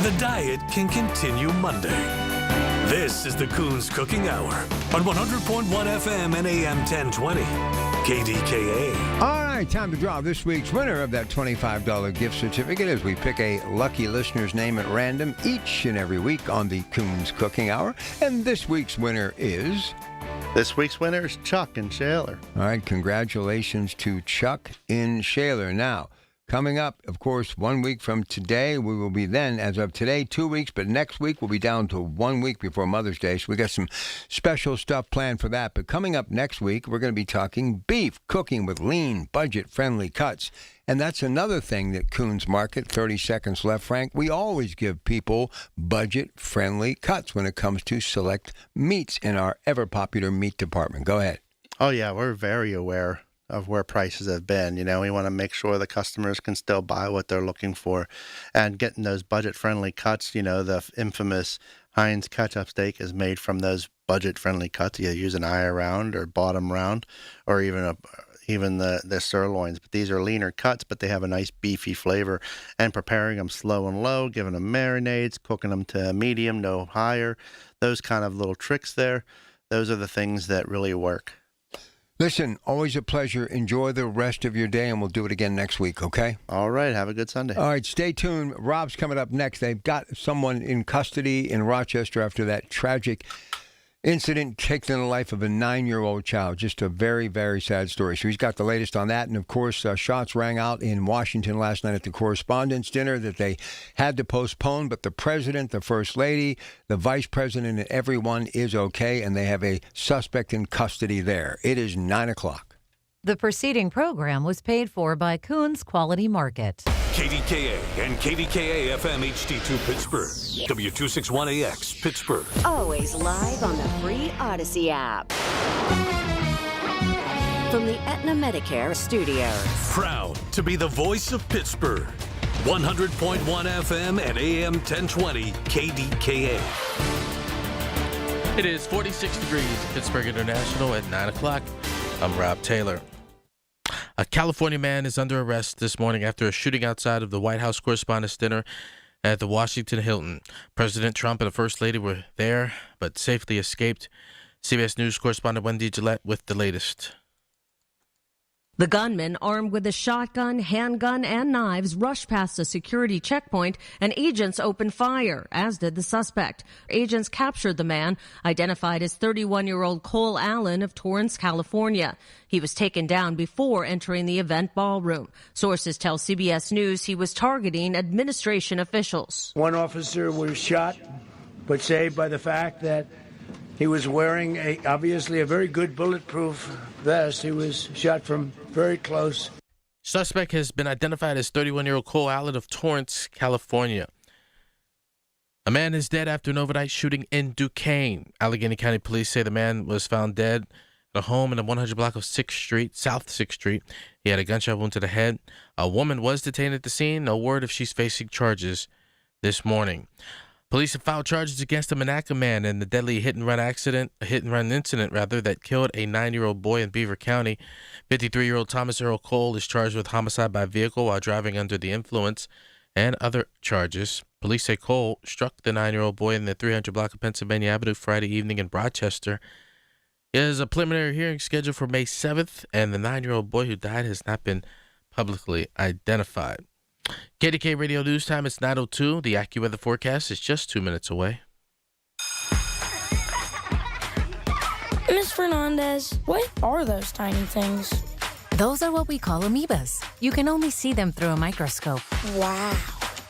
The diet can continue Monday. This is the Coons Cooking Hour on 100.1 FM and AM 1020. KDKA. All right, time to draw this week's winner of that $25 gift certificate as we pick a lucky listener's name at random each and every week on the Coons Cooking Hour. And this week's winner is... This week's winner is Chuck in Shaler. All right, congratulations to Chuck in Shaler. Now, coming up, of course, 1 week from today, we will be then, as of today, 2 weeks, but next week we'll be down to 1 week before Mother's Day, so we got some special stuff planned for that. But coming up next week, we're going to be talking beef, cooking with lean, budget-friendly cuts. And that's another thing that Coons Market, 30 seconds left, Frank. We always give people budget-friendly cuts when it comes to select meats in our ever-popular meat department. Go ahead. Oh, yeah, we're very aware of where prices have been. You know, we want to make sure the customers can still buy what they're looking for. And getting those budget-friendly cuts, you know, the infamous Heinz ketchup steak is made from those budget-friendly cuts. You use an eye round or bottom round or even the sirloins. But these are leaner cuts, but they have a nice beefy flavor. And preparing them slow and low, giving them marinades, cooking them to medium, no higher, those kind of little tricks there, those are the things that really work. Listen, always a pleasure. Enjoy the rest of your day, and we'll do it again next week, okay? All right. Have a good Sunday. All right. Stay tuned. Rob's coming up next. They've got someone in custody in Rochester after that tragic incident taking the life of a 9-year-old child. Just a very, very sad story. So he's got the latest on that. And, of course, shots rang out in Washington last night at the Correspondents' Dinner that they had to postpone. But the president, the first lady, the vice president, and everyone is okay. And they have a suspect in custody there. It is 9 o'clock. The preceding program was paid for by Coons Quality Market. KDKA and KDKA-FM HD2 Pittsburgh. W261AX Pittsburgh. Always live on the free Odyssey app. From the Aetna Medicare Studios. Proud to be the voice of Pittsburgh. 100.1 FM and AM 1020 KDKA. It is 46 degrees at Pittsburgh International at 9 o'clock. I'm Rob Taylor. A California man is under arrest this morning after a shooting outside of the White House Correspondents' Dinner at the Washington Hilton. President Trump and the First Lady were there, but safely escaped. CBS News correspondent Wendy Gillette with the latest. The gunman, armed with a shotgun, handgun, and knives, rushed past a security checkpoint, and agents opened fire, as did the suspect. Agents captured the man, identified as 31-year-old Cole Allen of Torrance, California. He was taken down before entering the event ballroom. Sources tell CBS News he was targeting administration officials. One officer was shot, but saved by the fact that he was wearing obviously a very good bulletproof vest. He was shot from very close. Suspect has been identified as 31-year-old Cole Allen of Torrance, California. A man is dead after an overnight shooting in Duquesne. Allegheny County Police say the man was found dead at a home in the 100 block of 6th Street, South 6th Street. He had a gunshot wound to the head. A woman was detained at the scene. No word if she's facing charges this morning. Police have filed charges against a Monaca man in the deadly hit and run incident that killed a 9-year-old boy in Beaver County. 53-year-old Thomas Earl Cole is charged with homicide by vehicle while driving under the influence and other charges. Police say Cole struck the 9-year-old boy in the 300 block of Pennsylvania Avenue Friday evening in Rochester. There is a preliminary hearing scheduled for May 7th, and the 9-year-old boy who died has not been publicly identified. KDK Radio News Time, it's 9:02. The AccuWeather forecast is just 2 minutes away. Ms. Fernandez, what are those tiny things? Those are what we call amoebas. You can only see them through a microscope. Wow.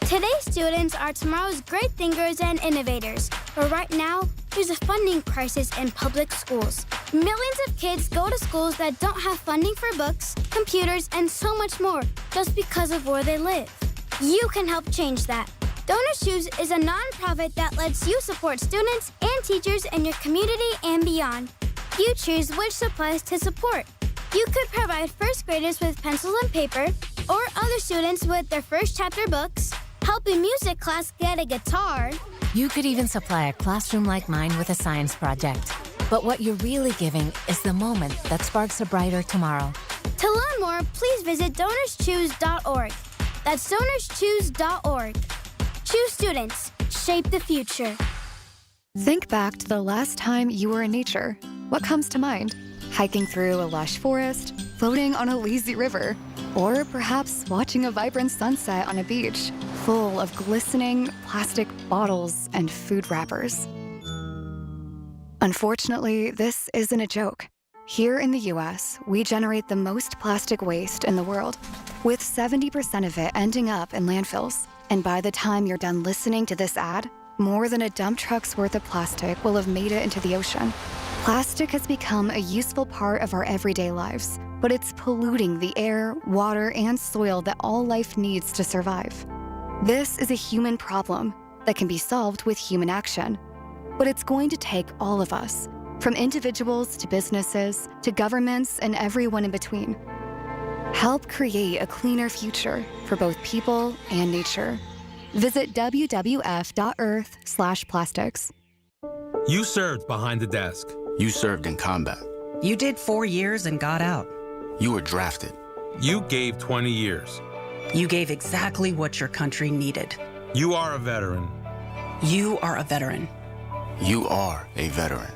Today's students are tomorrow's great thinkers and innovators. But right now, there's a funding crisis in public schools. Millions of kids go to schools that don't have funding for books, computers, and so much more just because of where they live. You can help change that. Donors Choose is a nonprofit that lets you support students and teachers in your community and beyond. You choose which supplies to support. You could provide first graders with pencils and paper, or other students with their first chapter books, help a music class get a guitar. You could even supply a classroom like mine with a science project. But what you're really giving is the moment that sparks a brighter tomorrow. To learn more, please visit DonorsChoose.org. That's DonorsChoose.org. Choose students. Shape the future. Think back to the last time you were in nature. What comes to mind? Hiking through a lush forest, floating on a lazy river, or perhaps watching a vibrant sunset on a beach full of glistening plastic bottles and food wrappers. Unfortunately, this isn't a joke. Here in the US, we generate the most plastic waste in the world, with 70% of it ending up in landfills. And by the time you're done listening to this ad, more than a dump truck's worth of plastic will have made it into the ocean. Plastic has become a useful part of our everyday lives, but it's polluting the air, water, and soil that all life needs to survive. This is a human problem that can be solved with human action. But it's going to take all of us, from individuals to businesses to governments and everyone in between. Help create a cleaner future for both people and nature. Visit wwf.earth/plastics. You served behind the desk. You served in combat. You did 4 years and got out. You were drafted. You gave 20 years. You gave exactly what your country needed. You are a veteran. You are a veteran. You are a veteran,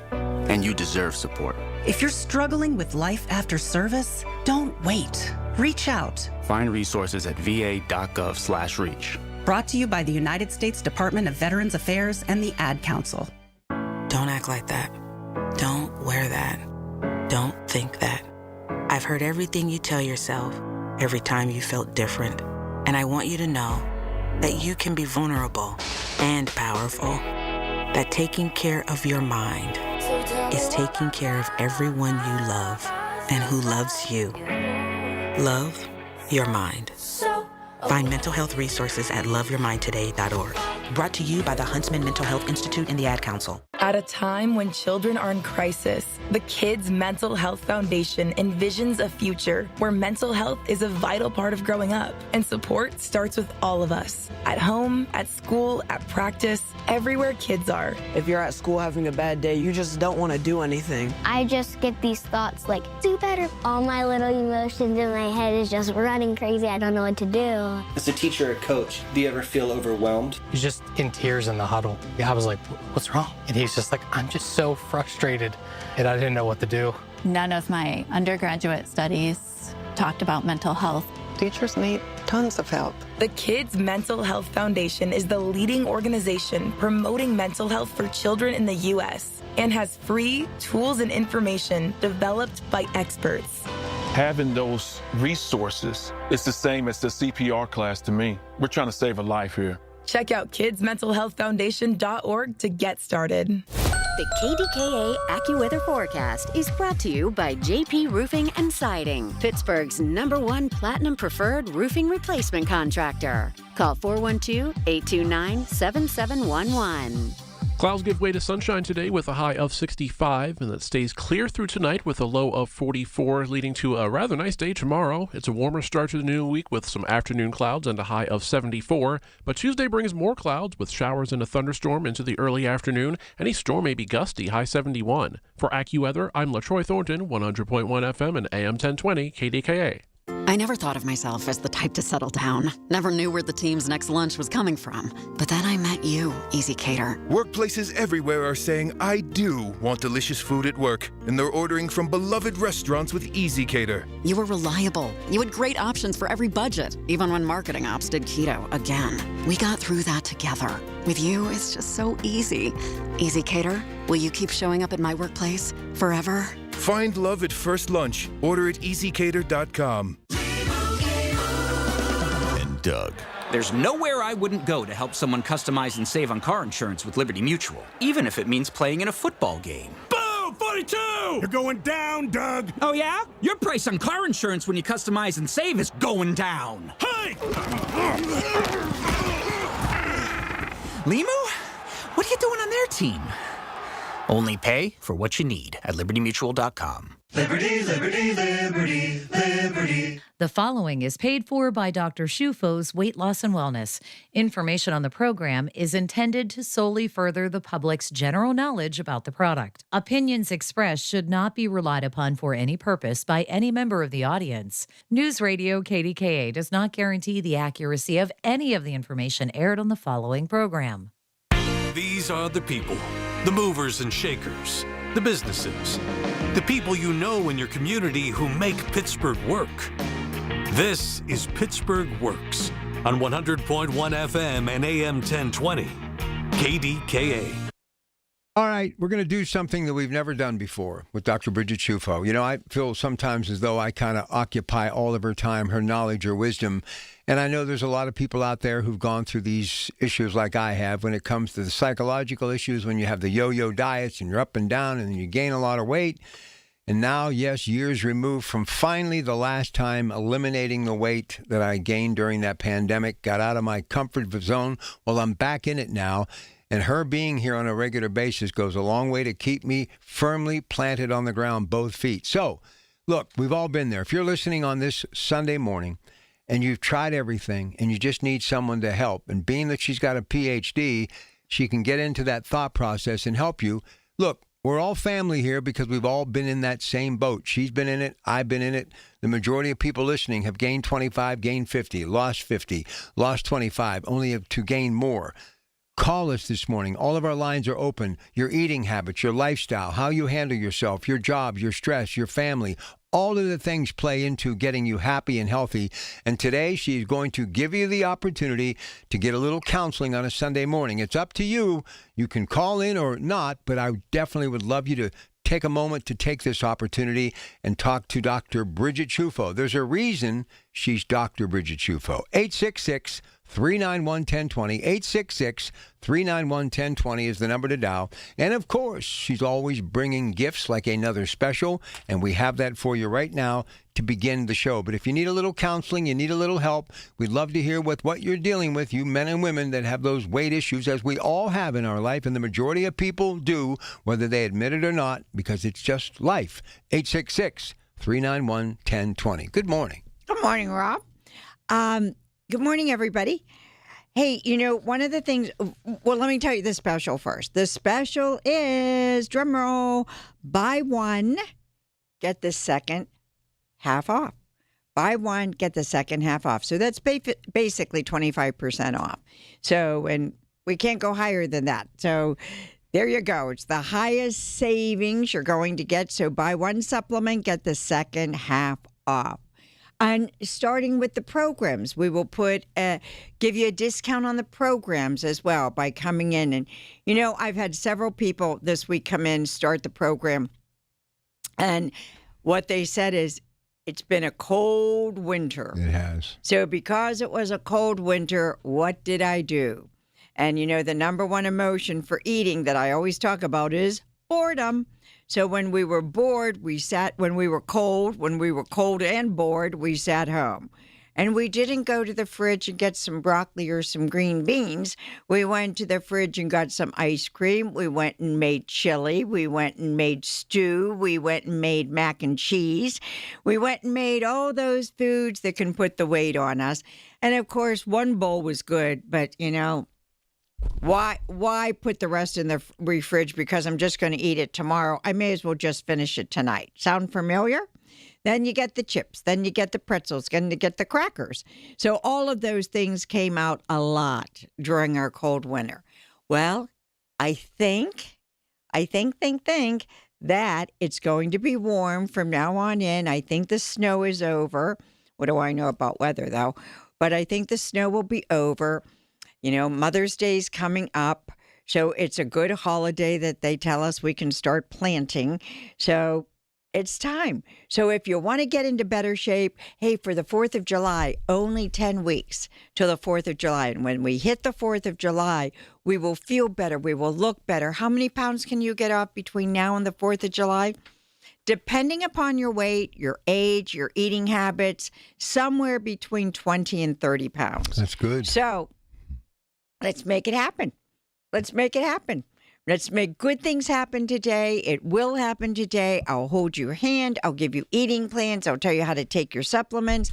and you deserve support. If you're struggling with life after service, don't wait. Reach out. Find resources at va.gov/reach. Brought to you by the United States Department of Veterans Affairs and the Ad Council. Don't act like that. Don't wear that. Don't think that. I've heard everything you tell yourself every time you felt different. And I want you to know that you can be vulnerable and powerful. That taking care of your mind is taking care of everyone you love and who loves you. Love your mind. Find mental health resources at loveyourmindtoday.org. Brought to you by the Huntsman Mental Health Institute and the Ad Council. At a time when children are in crisis, the Kids Mental Health Foundation envisions a future where mental health is a vital part of growing up, and support starts with all of us. At home, at school, at practice, everywhere kids are. If you're at school having a bad day, you just don't want to do anything. I just get these thoughts like, do better. All my little emotions in my head is just running crazy. I don't know what to do. As a teacher or coach, do you ever feel overwhelmed? He's just in tears in the huddle. I was like, what's wrong? And he's just like, I'm just so frustrated, and I didn't know what to do. None of my undergraduate studies talked about mental health. Teachers need tons of help. The Kids Mental Health Foundation is the leading organization promoting mental health for children in the U.S. and has free tools and information developed by experts. Having those resources is the same as the CPR class to me. We're trying to save a life here. Check out kidsmentalhealthfoundation.org to get started. The KDKA AccuWeather forecast is brought to you by JP Roofing and Siding, Pittsburgh's #1 Platinum Preferred Roofing Replacement Contractor. Call 412-829-7711. Clouds give way to sunshine today with a high of 65, and it stays clear through tonight with a low of 44, leading to a rather nice day tomorrow. It's a warmer start to the new week with some afternoon clouds and a high of 74, but Tuesday brings more clouds with showers and a thunderstorm into the early afternoon. Any storm may be gusty, high 71. For AccuWeather, I'm LaTroy Thornton, 100.1 FM and AM 1020 KDKA. I never thought of myself as the type to settle down. Never knew where the team's next lunch was coming from. But then I met you, Easy Cater. Workplaces everywhere are saying, I do want delicious food at work. And they're ordering from beloved restaurants with Easy Cater. You were reliable. You had great options for every budget, even when marketing ops did keto again. We got through that together. With you, it's just so easy. Easy Cater, will you keep showing up at my workplace forever? Find love at first lunch. Order at easycater.com. And Doug, There's nowhere I wouldn't go to help someone customize and save on car insurance with Liberty Mutual, even if it means playing in a football game. Boom! 42! You're going down, Doug! Oh, yeah? Your price on car insurance when you customize and save is going down. Hey! Limu? What are you doing on their team? Only pay for what you need at libertymutual.com. Liberty, liberty, liberty, liberty. The following is paid for by Dr. Shufo's Weight Loss and Wellness. Information on the program is intended to solely further the public's general knowledge about the product. Opinions expressed should not be relied upon for any purpose by any member of the audience. News Radio KDKA does not guarantee the accuracy of any of the information aired on the following program. These are the people, the movers and shakers, the businesses, the people you know in your community who make Pittsburgh work. This is Pittsburgh Works on 100.1 FM and AM 1020, KDKA. All right, we're going to do something that we've never done before with Dr. Bridget Shufo. You know, I feel sometimes as though I kind of occupy all of her time, her knowledge, her wisdom. And I know there's a lot of people out there who've gone through these issues like I have when it comes to the psychological issues, when you have the yo-yo diets and you're up and down and you gain a lot of weight. And now, yes, years removed from finally the last time eliminating the weight that I gained during that pandemic, got out of my comfort zone. Well, I'm back in it now. And her being here on a regular basis goes a long way to keep me firmly planted on the ground, both feet. So, look, we've all been there. If you're listening on this Sunday morning and you've tried everything and you just need someone to help, and being that she's got a PhD, she can get into that thought process and help you. Look, we're all family here because we've all been in that same boat. She's been in it. I've been in it. The majority of people listening have gained 25, gained 50, lost 25, only to gain more. Call us this morning. All of our lines are open. Your eating habits, your lifestyle, how you handle yourself, your job, your stress, your family. All of the things play into getting you happy and healthy. And today she's going to give you the opportunity to get a little counseling on a Sunday morning. It's up to you. You can call in or not, but I definitely would love you to take a moment to take this opportunity and talk to Dr. Bridget Shufo. There's a reason she's Dr. Bridget Shufo. 866-391-1020. 866-391-1020 is the number to dial. And of course, she's always bringing gifts like another special, and we have that for you right now to begin the show. But if you need a little counseling, you need a little help, we'd love to hear what you're dealing with, you men and women that have those weight issues, as we all have in our life, and the majority of people do, whether they admit it or not, because it's just life. 866-391-1020. Good morning. Good morning, Rob. Good morning, everybody. Hey, you know, one of the things, well, let me tell you the special first. The special is, drum roll, buy one, get the second half off. Buy one, get the second half off. So that's basically 25% off. So, and we can't go higher than that. So there you go. It's the highest savings you're going to get. So buy one supplement, get the second half off. And starting with the programs, we will give you a discount on the programs as well by coming in. And, you know, I've had several people this week come in, start the program. And what they said is, it's been a cold winter. It has. So because it was a cold winter, what did I do? And, you know, the number one emotion for eating that I always talk about is boredom. So when we were bored, we sat. When we were cold and bored, we sat home. And we didn't go to the fridge and get some broccoli or some green beans. We went to the fridge and got some ice cream. We went and made chili. We went and made stew. We went and made mac and cheese. We went and made all those foods that can put the weight on us. And, of course, one bowl was good, but, you know, why put the rest in the fridge because I'm just going to eat it tomorrow? I may as well just finish it tonight. Sound familiar? Then you get the chips. Then you get the pretzels. Then you get the crackers. So all of those things came out a lot during our cold winter. Well, I think that it's going to be warm from now on in. I think the snow is over. What do I know about weather, though? But I think the snow will be over. You know, Mother's Day is coming up. So it's a good holiday that they tell us we can start planting. So it's time. So if you want to get into better shape, hey, for the 4th of July, only 10 weeks till the 4th of July. And when we hit the 4th of July, we will feel better. We will look better. How many pounds can you get off between now and the 4th of July? Depending upon your weight, your age, your eating habits, somewhere between 20 and 30 pounds. That's good. So let's make it happen. Let's make it happen. Let's make good things happen today. It will happen today. I'll hold your hand. I'll give you eating plans. I'll tell you how to take your supplements.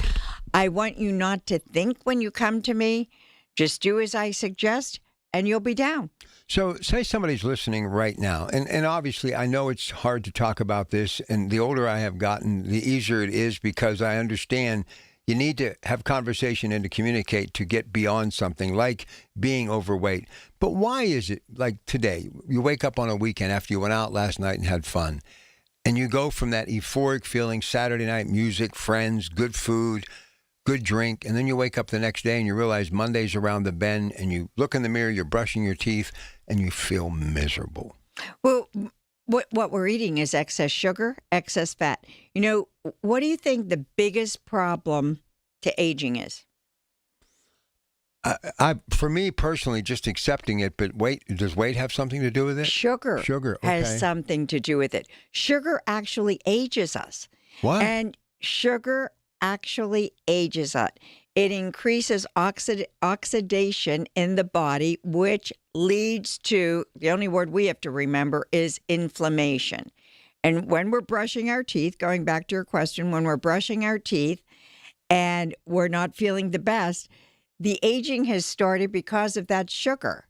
I want you not to think when you come to me. Just do as I suggest, and you'll be down. So say somebody's listening right now, and obviously I know it's hard to talk about this, and the older I have gotten, the easier it is because I understand you need to have conversation and to communicate to get beyond something like being overweight. But why is it like today, you wake up on a weekend after you went out last night and had fun, and you go from that euphoric feeling, Saturday night music, friends, good food, good drink, and then you wake up the next day and you realize Monday's around the bend and you look in the mirror, you're brushing your teeth, and you feel miserable. Well, what we're eating is excess sugar, excess fat. You know, what do you think the biggest problem to aging is? For me personally, just accepting it, but does weight have something to do with it? Sugar okay. has something to do with it. Sugar actually ages us. What? And sugar actually ages us. It increases oxidation in the body, which leads to, the only word we have to remember is inflammation. And when we're brushing our teeth, going back to your question, when we're brushing our teeth and we're not feeling the best, the aging has started because of that sugar.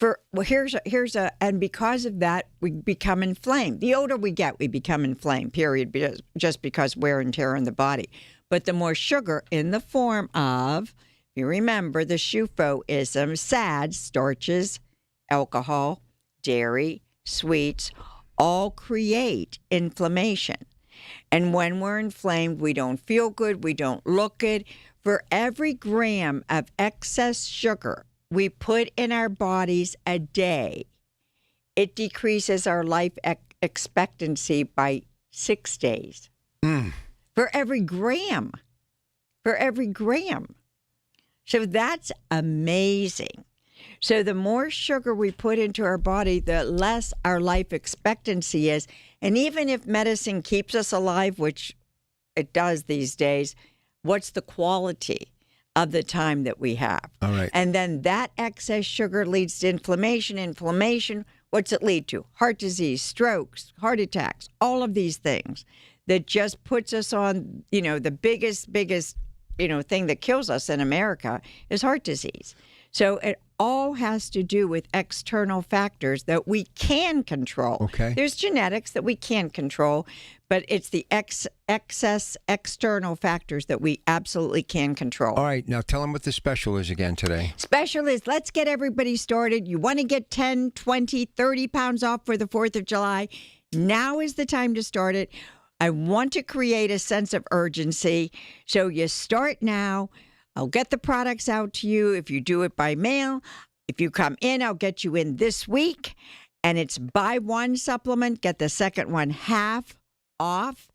And because of that, we become inflamed. The older we get, we become inflamed, period, just because wear and tear in the body. But the more sugar in the form of, if you remember the SHUFO-ism, SAD, starches, alcohol, dairy, sweets, all create inflammation. And when we're inflamed, we don't feel good, we don't look good. For every gram of excess sugar we put in our bodies a day, it decreases our life expectancy by 6 days. For every gram. So that's amazing. So the more sugar we put into our body, the less our life expectancy is. And even if medicine keeps us alive, which it does these days, what's the quality of the time that we have? All right. And then that excess sugar leads to inflammation. Inflammation, what's it lead to? Heart disease, strokes, heart attacks, all of these things that just puts us on, the biggest, thing that kills us in America is heart disease. So it all has to do with external factors that we can control. Okay. There's genetics that we can't control, but it's the excess external factors that we absolutely can control. All right. Now tell them what the special is again today. Special is, let's get everybody started. You want to get 10, 20, 30 pounds off for the 4th of July. Now is the time to start it. I want to create a sense of urgency. So you start now. I'll get the products out to you if you do it by mail. If you come in, I'll get you in this week. And it's buy one supplement, get the second one half off.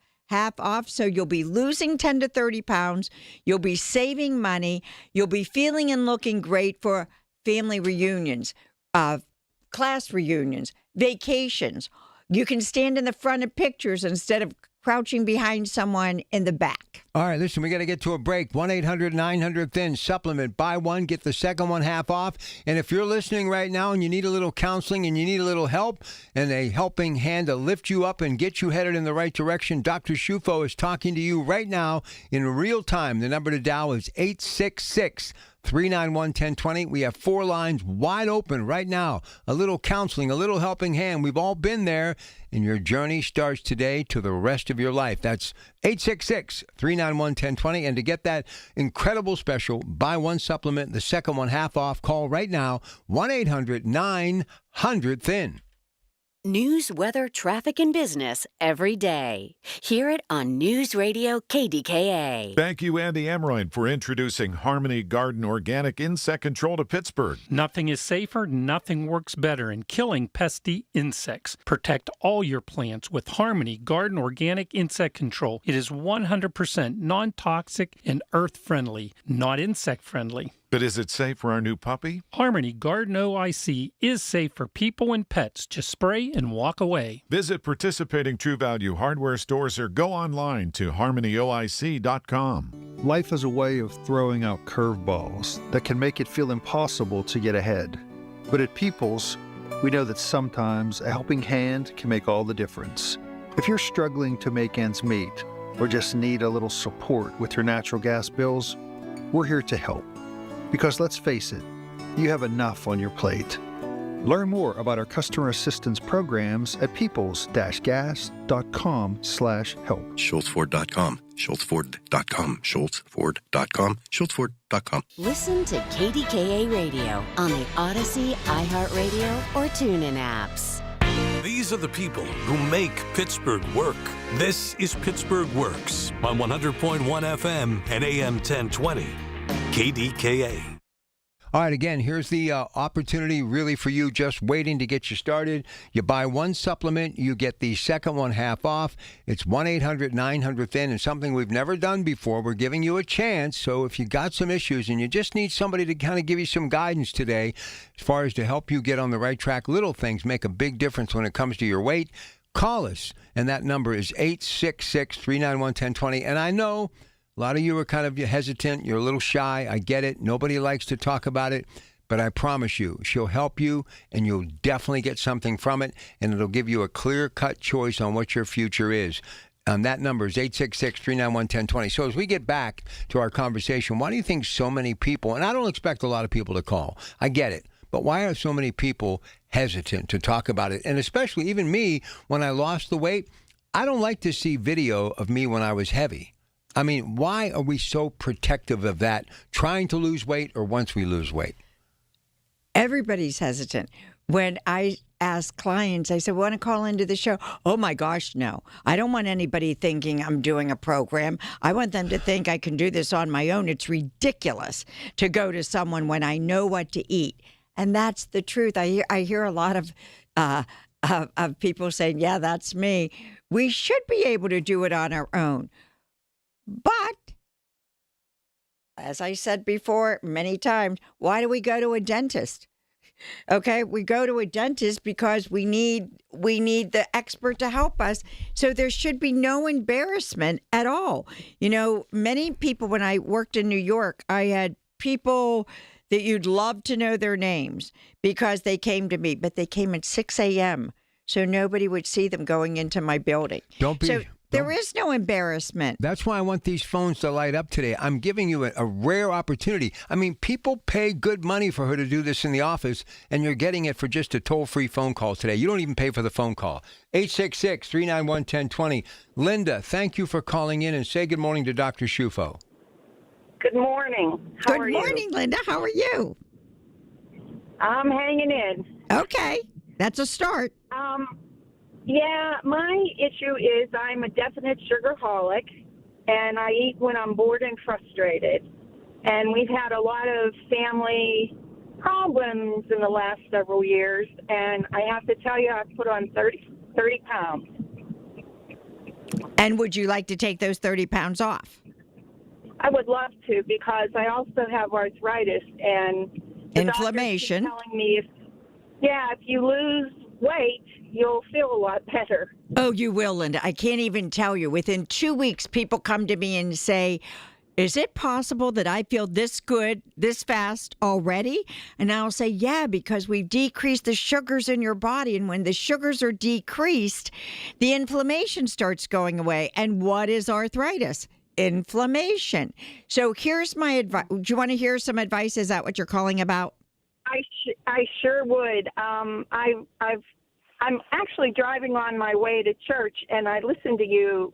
So you'll be losing 10 to 30 pounds. You'll be saving money. You'll be feeling and looking great for family reunions, class reunions, vacations. You can stand in the front of pictures instead of crouching behind someone in the back. All right, listen, we got to get to a break. 1-800-900-THIN supplement. Buy one, get the second one half off. And if you're listening right now and you need a little counseling and you need a little help and a helping hand to lift you up and get you headed in the right direction, Dr. Shufo is talking to you right now in real time. The number to dial is 866-391-1020. We have 4 lines wide open right now. A little counseling, a little helping hand. We've all been there, and your journey starts today to the rest of your life. That's 866-391-1020. And to get that incredible special, buy one supplement, the second one half off, call right now, 1-800-900-THIN. News, weather, traffic, and business every day. Hear it on News Radio KDKA. Thank you, Andy Emroyd, for introducing Harmony Garden Organic Insect Control to Pittsburgh. Nothing is safer, nothing works better in killing pesky insects. Protect all your plants with Harmony Garden Organic Insect Control. It is 100% non-toxic and earth-friendly, not insect-friendly. But is it safe for our new puppy? Harmony Garden OIC is safe for people and pets. Just spray and walk away. Visit participating True Value hardware stores or go online to harmonyoic.com. Life is a way of throwing out curveballs that can make it feel impossible to get ahead. But at Peoples, we know that sometimes a helping hand can make all the difference. If you're struggling to make ends meet or just need a little support with your natural gas bills, we're here to help. Because let's face it, you have enough on your plate. Learn more about our customer assistance programs at peoples-gas.com/help. SchultzFord.com, SchultzFord.com, SchultzFord.com, SchultzFord.com. Listen to KDKA Radio on the Odyssey, iHeartRadio, or TuneIn apps. These are the people who make Pittsburgh work. This is Pittsburgh Works on 100.1 FM and AM 1020. KDKA. All right, again, here's the opportunity really for you just waiting to get you started. You buy one supplement, you get the second one half off. It's 1-800-900-THIN, and something we've never done before. We're giving you a chance, so if you got some issues and you just need somebody to kind of give you some guidance today as far as to help you get on the right track, little things make a big difference when it comes to your weight. Call us, and that number is 866-391-1020. And I know a lot of you are kind of hesitant. You're a little shy. I get it. Nobody likes to talk about it. But I promise you, she'll help you, and you'll definitely get something from it, and it'll give you a clear-cut choice on what your future is. And that number is 866-391-1020. So as we get back to our conversation, why do you think so many people, and I don't expect a lot of people to call. I get it. But why are so many people hesitant to talk about it? And especially even me, when I lost the weight, I don't like to see video of me when I was heavy. I mean, why are we so protective of that, trying to lose weight or once we lose weight? Everybody's hesitant. When I ask clients, I said, want to call into the show? Oh, my gosh, no. I don't want anybody thinking I'm doing a program. I want them to think I can do this on my own. It's ridiculous to go to someone when I know what to eat. And that's the truth. I hear a lot of people saying, yeah, that's me. We should be able to do it on our own. But, as I said before many times, why do we go to a dentist? Okay, we go to a dentist because we need the expert to help us. So there should be no embarrassment at all. You know, many people, when I worked in New York, I had people that you'd love to know their names because they came to me, but they came at 6 a.m., so nobody would see them going into my building. There is no embarrassment. That's why I want these phones to light up today. I'm giving you a rare opportunity. I mean, people pay good money for her to do this in the office, and you're getting it for just a toll-free phone call today. You don't even pay for the phone call. 866-391-1020. Linda, thank you for calling in, and say good morning to Dr. Shufo. Good morning. How are you? Good morning, Linda. How are you? I'm hanging in. Okay. That's a start. Yeah, my issue is I'm a definite sugarholic, and I eat when I'm bored and frustrated. And we've had a lot of family problems in the last several years, and I have to tell you, I've put on 30 pounds. And would you like to take those 30 pounds off? I would love to, because I also have arthritis and inflammation. The doctors keep telling me if you lose weight, you'll feel a lot better. Oh, you will, Linda. I can't even tell you. Within 2 weeks, people come to me and say, is it possible that I feel this good, this fast already? And I'll say, yeah, because we've decreased the sugars in your body. And when the sugars are decreased, the inflammation starts going away. And what is arthritis? Inflammation. So here's my advice. Do you want to hear some advice? Is that what you're calling about? I sure would. I'm actually driving on my way to church, and I listen to you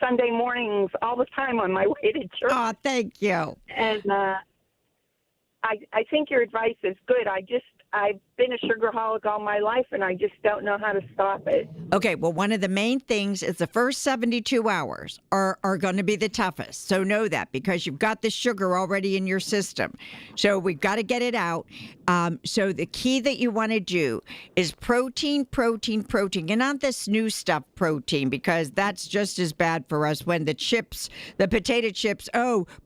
Sunday mornings all the time on my way to church. Oh, thank you. And I think your advice is good. I I've been a sugarholic all my life, and I just don't know how to stop it. Okay, well, one of the main things is the first 72 hours are going to be the toughest. So know that, because you've got the sugar already in your system. So we've got to get it out. So the key that you want to do is protein. And not this new stuff protein, because that's just as bad for us when the potato chips,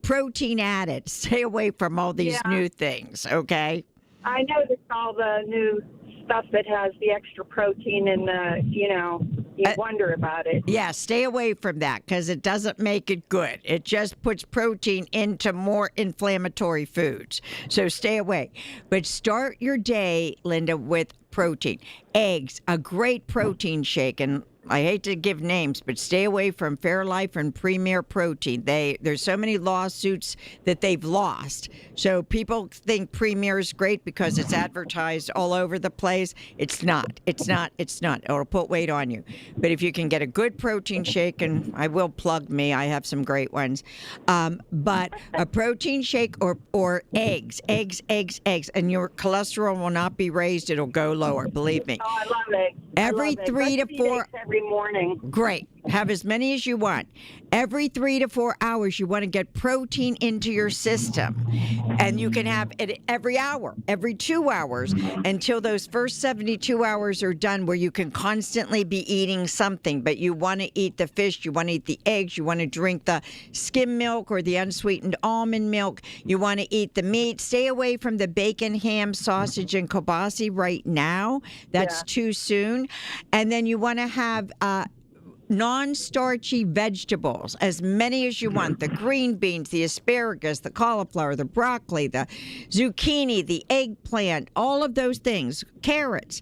protein added. Stay away from all these new things, okay? I noticed all the new stuff that has the extra protein and you wonder about it. Yeah, stay away from that, because it doesn't make it good. It just puts protein into more inflammatory foods. So stay away. But start your day, Linda, with protein. Eggs, a great protein shake. And I hate to give names, but stay away from Fairlife and Premier Protein. There's so many lawsuits that they've lost. So people think Premier is great because it's advertised all over the place. It's not. It'll put weight on you. But if you can get a good protein shake, and I will plug me, I have some great ones. But a protein shake or eggs, and your cholesterol will not be raised. It'll go lower, believe me. Oh, I love it. Every 3 to 4 every morning. Great. Have as many as you want. Every 3 to 4 hours, you want to get protein into your system. And you can have it every hour, every 2 hours, until those first 72 hours are done, where you can constantly be eating something. But you want to eat the fish, you want to eat the eggs, you want to drink the skim milk or the unsweetened almond milk, you want to eat the meat. Stay away from the bacon, ham, sausage, and kielbasa right now. That's too soon. And then you want to have non-starchy vegetables, as many as you want. The green beans, the asparagus, the cauliflower, the broccoli, the zucchini, the eggplant, all of those things, carrots,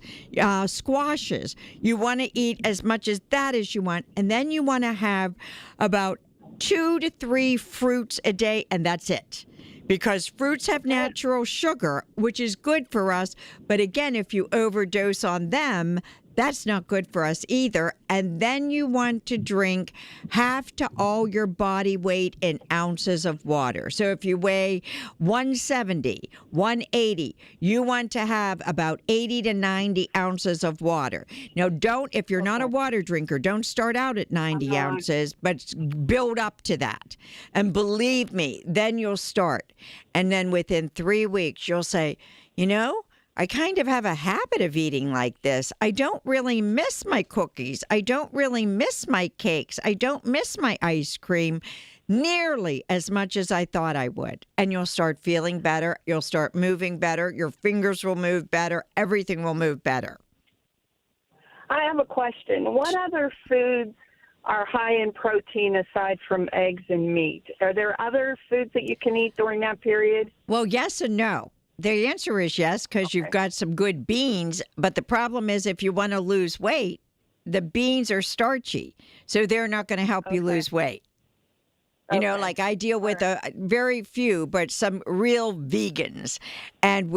squashes. You want to eat as much as that as you want. And then you want to have about 2 to 3 fruits a day, and that's it. Because fruits have natural sugar, which is good for us. But again, if you overdose on them, that's not good for us either. And then you want to drink half to all your body weight in ounces of water. So if you weigh 170, 180, you want to have about 80 to 90 ounces of water. Now, if you're not a water drinker, don't start out at 90 ounces, but build up to that. And believe me, then you'll start. And then within 3 weeks, you'll say, I kind of have a habit of eating like this. I don't really miss my cookies. I don't really miss my cakes. I don't miss my ice cream nearly as much as I thought I would. And you'll start feeling better. You'll start moving better. Your fingers will move better. Everything will move better. I have a question. What other foods are high in protein aside from eggs and meat? Are there other foods that you can eat during that period? Well, yes and no. The answer is yes, because you've got some good beans. But the problem is, if you want to lose weight, the beans are starchy. So they're not going to help you lose weight. Like I deal with very few, but some real vegans. And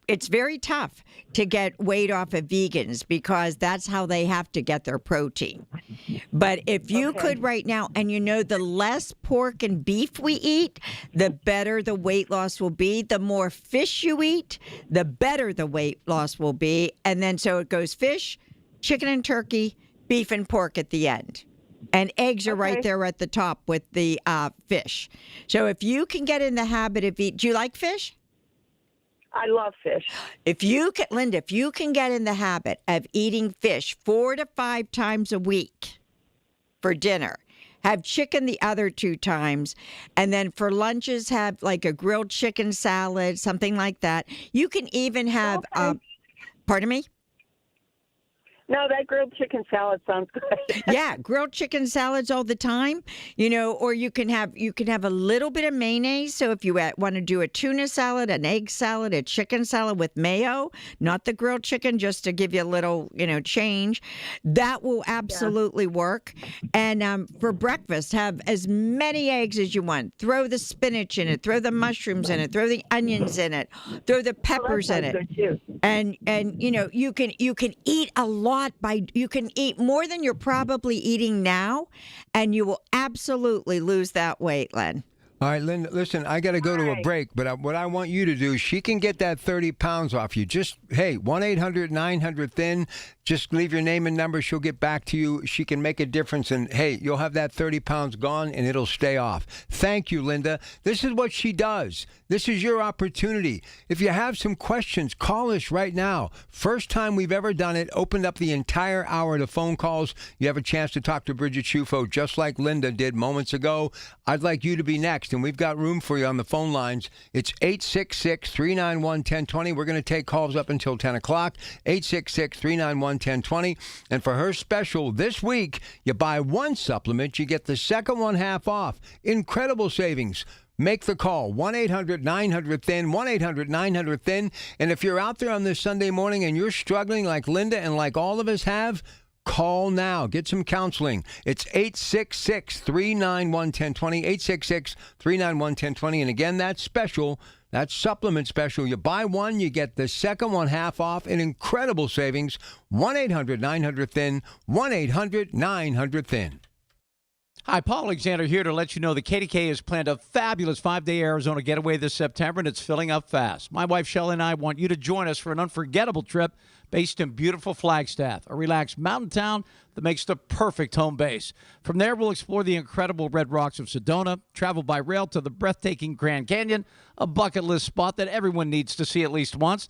it's very tough to get weight off of vegans, because that's how they have to get their protein. But if you could right now, and the less pork and beef we eat, the better the weight loss will be. The more fish you eat, the better the weight loss will be. And then so it goes fish, chicken and turkey, beef and pork at the end. And eggs are right there at the top with the fish. So if you can get in the habit of eating, do you like fish? I love fish. Linda, if you can get in the habit of eating fish 4 to 5 times a week for dinner, have chicken the other 2 times, and then for lunches have like a grilled chicken salad, something like that. You can even have, pardon me? No, that grilled chicken salad sounds good. Yeah, grilled chicken salads all the time, or you can have a little bit of mayonnaise. So if you want to do a tuna salad, an egg salad, a chicken salad with mayo, not the grilled chicken, just to give you a little, change, that will absolutely work. And for breakfast, have as many eggs as you want. Throw the spinach in it, throw the mushrooms in it, throw the onions in it, throw the peppers in it. Good too. And you can eat a lot. You can eat more than you're probably eating now, and you will absolutely lose that weight, Len. All right, Linda, listen, I got to go to a break, but what I want you to do, she can get that 30 pounds off you. Just, hey, 1-800-900-THIN. Just leave your name and number. She'll get back to you. She can make a difference. And, hey, you'll have that 30 pounds gone, and it'll stay off. Thank you, Linda. This is what she does. This is your opportunity. If you have some questions, call us right now. First time we've ever done it. Opened up the entire hour to phone calls. You have a chance to talk to Bridget Shufo just like Linda did moments ago. I'd like you to be next, and we've got room for you on the phone lines. It's 866-391-1020. We're going to take calls up until 10 o'clock. 866-391-1020. And for her special this week, you buy one supplement, you get the second one half off. Incredible savings. Make the call, 1-800-900-THIN, 1-800-900-THIN. And if you're out there on this Sunday morning and you're struggling like Linda and like all of us have, call now. Get some counseling. It's 866-391-1020, 866-391-1020. And again, that's special. That's supplement special. You buy one, you get the second one half off. An incredible savings. 1-800-900-THIN, 1-800-900-THIN. Hi, Paul Alexander here to let you know that KDKA has planned a fabulous 5-day Arizona getaway this September, and it's filling up fast. My wife, Shelley, and I want you to join us for an unforgettable trip based in beautiful Flagstaff, a relaxed mountain town that makes the perfect home base. From there, we'll explore the incredible red rocks of Sedona, travel by rail to the breathtaking Grand Canyon, a bucket list spot that everyone needs to see at least once.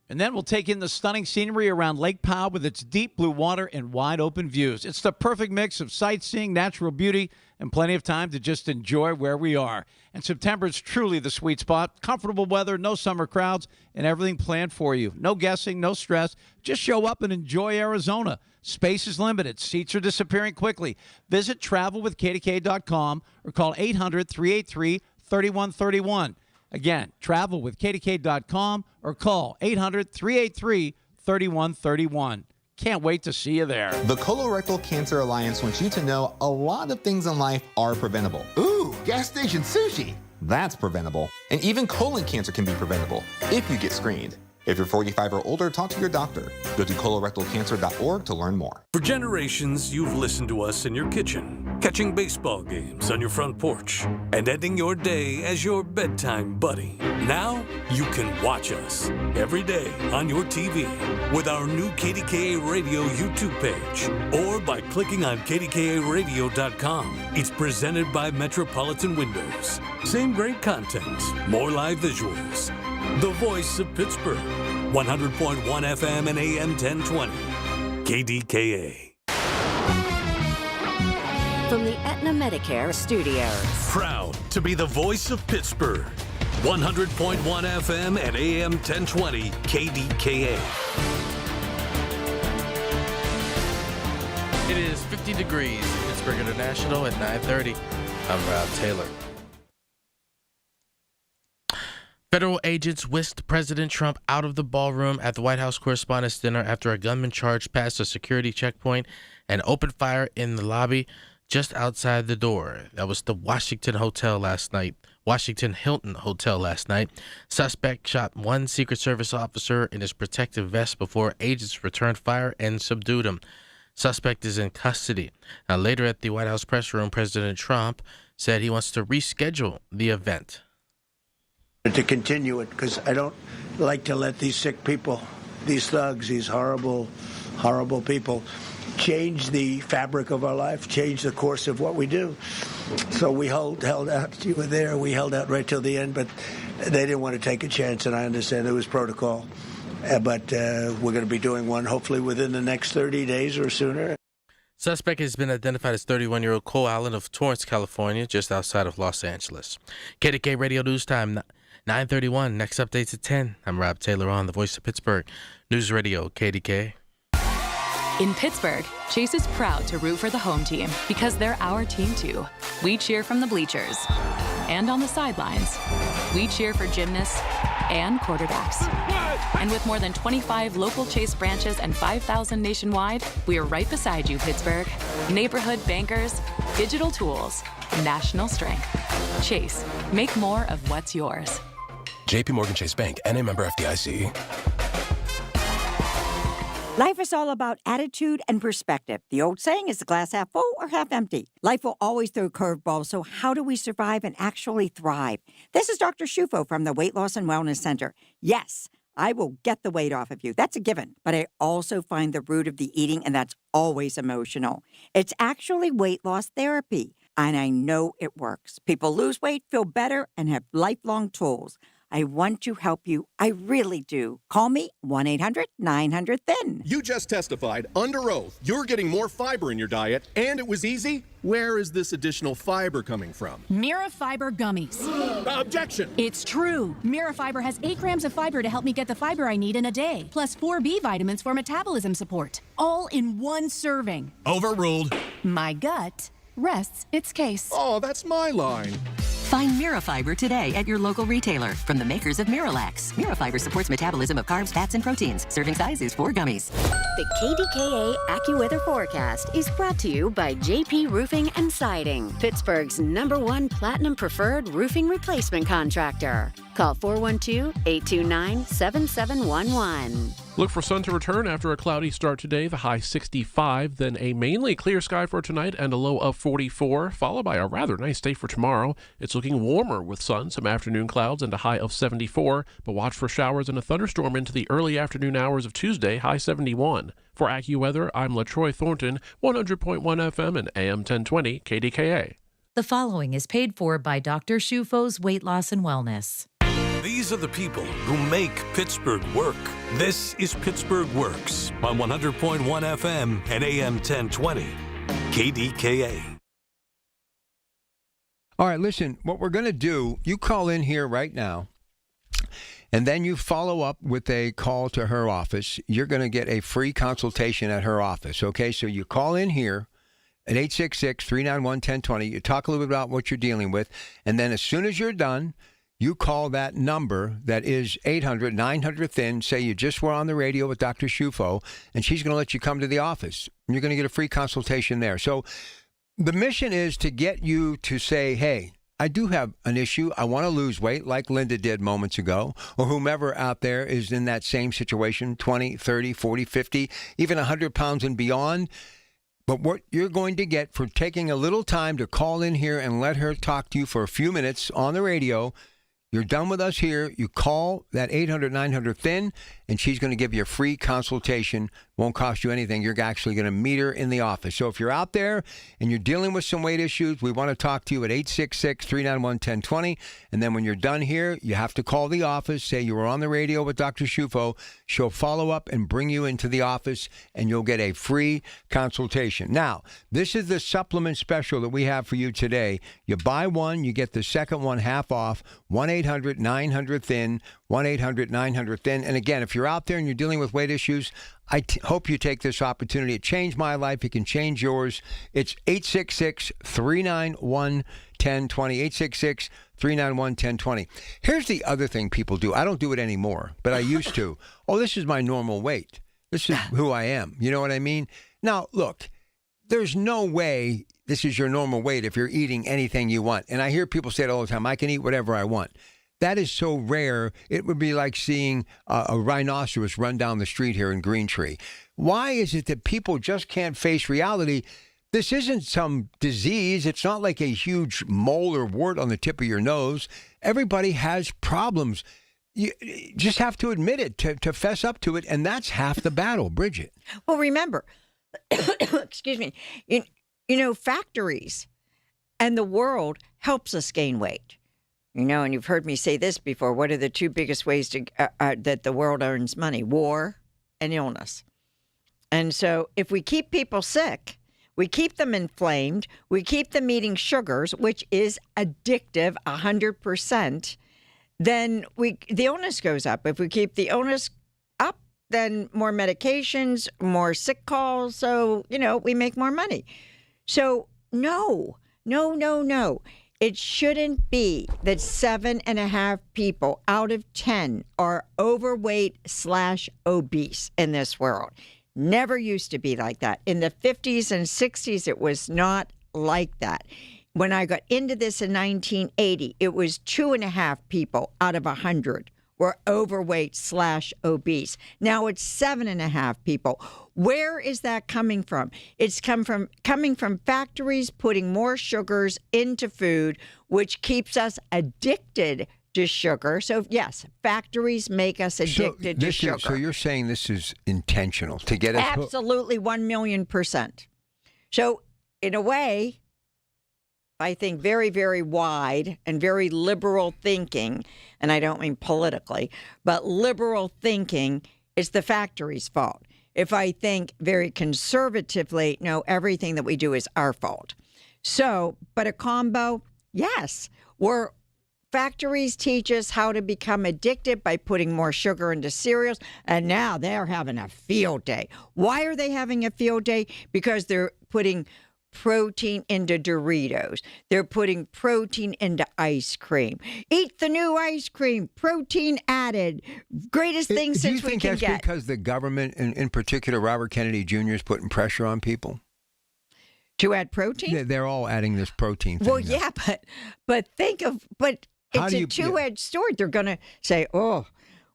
And then we'll take in the stunning scenery around Lake Powell with its deep blue water and wide open views. It's the perfect mix of sightseeing, natural beauty, and plenty of time to just enjoy where we are. And September is truly the sweet spot. Comfortable weather, no summer crowds, and everything planned for you. No guessing, no stress. Just show up and enjoy Arizona. Space is limited. Seats are disappearing quickly. Visit travelwithkdka.com or call 800-383-3131. Again, travel with KDK.com or call 800-383-3131. Can't wait to see you there. The Colorectal Cancer Alliance wants you to know a lot of things in life are preventable. Ooh, gas station sushi. That's preventable. And even colon cancer can be preventable if you get screened. If you're 45 or older, talk to your doctor. Go to colorectalcancer.org to learn more. For generations, you've listened to us in your kitchen, catching baseball games on your front porch, and ending your day as your bedtime buddy. Now, you can watch us every day on your TV with our new KDKA Radio YouTube page or by clicking on KDKARadio.com. It's presented by Metropolitan Windows. Same great content, more live visuals. The voice of Pittsburgh, 100.1 FM and AM 1020, KDKA. From the Aetna Medicare Studios. Proud to be the voice of Pittsburgh, 100.1 FM and AM 1020, KDKA. It is 50 degrees at Pittsburgh International at 9:30. I'm Rob Taylor. Federal agents whisked President Trump out of the ballroom at the White House Correspondents' Dinner after a gunman charged past a security checkpoint and opened fire in the lobby just outside the door. That was the Washington Hilton Hotel last night. Suspect shot one Secret Service officer in his protective vest before agents returned fire and subdued him. Suspect is in custody. Now, later at the White House press room, President Trump said he wants to reschedule the event. To continue it, because I don't like to let these sick people, these thugs, these horrible, horrible people change the fabric of our life, change the course of what we do. So we held out. You were there. We held out right till the end, but they didn't want to take a chance, and I understand it was protocol. But we're going to be doing one hopefully within the next 30 days or sooner. Suspect has been identified as 31-year-old Cole Allen of Torrance, California, just outside of Los Angeles. KDK Radio News Time, 9:31. Next update's at 10. I'm Rob Taylor on the Voice of Pittsburgh News Radio, KDK. In Pittsburgh, Chase is proud to root for the home team because they're our team too. We cheer from the bleachers and on the sidelines. We cheer for gymnasts and quarterbacks. And with more than 25 local Chase branches and 5,000 nationwide, we are right beside you, Pittsburgh. Neighborhood bankers, digital tools, national strength. Chase, make more of what's yours. JP Morgan Chase Bank, N.A. member FDIC. Life is all about attitude and perspective. The old saying is the glass half full or half empty. Life will always throw curveballs, so how do we survive and actually thrive? This is Dr. Shufo from the Weight Loss and Wellness Center. Yes, I will get the weight off of you. That's a given. But I also find the root of the eating, and that's always emotional. It's actually weight loss therapy, and I know it works. People lose weight, feel better, and have lifelong tools. I want to help you. I really do. Call me 1-800-900-THIN. You just testified under oath you're getting more fiber in your diet, and it was easy. Where is this additional fiber coming from? Mira Fiber Gummies. Objection! It's true. Mira Fiber has 8 grams of fiber to help me get the fiber I need in a day, plus 4 B vitamins for metabolism support. All in one serving. Overruled. My gut rests its case. Oh, that's my line. Find Mirafiber today at your local retailer from the makers of Miralax. Mirafiber supports metabolism of carbs, fats, and proteins. Serving size is 4 gummies. The KDKA AccuWeather forecast is brought to you by JP Roofing and Siding, Pittsburgh's #1 Platinum Preferred roofing replacement contractor. Call 412-829-7711. Look for sun to return after a cloudy start today, the high 65, then a mainly clear sky for tonight and a low of 44, followed by a rather nice day for tomorrow. It's looking warmer with sun, some afternoon clouds, and a high of 74, but watch for showers and a thunderstorm into the early afternoon hours of Tuesday, high 71. For AccuWeather, I'm LaTroy Thornton, 100.1 FM and AM 1020 KDKA. The following is paid for by Dr. Shufo's Weight Loss and Wellness. These are the people who make Pittsburgh work. This is Pittsburgh Works on 100.1 FM and AM 1020 KDKA. All right, listen, what we're going to do, you call in here right now, and then you follow up with a call to her office. You're going to get a free consultation at her office, okay? So you call in here at 866-391-1020. You talk a little bit about what you're dealing with, and then as soon as you're done, you call that number that is 800-900-THIN. Say you just were on the radio with Dr. Shufo, and she's going to let you come to the office. You're going to get a free consultation there. So the mission is to get you to say, hey, I do have an issue. I want to lose weight like Linda did moments ago, or whomever out there is in that same situation, 20, 30, 40, 50, even 100 pounds and beyond. But what you're going to get for taking a little time to call in here and let her talk to you for a few minutes on the radio, you're done with us here. You call that 800-900-THIN, and she's going to give you a free consultation. Won't cost you anything. You're actually going to meet her in the office. So if you're out there and you're dealing with some weight issues, we want to talk to you at 866-391-1020. And then when you're done here, you have to call the office. Say you were on the radio with Dr. Shufo. She'll follow up and bring you into the office, and you'll get a free consultation. Now, this is the supplement special that we have for you today. You buy one, you get the second one half off. 1-800-900-THIN. 1-800-900-THIN. And again, if you're out there and you're dealing with weight issues, I hope you take this opportunity. It changed my life. It can change yours. It's 866-391-1020. 866-391-1020. Here's the other thing people do. I don't do it anymore, but I used to. Oh, this is my normal weight. This is who I am. You know what I mean? Now, look, there's no way this is your normal weight if you're eating anything you want. And I hear people say it all the time, I can eat whatever I want. That is so rare. It would be like seeing a rhinoceros run down the street here in Green Tree. Why is it that people just can't face reality? This isn't some disease. It's not like a huge mole or wart on the tip of your nose. Everybody has problems. You just have to admit it, to fess up to it, and that's half the battle, Bridget. Well, remember, excuse me, you know, factories and the world helps us gain weight. You know, and you've heard me say this before. What are the two biggest ways to that the world earns money? War and illness. And so if we keep people sick, we keep them inflamed, we keep them eating sugars, which is addictive 100%, then the illness goes up. If we keep the illness up, then more medications, more sick calls. So, you know, we make more money. So no. It shouldn't be that 7.5 people out of 10 are overweight/obese in this world. Never used to be like that. In the 50s and 60s, it was not like that. When I got into this in 1980, it was 2.5 people out of 100 were overweight/obese. Now it's 7.5 people. Where is that coming from? It's coming from factories putting more sugars into food, which keeps us addicted to sugar. So yes, factories make us addicted to sugar. So you're saying this is intentional to get us absolutely 1,000,000%. So in a way, I think very, very wide and very liberal thinking, and I don't mean politically, but liberal thinking is the factory's fault. If I think very conservatively, no, everything that we do is our fault. So, but a combo, yes, where factories teach us how to become addicted by putting more sugar into cereals, and now they're having a field day. Why are they having a field day? Because they're putting protein into Doritos. They're putting protein into ice cream. Eat the new ice cream, protein added. Greatest thing since we can get. Do you think that's because the government, and in particular Robert Kennedy Jr., is putting pressure on people? To add protein? They're all adding this protein thing. Well, yeah, but think of, but it's a two-edged sword. They're going to say, oh,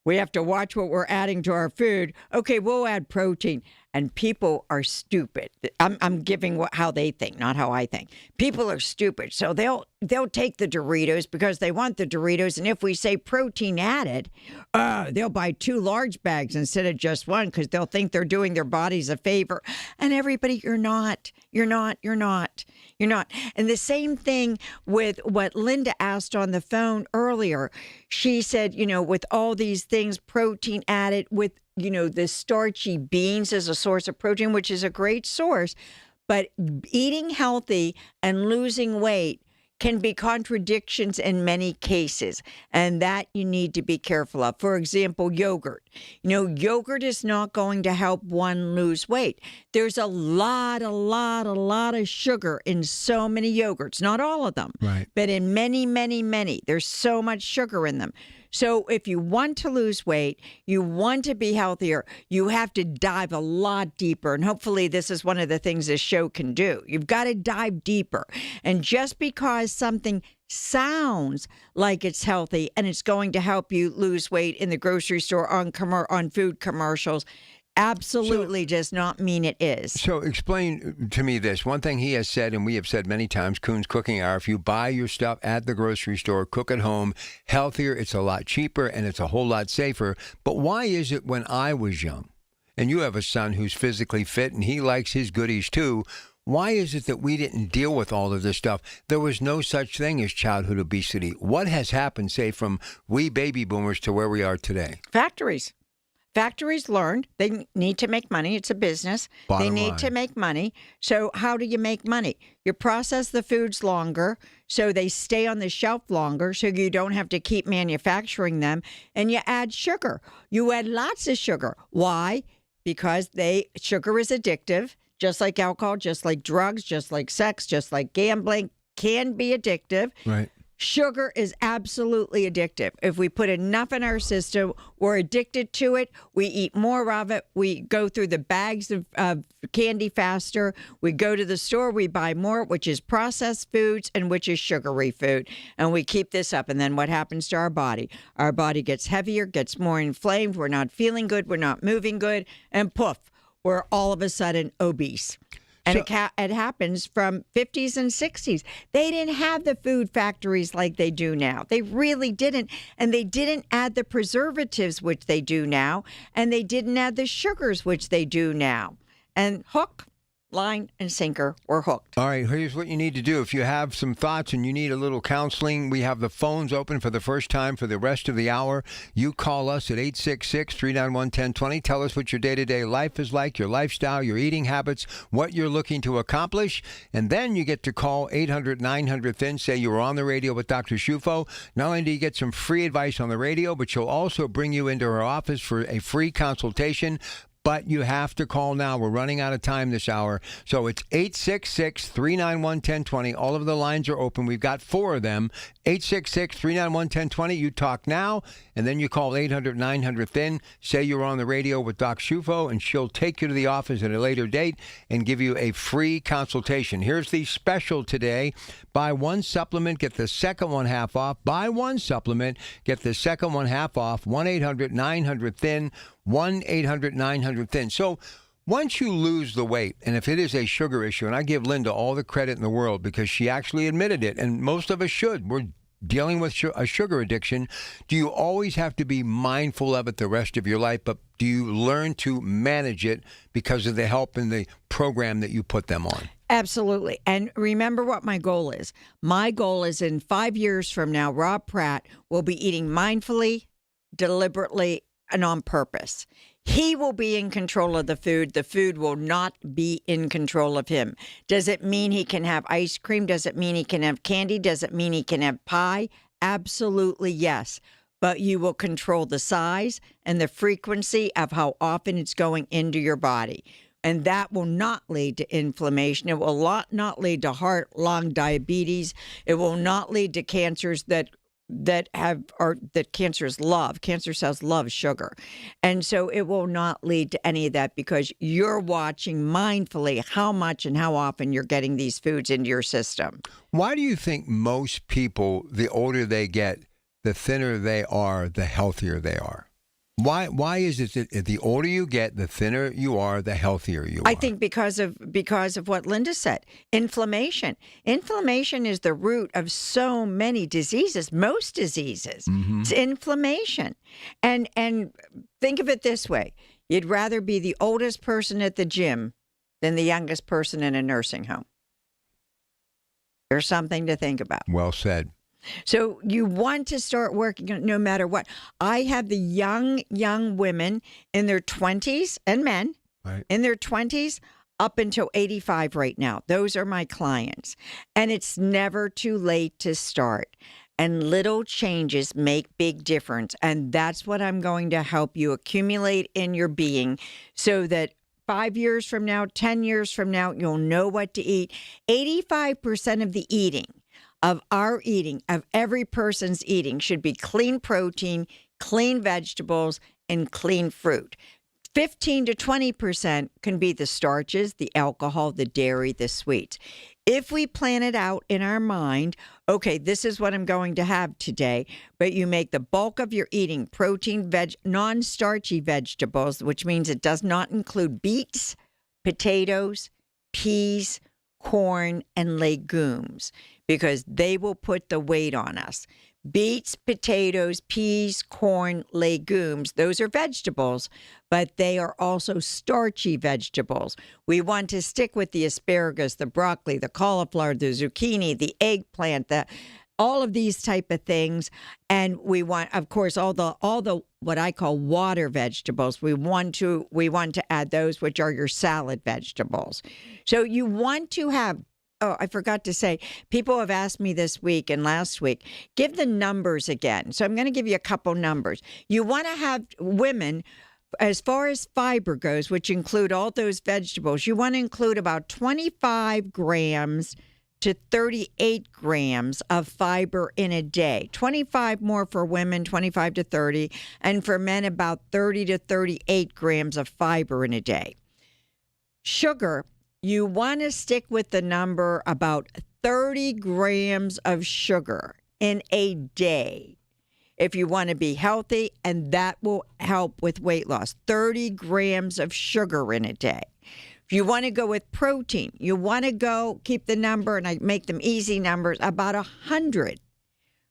we have to watch what we're adding to our food. Okay, we'll add protein. And people are stupid. I'm giving how they think, not how I think. People are stupid. So they'll take the Doritos because they want the Doritos. And if we say protein added, they'll buy 2 large bags instead of just one because they'll think they're doing their bodies a favor. And everybody, you're not. And the same thing with what Linda asked on the phone earlier. She said, with all these things, protein added with, the starchy beans as a source of protein, which is a great source, but eating healthy and losing weight can be contradictions in many cases, and that you need to be careful of. For example, yogurt. Yogurt is not going to help one lose weight. There's a lot of sugar in so many yogurts. Not all of them, right, but in many, many, many. There's so much sugar in them. So if you want to lose weight, you want to be healthier, you have to dive a lot deeper. And hopefully this is one of the things this show can do. You've got to dive deeper. And just because something sounds like it's healthy and it's going to help you lose weight in the grocery store, on food commercials, absolutely does not mean it is. So explain to me this. One thing he has said, and we have said many times, Coon's Cooking Hour, if you buy your stuff at the grocery store, cook at home, healthier, it's a lot cheaper, and it's a whole lot safer. But why is it when I was young, and you have a son who's physically fit, and he likes his goodies too, why is it that we didn't deal with all of this stuff? There was no such thing as childhood obesity. What has happened, say, from we baby boomers to where we are today? Factories learned they need to make money. It's a business. They need to make money. So how do you make money? You process the foods longer so they stay on the shelf longer so you don't have to keep manufacturing them. And you add sugar. You add lots of sugar. Why? Because sugar is addictive, just like alcohol, just like drugs, just like sex, just like gambling can be addictive. Right. Sugar is absolutely addictive. If we put enough in our system, we're addicted to it. We eat more of it. We go through the bags of candy faster. We go to the store, we buy more, which is processed foods and which is sugary food. And we keep this up. And then what happens to our body? Our body gets heavier, gets more inflamed. We're not feeling good. We're not moving good. And poof, we're all of a sudden obese. And it happens from 50s and 60s. They didn't have the food factories like they do now. They really didn't. And they didn't add the preservatives, which they do now. And they didn't add the sugars, which they do now. And hook, line, and sinker, we're hooked. All right, here's what you need to do. If you have some thoughts and you need a little counseling, we have the phones open for the first time for the rest of the hour. You call us at 866-391-1020. Tell us what your day-to-day life is like, your lifestyle, your eating habits, what you're looking to accomplish. And then you get to call 800-900-THIN, say you were on the radio with Dr. Shufo. Not only do you get some free advice on the radio, but she'll also bring you into her office for a free consultation. but you have to call now. We're running out of time this hour. So it's 866-391-1020. All of the lines are open. We've got 4 of them. 866-391-1020. You talk now, and then you call 800-900-THIN. Say you're on the radio with Doc Shufo, and she'll take you to the office at a later date and give you a free consultation. Here's the special today. Buy one supplement, get the second one half off. Buy one supplement, get the second one half off. 1-800-900-THIN. 1-800-900-THIN. So once you lose the weight, and if it is a sugar issue, and I give Linda all the credit in the world because she actually admitted it, and most of us should. We're dealing with a sugar addiction. Do you always have to be mindful of it the rest of your life, but do you learn to manage it because of the help and the program that you put them on? Absolutely. And remember what my goal is. My goal is in 5 years from now, Rob Pratt will be eating mindfully, deliberately, and on purpose. He will be in control of the food. The food will not be in control of him. Does it mean he can have ice cream? Does it mean he can have candy? Does it mean he can have pie? Absolutely yes. But you will control the size and the frequency of how often it's going into your body. And that will not lead to inflammation. It will not lead to heart, lung, diabetes. It will not lead to cancers that cancers love. Cancer cells love sugar. And so it will not lead to any of that because you're watching mindfully how much and how often you're getting these foods into your system. Why do you think most people, the older they get, the thinner they are, the healthier they are? Why is it that the older you get, the thinner you are, the healthier you are? I think because of what Linda said. Inflammation. Inflammation is the root of so many diseases, most diseases. Mm-hmm. It's inflammation. And think of it this way. You'd rather be the oldest person at the gym than the youngest person in a nursing home. There's something to think about. Well said. So you want to start working no matter what. I have the young women in their 20s and men in their 20s up until 85 right now. Those are my clients. And it's never too late to start. And little changes make big difference. And that's what I'm going to help you accumulate in your being so that 5 years from now, 10 years from now, you'll know what to eat. 85% of the eating of our eating, of every person's eating, should be clean protein, clean vegetables, and clean fruit. 15 to 20% can be the starches, the alcohol, the dairy, the sweets. If we plan it out in our mind, okay, this is what I'm going to have today, but you make the bulk of your eating protein, non-starchy vegetables, which means it does not include beets, potatoes, peas, corn, and legumes, because they will put the weight on us. Beets, potatoes, peas, corn, legumes, those are vegetables, but they are also starchy vegetables. We want to stick with the asparagus, the broccoli, the cauliflower, the zucchini, the eggplant, all of these type of things. And we want, of course, all the what I call water vegetables. We want to add those, which are your salad vegetables. So you want to have, oh, I forgot to say, people have asked me this week and last week, give the numbers again. So I'm going to give you a couple numbers. You want to have women, as far as fiber goes, which include all those vegetables, you want to include about 25 grams to 38 grams of fiber in a day. 25 more for women, 25 to 30, and for men about 30 to 38 grams of fiber in a day. Sugar, you want to stick with the number about 30 grams of sugar in a day if you want to be healthy, and that will help with weight loss. 30 grams of sugar in a day. If you want to go with protein, you want to keep the number, and I make them easy numbers, about 100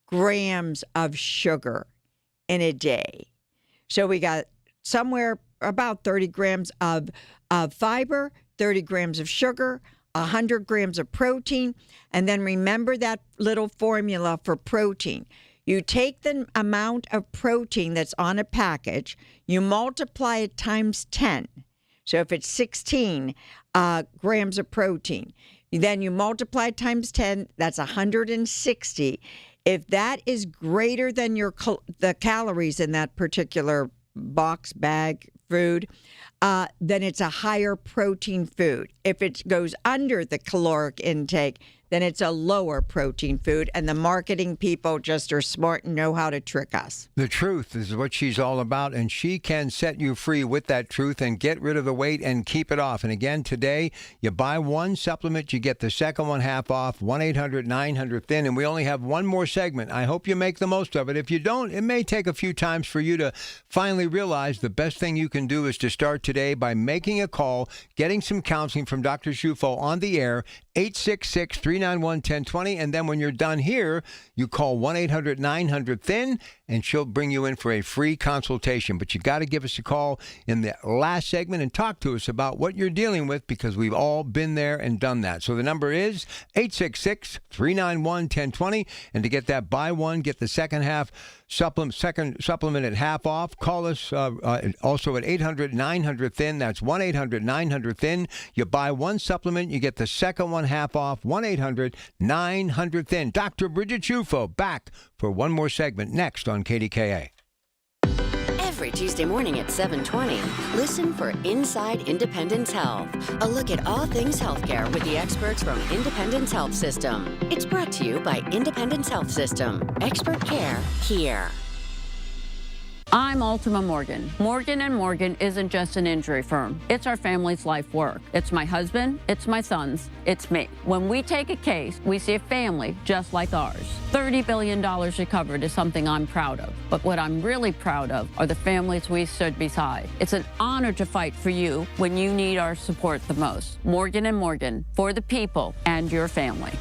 grams of sugar in a day. So we got somewhere about 30 grams of fiber, 30 grams of sugar, 100 grams of protein, and then remember that little formula for protein. You take the amount of protein that's on a package, you multiply it times 10. So if it's 16 grams of protein, then you multiply times 10, that's 160. If that is greater than the calories in that particular box, bag, food, then it's a higher protein food. If it goes under the caloric intake, then it's a lower protein food, and the marketing people just are smart and know how to trick us. The truth is what she's all about, and she can set you free with that truth and get rid of the weight and keep it off. And again, today, you buy one supplement, you get the second one half off, 1-800-900-THIN, and we only have one more segment. I hope you make the most of it. If you don't, it may take a few times for you to finally realize the best thing you can do is to start today by making a call, getting some counseling from Dr. Shufo on the air, 866-391-1020, and then when you're done here, you call 1-800-900-THIN, and she'll bring you in for a free consultation. But you got to give us a call in the last segment and talk to us about what you're dealing with, because we've all been there and done that. So the number is 866-391-1020, and to get that buy one, get the second supplement at half off, call us also at 800-900-THIN. That's 1-800-900-THIN. You buy one supplement, you get the second one half off, 1-800-900-THIN. Dr. Bridget Shufo back for one more segment next on KDKA. Every Tuesday morning at 7:20, listen for Inside Independence Health, a look at all things healthcare with the experts from Independence Health System. It's brought to you by Independence Health System. Expert care here. I'm Ultima Morgan. Morgan & Morgan isn't just an injury firm. It's our family's life work. It's my husband, it's my sons, it's me. When we take a case, we see a family just like ours. $30 billion recovered is something I'm proud of. But what I'm really proud of are the families we stood beside. It's an honor to fight for you when you need our support the most. Morgan & Morgan, for the people and your family.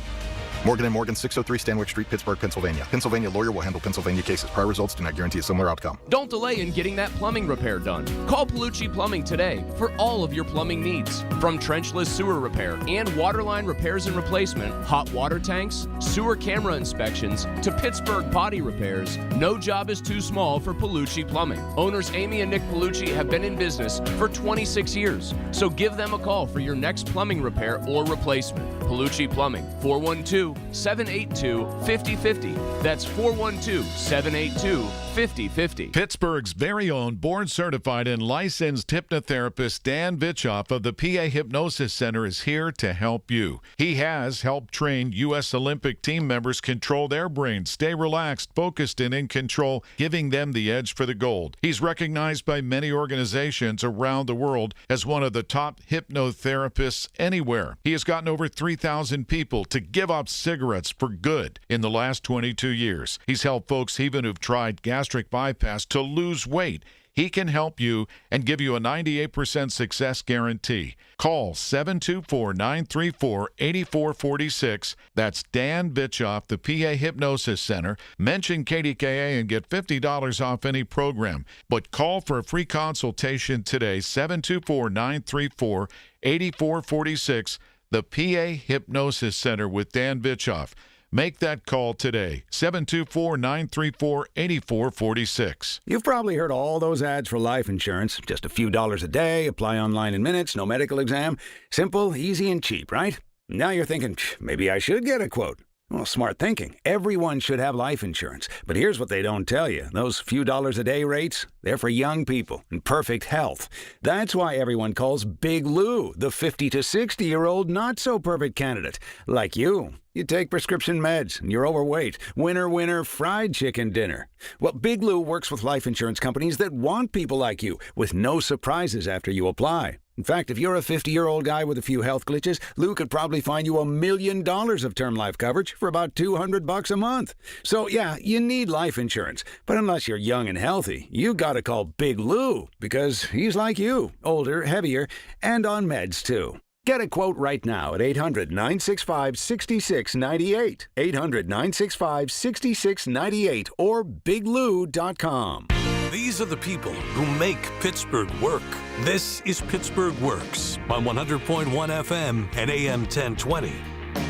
Morgan & Morgan, 603 Stanwick Street, Pittsburgh, Pennsylvania. Pennsylvania lawyer will handle Pennsylvania cases. Prior results do not guarantee a similar outcome. Don't delay in getting that plumbing repair done. Call Palucci Plumbing today for all of your plumbing needs. From trenchless sewer repair and waterline repairs and replacement, hot water tanks, sewer camera inspections, to Pittsburgh potty repairs, no job is too small for Palucci Plumbing. Owners Amy and Nick Palucci have been in business for 26 years. So give them a call for your next plumbing repair or replacement. Palucci Plumbing, 412-782-5050. That's 412-782-5050. Pittsburgh's very own board-certified and licensed hypnotherapist Dan Vitchoff of the PA Hypnosis Center is here to help you. He has helped train U.S. Olympic team members control their brains, stay relaxed, focused, and in control, giving them the edge for the gold. He's recognized by many organizations around the world as one of the top hypnotherapists anywhere. He has gotten over 3,000 people to give up cigarettes for good in the last 22 years. He's helped folks even who've tried gastric bypass to lose weight. He can help you and give you a 98% success guarantee. Call 724-934-8446. That's Dan Vitchoff, the PA Hypnosis Center. Mention KDKA and get $50 off any program. But call for a free consultation today, 724-934-8446. The PA Hypnosis Center with Dan Vitchoff. Make that call today, 724-934-8446. You've probably heard all those ads for life insurance. Just a few dollars a day, apply online in minutes, no medical exam. Simple, easy, and cheap, right? Now you're thinking, maybe I should get a quote. Well, smart thinking. Everyone should have life insurance. But here's what they don't tell you. Those few dollars a day rates, they're for young people in perfect health. That's why everyone calls Big Lou the 50 to 60-year-old not-so-perfect candidate. Like you. You take prescription meds, and you're overweight. Winner, winner, fried chicken dinner. Well, Big Lou works with life insurance companies that want people like you, with no surprises after you apply. In fact, if you're a 50-year-old guy with a few health glitches, Lou could probably find you $1 million of term life coverage for about $200 a month. So, yeah, you need life insurance. But unless you're young and healthy, you gotta call Big Lou, because he's like you, older, heavier, and on meds, too. Get a quote right now at 800-965-6698, 800-965-6698, or biglou.com. These are the people who make Pittsburgh work. This is Pittsburgh Works on 100.1 FM and AM 1020.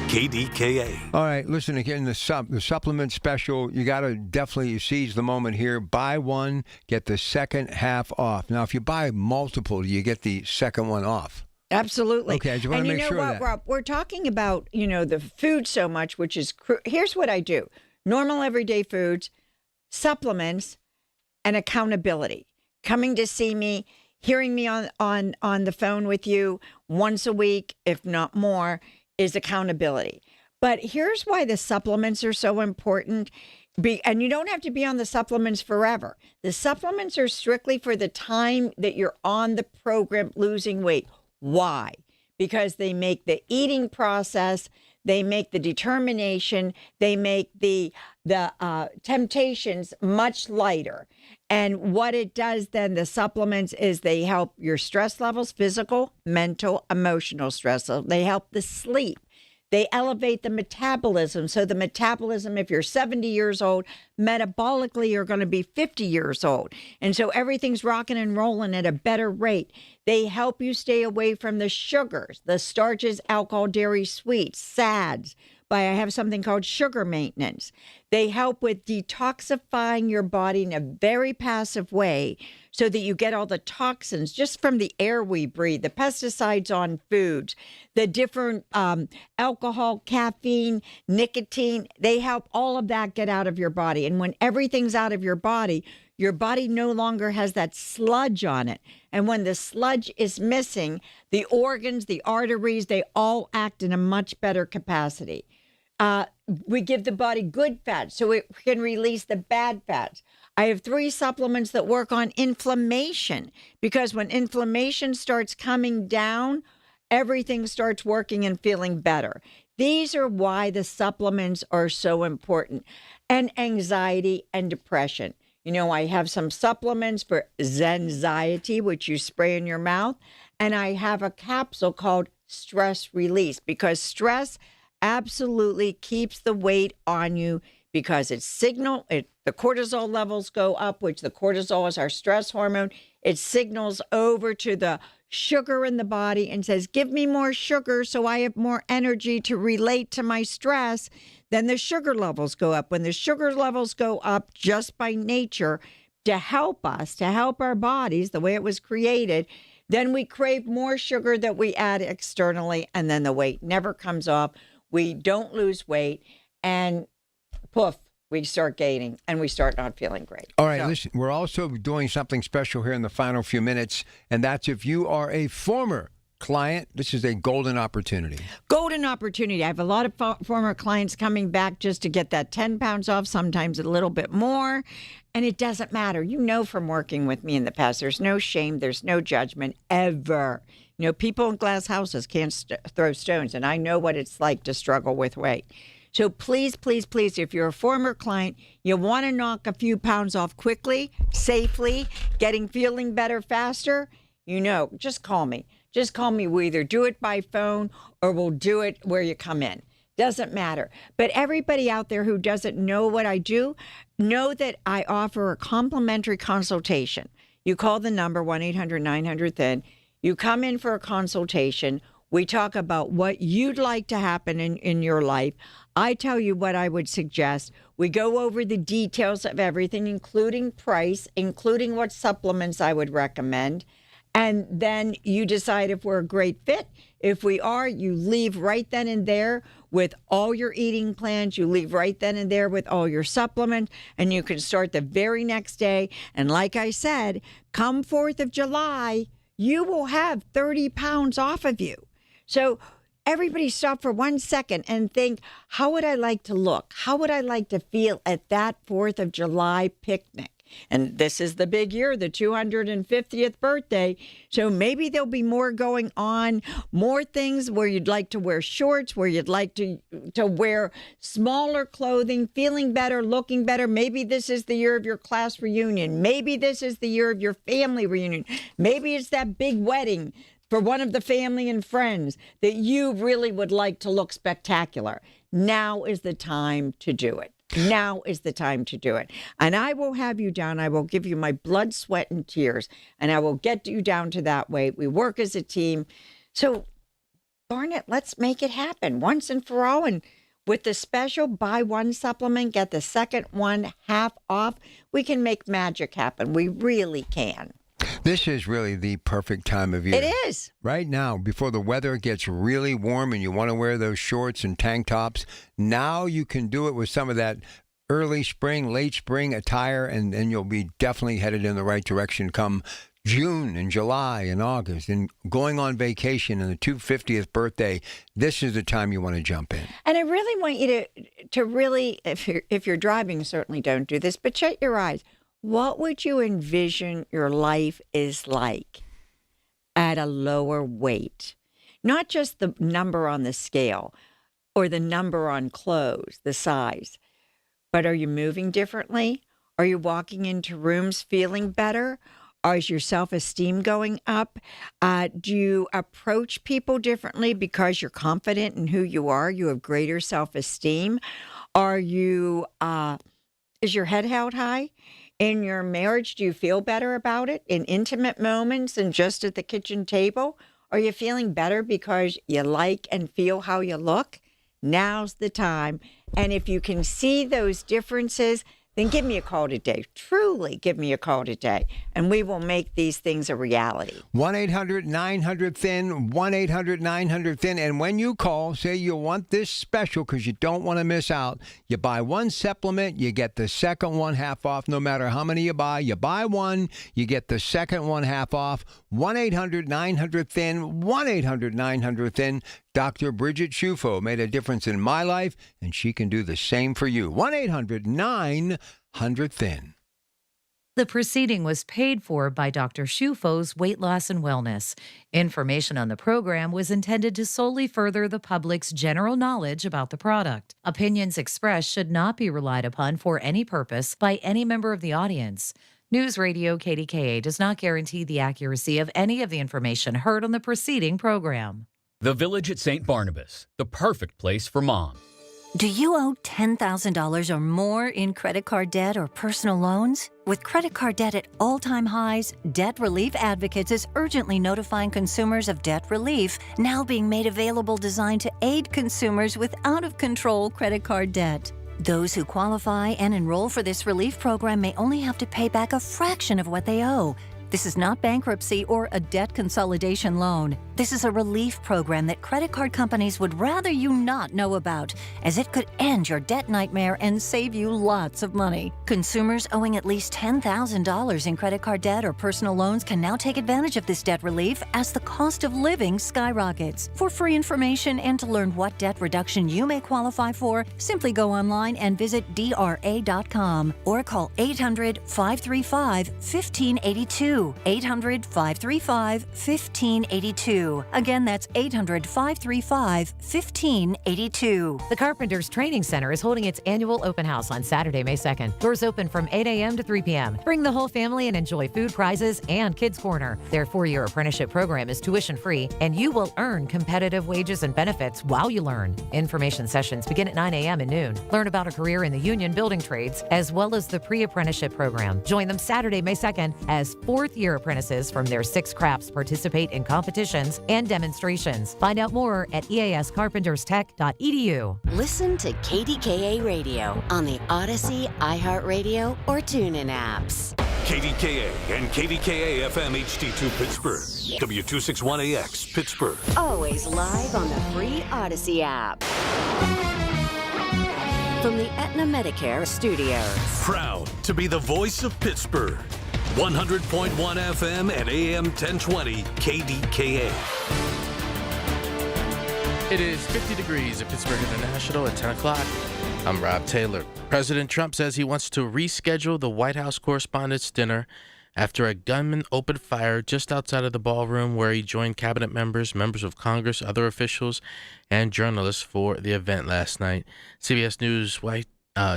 KDKA. All right, listen again, the supplement special, you got to definitely seize the moment here. Buy one, get the second half off. Now, if you buy multiple, you get the second one off. Absolutely. Okay, I just want to make sure what, that. Rob, we're talking about, the food so much, which is, here's what I do. Normal everyday foods, supplements, and accountability. Coming to see me, hearing me on the phone with you once a week, if not more, is accountability. But here's why the supplements are so important. And you don't have to be on the supplements forever. The supplements are strictly for the time that you're on the program losing weight. Why? Because they make the eating process, they make the determination, they make the temptations much lighter. And what it does then, the supplements, is they help your stress levels, physical, mental, emotional stress. They help the sleep. They elevate the metabolism. So the metabolism, if you're 70 years old, metabolically, you're going to be 50 years old. And so everything's rocking and rolling at a better rate. They help you stay away from the sugars, the starches, alcohol, dairy, sweets, SADs. I have something called sugar maintenance. They help with detoxifying your body in a very passive way so that you get all the toxins just from the air we breathe, the pesticides on foods, the different alcohol, caffeine, nicotine. They help all of that get out of your body. And when everything's out of your body no longer has that sludge on it. And when the sludge is missing, the organs, the arteries, they all act in a much better capacity. We give the body good fats so it can release the bad fats. I have 3 supplements that work on inflammation, because when inflammation starts coming down, everything starts working and feeling better. These are why the supplements are so important. And anxiety and depression. You know, I have some supplements for Zenxiety, which you spray in your mouth, and I have a capsule called Stress Release, because stress absolutely keeps the weight on you, because the cortisol levels go up, which the cortisol is our stress hormone. It signals over to the sugar in the body and says, give me more sugar so I have more energy to relate to my stress. Then the sugar levels go up. When the sugar levels go up just by nature to help us, to help our bodies the way it was created, then we crave more sugar that we add externally, and then the weight never comes off. We don't lose weight, and poof, we start gaining, and we start not feeling great. All right, listen, we're also doing something special here in the final few minutes, and that's if you are a former client, this is a golden opportunity. Golden opportunity. I have a lot of former clients coming back just to get that 10 pounds off, sometimes a little bit more, and it doesn't matter. You know from working with me in the past, there's no shame, there's no judgment ever. You know, people in glass houses can't throw stones, and I know what it's like to struggle with weight. So please, please, please, if you're a former client, you want to knock a few pounds off quickly, safely, feeling better faster, just call me. Just call me. We'll either do it by phone or we'll do it where you come in. Doesn't matter. But everybody out there who doesn't know what I do, know that I offer a complimentary consultation. You call the number 1-800-900-THIN. You come in for a consultation. We talk about what you'd like to happen in your life. I tell you what I would suggest. We go over the details of everything, including price, including what supplements I would recommend. And then you decide if we're a great fit. If we are, you leave right then and there with all your eating plans. You leave right then and there with all your supplements, and you can start the very next day. And like I said, come 4th of July, you will have 30 pounds off of you. So everybody stop for 1 second and think, how would I like to look? How would I like to feel at that 4th of July picnic? And this is the big year, the 250th birthday. So maybe there'll be more going on, more things where you'd like to wear shorts, where you'd like to wear smaller clothing, feeling better, looking better. Maybe this is the year of your class reunion. Maybe this is the year of your family reunion. Maybe it's that big wedding for one of the family and friends that you really would like to look spectacular. Now is the time to do it. Now is the time to do it. And I will have you down. I will give you my blood, sweat, and tears, and I will get you down to that weight. We work as a team. So, darn it, let's make it happen once and for all. And with the special buy one supplement, get the second one half off, we can make magic happen. We really can. This is really the perfect time of year. It is. Right now, before the weather gets really warm and you want to wear those shorts and tank tops, now you can do it with some of that early spring, late spring attire, and you'll be definitely headed in the right direction come June and July and August and going on vacation and the 250th birthday, this is the time you want to jump in. And I really want you to really, if you're driving, certainly don't do this, but shut your eyes. What would you envision your life is like at a lower weight? Not just the number on the scale or the number on clothes, the size, but are you moving differently? Are you walking into rooms feeling better? Or is your self-esteem going up? Do you approach people differently because you're confident in who you are? You have greater self-esteem? Are you, is your head held high? In your marriage, do you feel better about it in intimate moments and just at the kitchen table? Are you feeling better because you like and feel how you look? Now's the time. And if you can see those differences, then give me a call today. Truly give me a call today, and we will make these things a reality. 1-800-900-THIN, 1-800-900-THIN. And when you call, say you want this special because you don't want to miss out. You buy one supplement, you get the second one half off no matter how many you buy. You buy one, you get the second one half off. 1-800-900-THIN, 1-800-900-THIN. Dr. Bridget Shufo made a difference in my life, and she can do the same for you. 1-800-900-THIN. The proceeding was paid for by Dr. Shufo's Weight Loss and Wellness. Information on the program was intended to solely further the public's general knowledge about the product. Opinions expressed should not be relied upon for any purpose by any member of the audience. News Radio KDKA does not guarantee the accuracy of any of the information heard on the preceding program. The Village at St. Barnabas, the perfect place for mom. Do you owe $10,000 or more in credit card debt or personal loans? With credit card debt at all-time highs, Debt Relief Advocates is urgently notifying consumers of debt relief now being made available designed to aid consumers with out-of-control credit card debt. Those who qualify and enroll for this relief program may only have to pay back a fraction of what they owe. This is not bankruptcy or a debt consolidation loan. This is a relief program that credit card companies would rather you not know about, as it could end your debt nightmare and save you lots of money. Consumers owing at least $10,000 in credit card debt or personal loans can now take advantage of this debt relief as the cost of living skyrockets. For free information and to learn what debt reduction you may qualify for, simply go online and visit DRA.com or call 800-535-1582. 800-535-1582. Again, that's 800-535-1582. The Carpenters Training Center is holding its annual open house on Saturday, May 2nd. Doors open from 8 a.m. to 3 p.m. Bring the whole family and enjoy food, prizes, and Kids Corner. Their 4-year apprenticeship program is tuition-free, and you will earn competitive wages and benefits while you learn. Information sessions begin at 9 a.m. and noon. Learn about a career in the union building trades, as well as the pre-apprenticeship program. Join them Saturday, May 2nd, as 4th-year apprentices from their 6 crafts participate in competitions and demonstrations. Find out more at eascarpenterstech.edu. Listen to KDKA Radio on the Odyssey, iHeartRadio, or TuneIn apps. KDKA and KDKA-FM HD2 Pittsburgh. W261AX Pittsburgh. Always live on the free Odyssey app. From the Aetna Medicare studios. Proud to be the voice of Pittsburgh. 100.1 FM and AM 1020 KDKA. It is 50 degrees at Pittsburgh International at 10 o'clock. I'm Rob Taylor. President Trump says he wants to reschedule the White House Correspondents' Dinner after a gunman opened fire just outside of the ballroom where he joined cabinet members, members of Congress, other officials, and journalists for the event last night. CBS News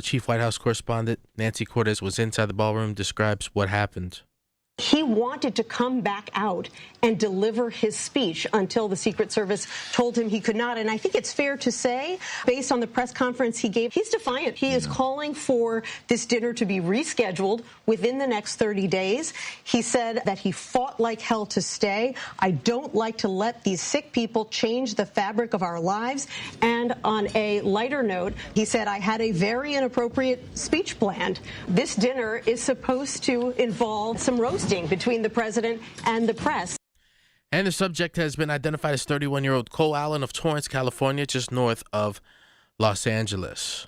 Chief White House Correspondent Nancy Cortez was inside the ballroom, describes what happened. He wanted to come back out and deliver his speech until the Secret Service told him he could not. And I think it's fair to say, based on the press conference he gave, he's defiant. He is calling for this dinner to be rescheduled within the next 30 days. He said that he fought like hell to stay. I don't like to let these sick people change the fabric of our lives. And on a lighter note, he said, I had a very inappropriate speech planned. This dinner is supposed to involve some roasting between the president and the press. And the subject has been identified as 31-year-old Cole Allen of Torrance, California, just north of Los Angeles.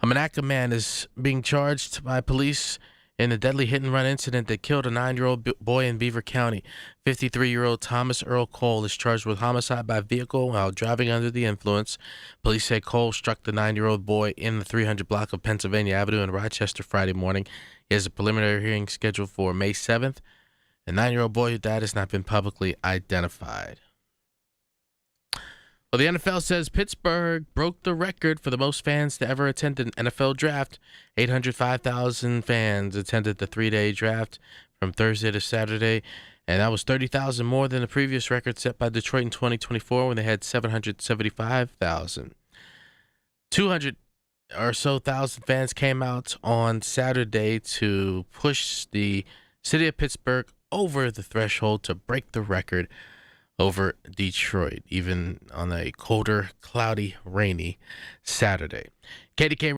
A Monaca man is being charged by police in a deadly hit-and-run incident that killed a 9-year-old boy in Beaver County. 53-year-old Thomas Earl Cole is charged with homicide by vehicle while driving under the influence. Police say Cole struck the 9-year-old boy in the 300 block of Pennsylvania Avenue in Rochester Friday morning. He has a preliminary hearing scheduled for May 7th. The 9-year-old boy who died has not been publicly identified. Well, the NFL says Pittsburgh broke the record for the most fans to ever attend an NFL draft. 805,000 fans attended the 3-day draft from Thursday to Saturday, and that was 30,000 more than the previous record set by Detroit in 2024 when they had 775,000. 200 or so thousand fans came out on Saturday to push the city of Pittsburgh over the threshold to break the record over Detroit, even on a colder, cloudy, rainy Saturday. KDKA